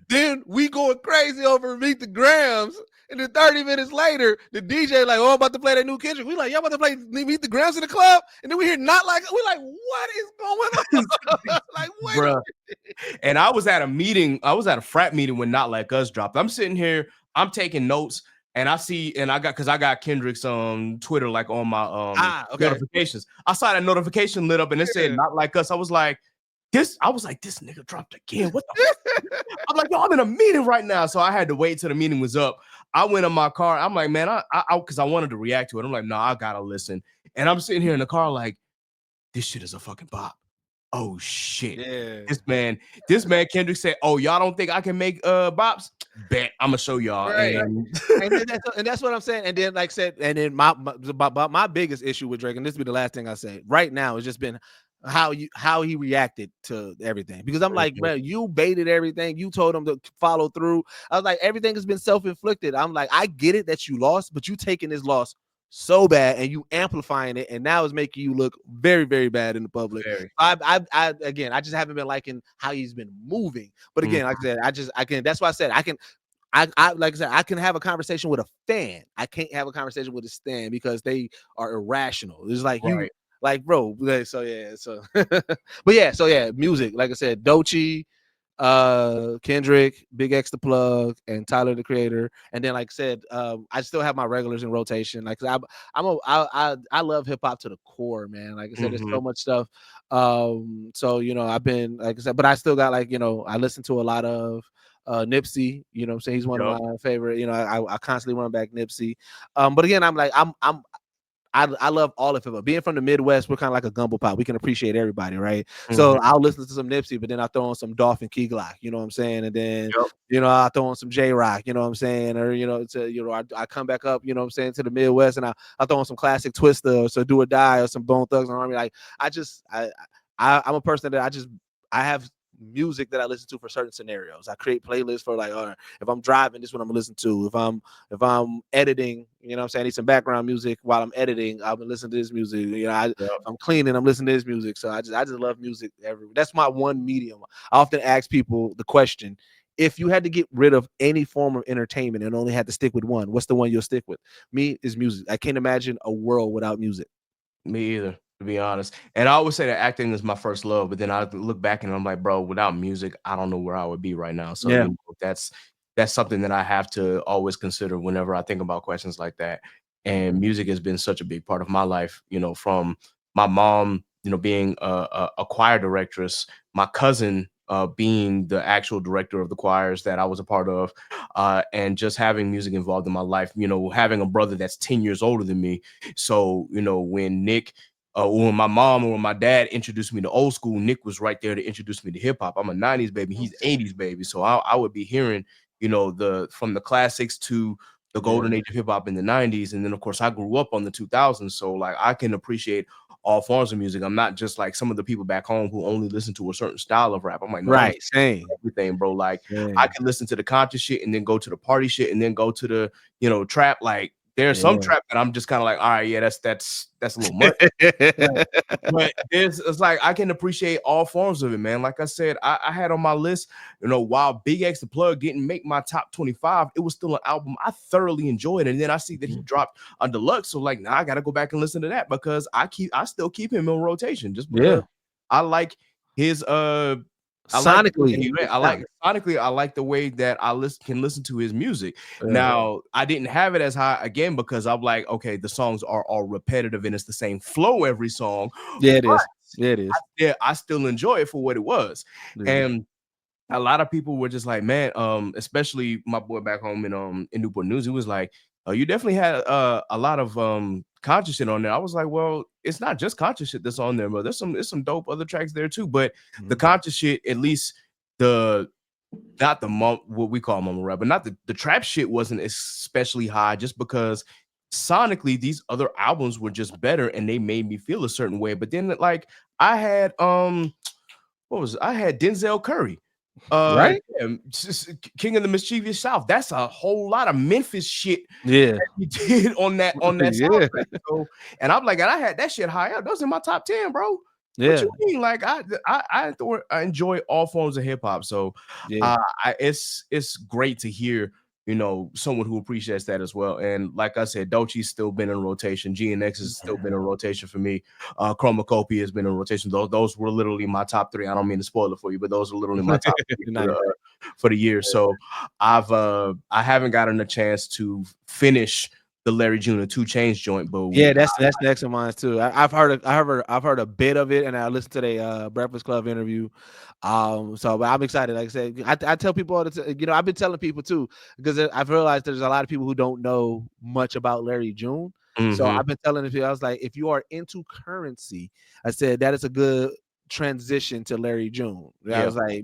Then we going crazy over Meet the Grams. And then 30 minutes later, the DJ like, I'm about to play that new Kendrick. We like, y'all about to play Meet the Grams in the club? And then we hear Not Like, we like, what is going on? Like, wait a minute. And I was at a frat meeting when Not Like Us dropped. I'm sitting here, I'm taking notes, and I got Kendrick's Twitter like on my notifications. I saw that notification lit up and it said Not Like Us. I was like, this nigga dropped again. What the fuck? I'm like, yo, I'm in a meeting right now. So I had to wait till the meeting was up. I went in my car. I'm like, man, I because I wanted to react to it. I'm like, no, I gotta listen. And I'm sitting here in the car like, this shit is a fucking bop. Oh shit. Yeah. This man Kendrick said, oh, y'all don't think I can make bops? Bet I'm gonna show y'all. Right. And that's what I'm saying. And then, like I said, and then my biggest issue with Drake, and this will be the last thing I say right now, has just been how he reacted to everything. Because I'm like, man, you baited everything. You told him to follow through. I was like, everything has been self-inflicted. I'm like, I get it that you lost, but you taking this loss so bad and you amplifying it, and now it's making you look very, very bad in the public. I just haven't been liking how he's been moving. But again, like I said, I can. That's why I said I can. Like I said, I can have a conversation with a fan. I can't have a conversation with a stan because they are irrational. It's like you. Like, bro, so music, like I said, Doechii, Kendrick, Big X the Plug, and Tyler the Creator. And then, like I said, I still have my regulars in rotation. Like, I love hip hop to the core, man. Like I said, there's so much stuff. So I've been, like I said, but I still got I listen to a lot of Nipsey. You know what I'm saying? He's one of my favorite. I constantly run back Nipsey. But again, I love all of it. Being from the Midwest, we're kind of like a gumbo pot. We can appreciate everybody, right? So I'll listen to some Nipsey, but then I throw on some Dolphin Key Glock, you know what I'm saying? And then, I throw on some J-Rock, you know what I'm saying? Or, I come back up, you know what I'm saying, to the Midwest, and I throw on some classic Twista or some Do or Die or some Bone Thugs and Army. Like, I'm a person that I have music that I listen to for certain scenarios. I create playlists for like, if I'm driving, this is what I'm gonna listen to. If I'm editing, you know what I'm saying, I need some background music while I'm editing. I've been listening to this music. You know, if I'm cleaning, I'm listening to this music. So I just love music everywhere. That's my one medium. I often ask people the question, if you had to get rid of any form of entertainment and only had to stick with one, what's the one you'll stick with? Me is music. I can't imagine a world without music. Me either, to be honest. And I always say that acting is my first love, but then I look back and I'm like, bro, without music, I don't know where I would be right now. So you know, that's something that I have to always consider whenever I think about questions like that. And music has been such a big part of my life, you know, from my mom, you know, being a choir directress, my cousin being the actual director of the choirs that I was a part of, and just having music involved in my life, you know, having a brother that's 10 years older than me. So, you know, when when my mom or when my dad introduced me to old school, Nick was right there to introduce me to hip hop. I'm a 90s baby, he's 80s baby. So I would be hearing, you know, from the classics to the golden age of hip hop in the 90s. And then, of course, I grew up on the 2000s. So, like, I can appreciate all forms of music. I'm not just like some of the people back home who only listen to a certain style of rap. I'm like, no, right, same everything, bro. Like, I can listen to the conscious shit and then go to the party shit and then go to the, you know, trap. Like, there's some trap that I'm just kind of like, all right, yeah, that's a little much. But it's like I can appreciate all forms of it, man. Like I said, I had on my list, you know, while Big X the Plug didn't make my top 25, it was still an album I thoroughly enjoyed. And then I see that he dropped a deluxe. So like, now I gotta go back and listen to that because I still keep him in rotation just because I like his sonically. I like the way that I can listen to his music. Now, I didn't have it as high again because I'm like, okay, the songs are all repetitive and it's the same flow every song. Yeah, it is. Yeah, it is. I still enjoy it for what it was. And a lot of people were just like, man, especially my boy back home in Newport News, he was like, oh, you definitely had a lot of conscious shit on there. I was like, well, it's not just conscious shit that's on there, but there's some dope other tracks there too. But the conscious shit, at least what we call mumble rap, but not the trap shit wasn't especially high just because sonically these other albums were just better and they made me feel a certain way. But then like I had I had Denzel Curry. Right? King of the Mischievous South. That's a whole lot of Memphis shit. Yeah, he did on that soundtrack. So, and I'm like, and I had that shit high up. Those in my top 10, bro. Yeah. What you mean? Like I enjoy all forms of hip hop. So it's great to hear, you know, someone who appreciates that as well. And like I said, Dochi's still been in rotation. GNX has still been in rotation for me. Chromacopia has been in rotation. Those were literally my top 3. I don't mean to spoil it for you, but those are literally my top 3 for the year. So I haven't gotten a chance to finish the Larry June 2 Chainz joint, but that's next of mine too. I've heard a bit of it, and I listened to the Breakfast Club interview. But I'm excited. Like I said, I tell people all the time, you know, I've been telling people too, because I've realized there's a lot of people who don't know much about Larry June. So I've been telling people, I was like, if you are into Currency, I said that is a good transition to Larry June. I was like,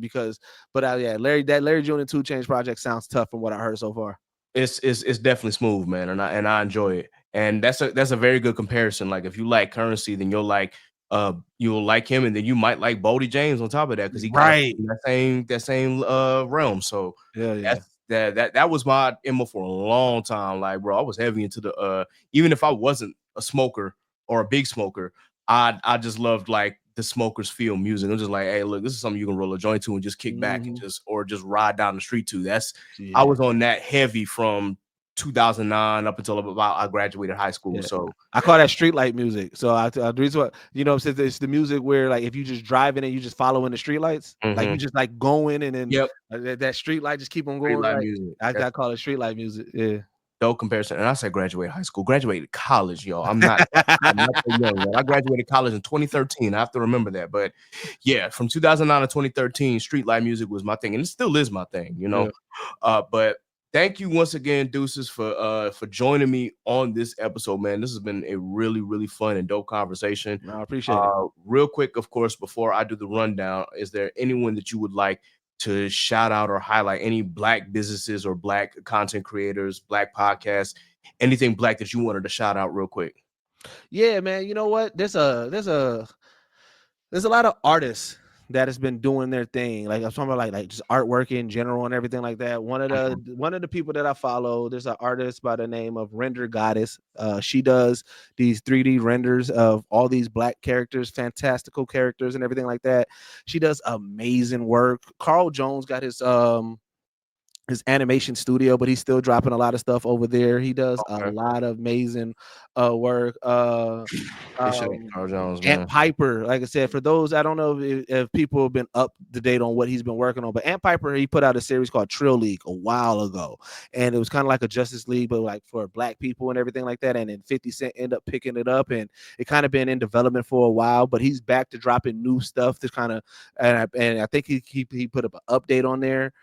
Larry June and 2 Chainz project sounds tough from what I heard so far. It's definitely smooth, man, and I enjoy it. And that's a very good comparison. Like if you like Currency, then you'll like him, and then you might like Boldy James on top of that because he that same realm. So that was my MO for a long time. Like, bro, I was heavy into the even if I wasn't a smoker or a big smoker, I just loved like the smokers feel music. I'm just like, hey, look, this is something you can roll a joint to and just kick back and just ride down the street to. I was on that heavy from 2009 up until about I graduated high school. So I call that streetlight music. So the reason why, you know, since it's the music where like if you just driving and you just following the streetlights, like you just like going and then that streetlight just keep on going. Like, I call it streetlight music. Yeah. Dope comparison. And I said graduated high school, graduated college, yo. I'm not so young, yo. I graduated college in 2013. I have to remember that. But yeah, from 2009 to 2013, streetlight music was my thing, and it still is my thing, you know. But thank you once again, Deuces, for joining me on this episode, man. This has been a really, really fun and dope conversation. I appreciate it. Real quick, of course, before I do the rundown, is there anyone that you would like to shout out or highlight, any Black businesses or Black content creators, Black podcasts, anything Black that you wanted to shout out real quick? Yeah, man. You know what? There's a lot of artists that has been doing their thing. Like I'm talking about like just artwork in general and everything like that. One of the people that I follow, there's an artist by the name of Render Goddess. She does these 3D renders of all these black characters, fantastical characters and everything like that. She does amazing work. Carl Jones got his animation studio, but he's still dropping a lot of stuff over there. He does a Okay. lot of amazing work. Big shout out to Um, Carl Jones, Ant man. Piper, like I said, for those I don't know if people have been up to date on what he's been working on, but Ant Piper, he put out a series called Trill League a while ago, and it was kind of like a Justice League, but like for black people and everything like that. And then 50 Cent ended up picking it up, and it kind of been in development for a while, but he's back to dropping new stuff to kind of, and I think he put up an update on there.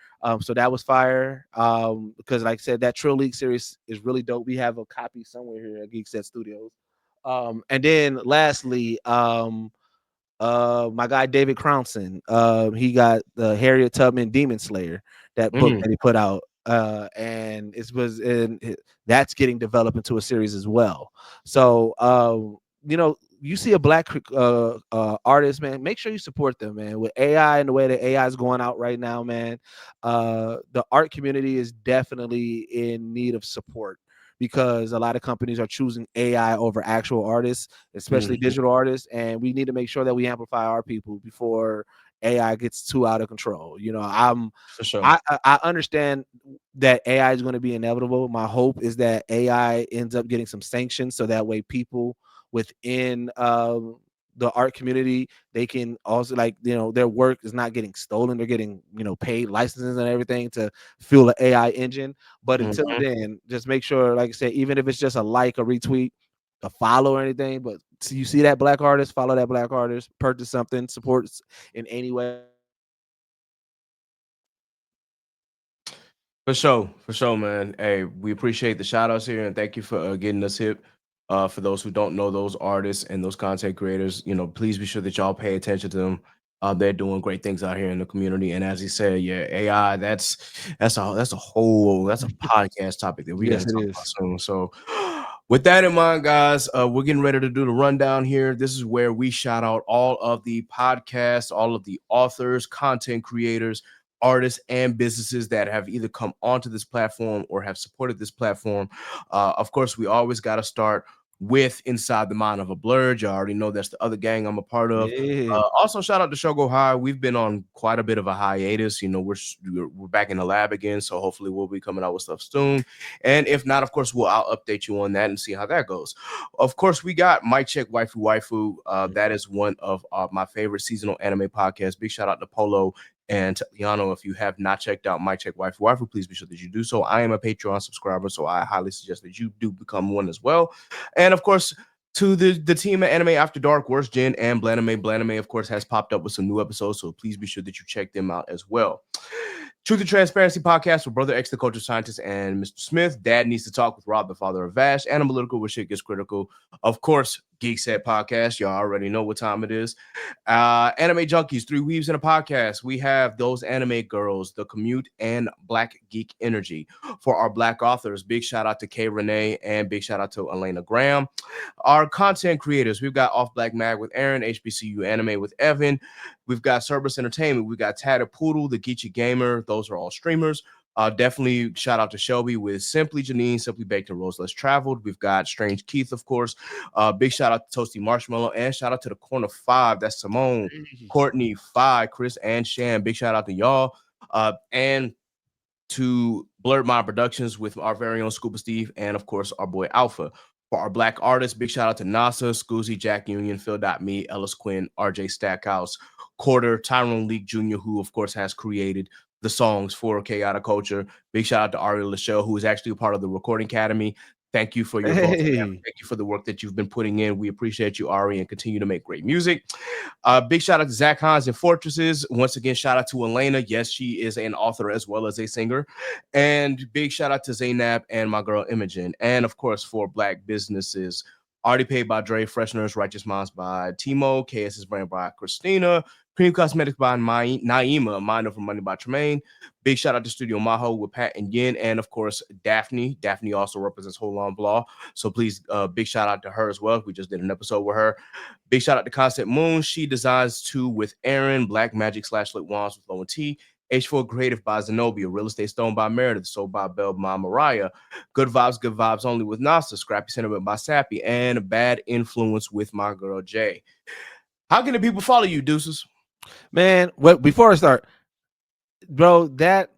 So that was fire. Because like I said, that Trill League series is really dope. We have a copy somewhere here at Geekset Studios. And then lastly, my guy David Crownson, he got the Harriet Tubman Demon Slayer, that book that he put out. And that's getting developed into a series as well. So you see a black artist, man, make sure you support them, man. With AI and the way that AI is going out right now, man, the art community is definitely in need of support, because a lot of companies are choosing AI over actual artists, especially digital artists, and we need to make sure that we amplify our people before AI gets too out of control. For sure. I understand that AI is going to be inevitable. My hope is that AI ends up getting some sanctions, so that way people within the art community, they can also, like, their work is not getting stolen. They're getting paid licenses and everything to fuel the AI engine. But until Mhm. then, just make sure, like I said, even if it's just a like, a retweet, a follow or anything, but you see that black artist, follow that black artist, purchase something, support in any way. For sure, man. Hey, we appreciate the shout outs here and thank you for getting us hip. For those who don't know those artists and those content creators, please be sure that y'all pay attention to them. They're doing great things out here in the community. And as he said, yeah, AI, that's a podcast topic that we got Yes, to it talk about is. soon. So with that in mind, guys, we're getting ready to do the rundown here. This is where we shout out all of the podcasts, all of the authors, content creators, artists, and businesses that have either come onto this platform or have supported this platform. Of course, we always got to start with Inside the Mind of a Blur. You already know that's the other gang I'm a part of. Yeah. Also, shout out to Shogo High. We've been on quite a bit of a hiatus. We're back in the lab again, so hopefully we'll be coming out with stuff soon. And if not, of course, I'll update you on that and see how that goes. Of course, we got Mic Check Waifu Waifu. That is one of my favorite seasonal anime podcasts. Big shout out to Polo and Yano. If you have not checked out My Check Waifu Waifu, please be sure that you do so. I am a Patreon subscriber, so I highly suggest that you do become one as well. And of course, to the team at Anime After Dark, Worst Gen and Blaname. Blaname, of course, has popped up with some new episodes, so please be sure that you check them out as well. Truth and Transparency podcast with Brother X, the culture scientist, and Mr. Smith. Dad needs to talk with Rob, the father of Vash. Analytical, where shit gets critical. Of course, Geekset podcast. Y'all already know what time it is. Anime Junkies, Three Weaves in a Podcast. We have Those Anime Girls, The Commute, and Black Geek Energy. For our Black authors, big shout out to Kay Renee and big shout out to Elena Graham. Our content creators, we've got Off Black Mag with Aaron, HBCU Anime with Evan. We've got Cerberus Entertainment. We've got Tatted Poodle, The Geechee Gamer. Those are all streamers. Definitely shout out to Shelby with Simply Janine, Simply Baked and Rose Less Traveled. We've got Strange Keith, of course. Big shout out to Toasty Marshmallow and shout out to the Corner Five. That's Simone, Courtney, Fi, Chris, and Shan. Big shout out to y'all. And to Blurred Mind Productions with our very own Scuba Steve and, of course, our boy Alpha. For our Black artists, big shout out to NASA, Scoozy, Jack Union, Phil.me, Ellis Quinn, RJ Stackhouse, Quarter, Tyrone Leak Jr., who, of course, has created the songs for Chaotic Culture. Big shout out to Ari Lachelle, who is actually a part of the Recording Academy. Thank you for your votes. Hey. Thank you for the work that you've been putting in. We appreciate you, Ari, and continue to make great music. Big shout out to Zach Hans and Fortresses. Once again, shout out to Elena. Yes, she is an author as well as a singer. And big shout out to Zainab and my girl Imogen. And of course, for Black businesses, Already Paid by Dre, Fresheners, Righteous Minds by Timo, KS's Brand by Christina, Cream Cosmetics by Naima, Minor for Money by Tremaine. Big shout out to Studio Maho with Pat and Yin, and of course Daphne. Daphne also represents Hold On Blah, so please, big shout out to her as well. We just did an episode with her. Big shout out to Concept Moon. She designs too with Aaron, Black Magic / Lit Wands with Low and T. H4 Creative by Zenobia, Real Estate Stone by Meredith, Sold by Belle by Mariah, Good Vibes Only with Nasa, Scrappy Sentiment by Sappy, and Bad Influence with my girl Jay. How can the people follow you, Deuces? Man, before I start, bro, that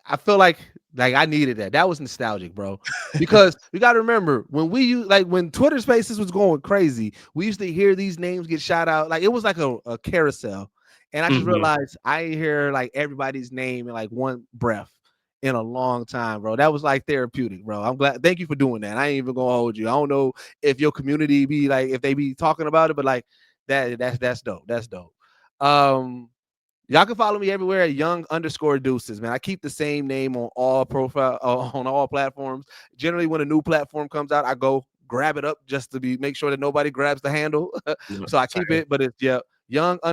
I feel like I needed that. That was nostalgic, bro. Because you got to remember when Twitter Spaces was going crazy, we used to hear these names get shout out. Like it was like a carousel. And I just realized I ain't hear like everybody's name in like one breath in a long time, bro. That was like therapeutic, bro. I'm glad. Thank you for doing that. I ain't even gonna hold you. I don't know if your community be like, if they be talking about it, but like that's dope. That's dope. Y'all can follow me everywhere at Young_Deuces, man. I keep the same name on all on all platforms. Generally, when a new platform comes out, I go grab it up just to make sure that nobody grabs the handle. So I keep it, but it's Young_DEUCES,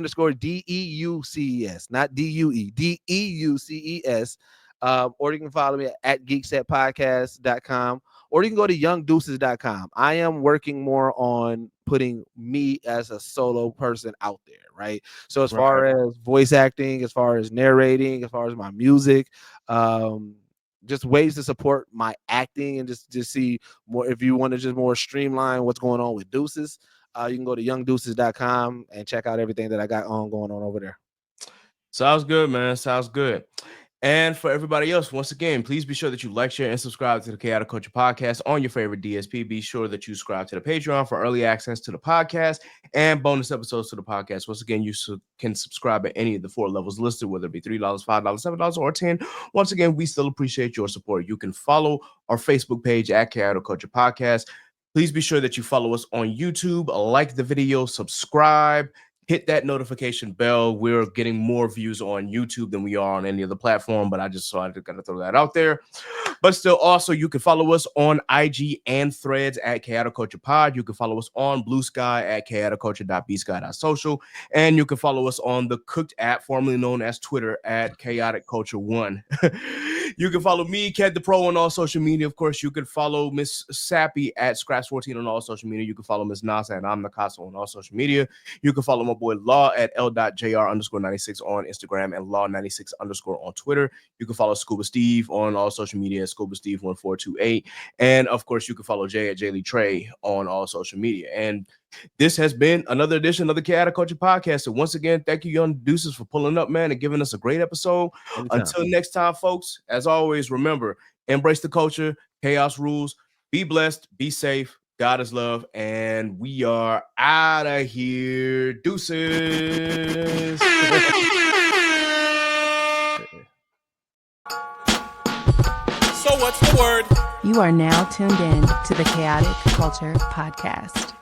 not DUE, DEUCES. Or you can follow me at geeksetpodcast.com, or you can go to youngdeuces.com. I am working more on putting me as a solo person out there, right? So as far as voice acting, as far as narrating, as far as my music, just ways to support my acting and just see more. If you want to just more streamline what's going on with Deuces, you can go to youngdeuces.com and check out everything that I got going on over there. Sounds good, man. Sounds good. And for everybody else, once again, please be sure that you like, share, and subscribe to the Chaotic Culture Podcast on your favorite DSP. Be sure that you subscribe to the Patreon for early access to the podcast and bonus episodes to the podcast. Once again, you can subscribe at any of the 4 levels listed, whether it be $3, $5, $7, or $10. Once again, we still appreciate your support. You can follow our Facebook page at Chaotic Culture Podcast. Please be sure that you follow us on YouTube, like the video, subscribe, hit that notification bell. We're getting more views on YouTube than we are on any other platform, but I just got to throw that out there. But still, also, you can follow us on IG and Threads at Chaotic Culture Pod. You can follow us on Blue Sky at chaoticculture.bsky.social. And you can follow us on the Cooked app, formerly known as Twitter, at Chaotic Culture 1. You can follow me, Ked the Pro, on all social media. Of course, you can follow Miss Sappy at Scraps14 on all social media. You can follow Miss Nasa and I'm Nakaso on all social media. You can follow my boy Law at L.JR_96 on Instagram and Law96_ on Twitter. You can follow Scuba Steve on all social media, Scuba Steve 1428. And of course, you can follow Jay at Jaylee Trey on all social media. And this has been another edition of the Chaotic Culture Podcast. So once again, thank you, Young Deuces, for pulling up, man, and giving us a great episode. Anytime. Until next time, folks, as always, remember, embrace the culture, chaos rules, be blessed, be safe, God is love, and we are out of here. Deuces. So what's the word? You are now tuned in to the Chaotic Culture Podcast.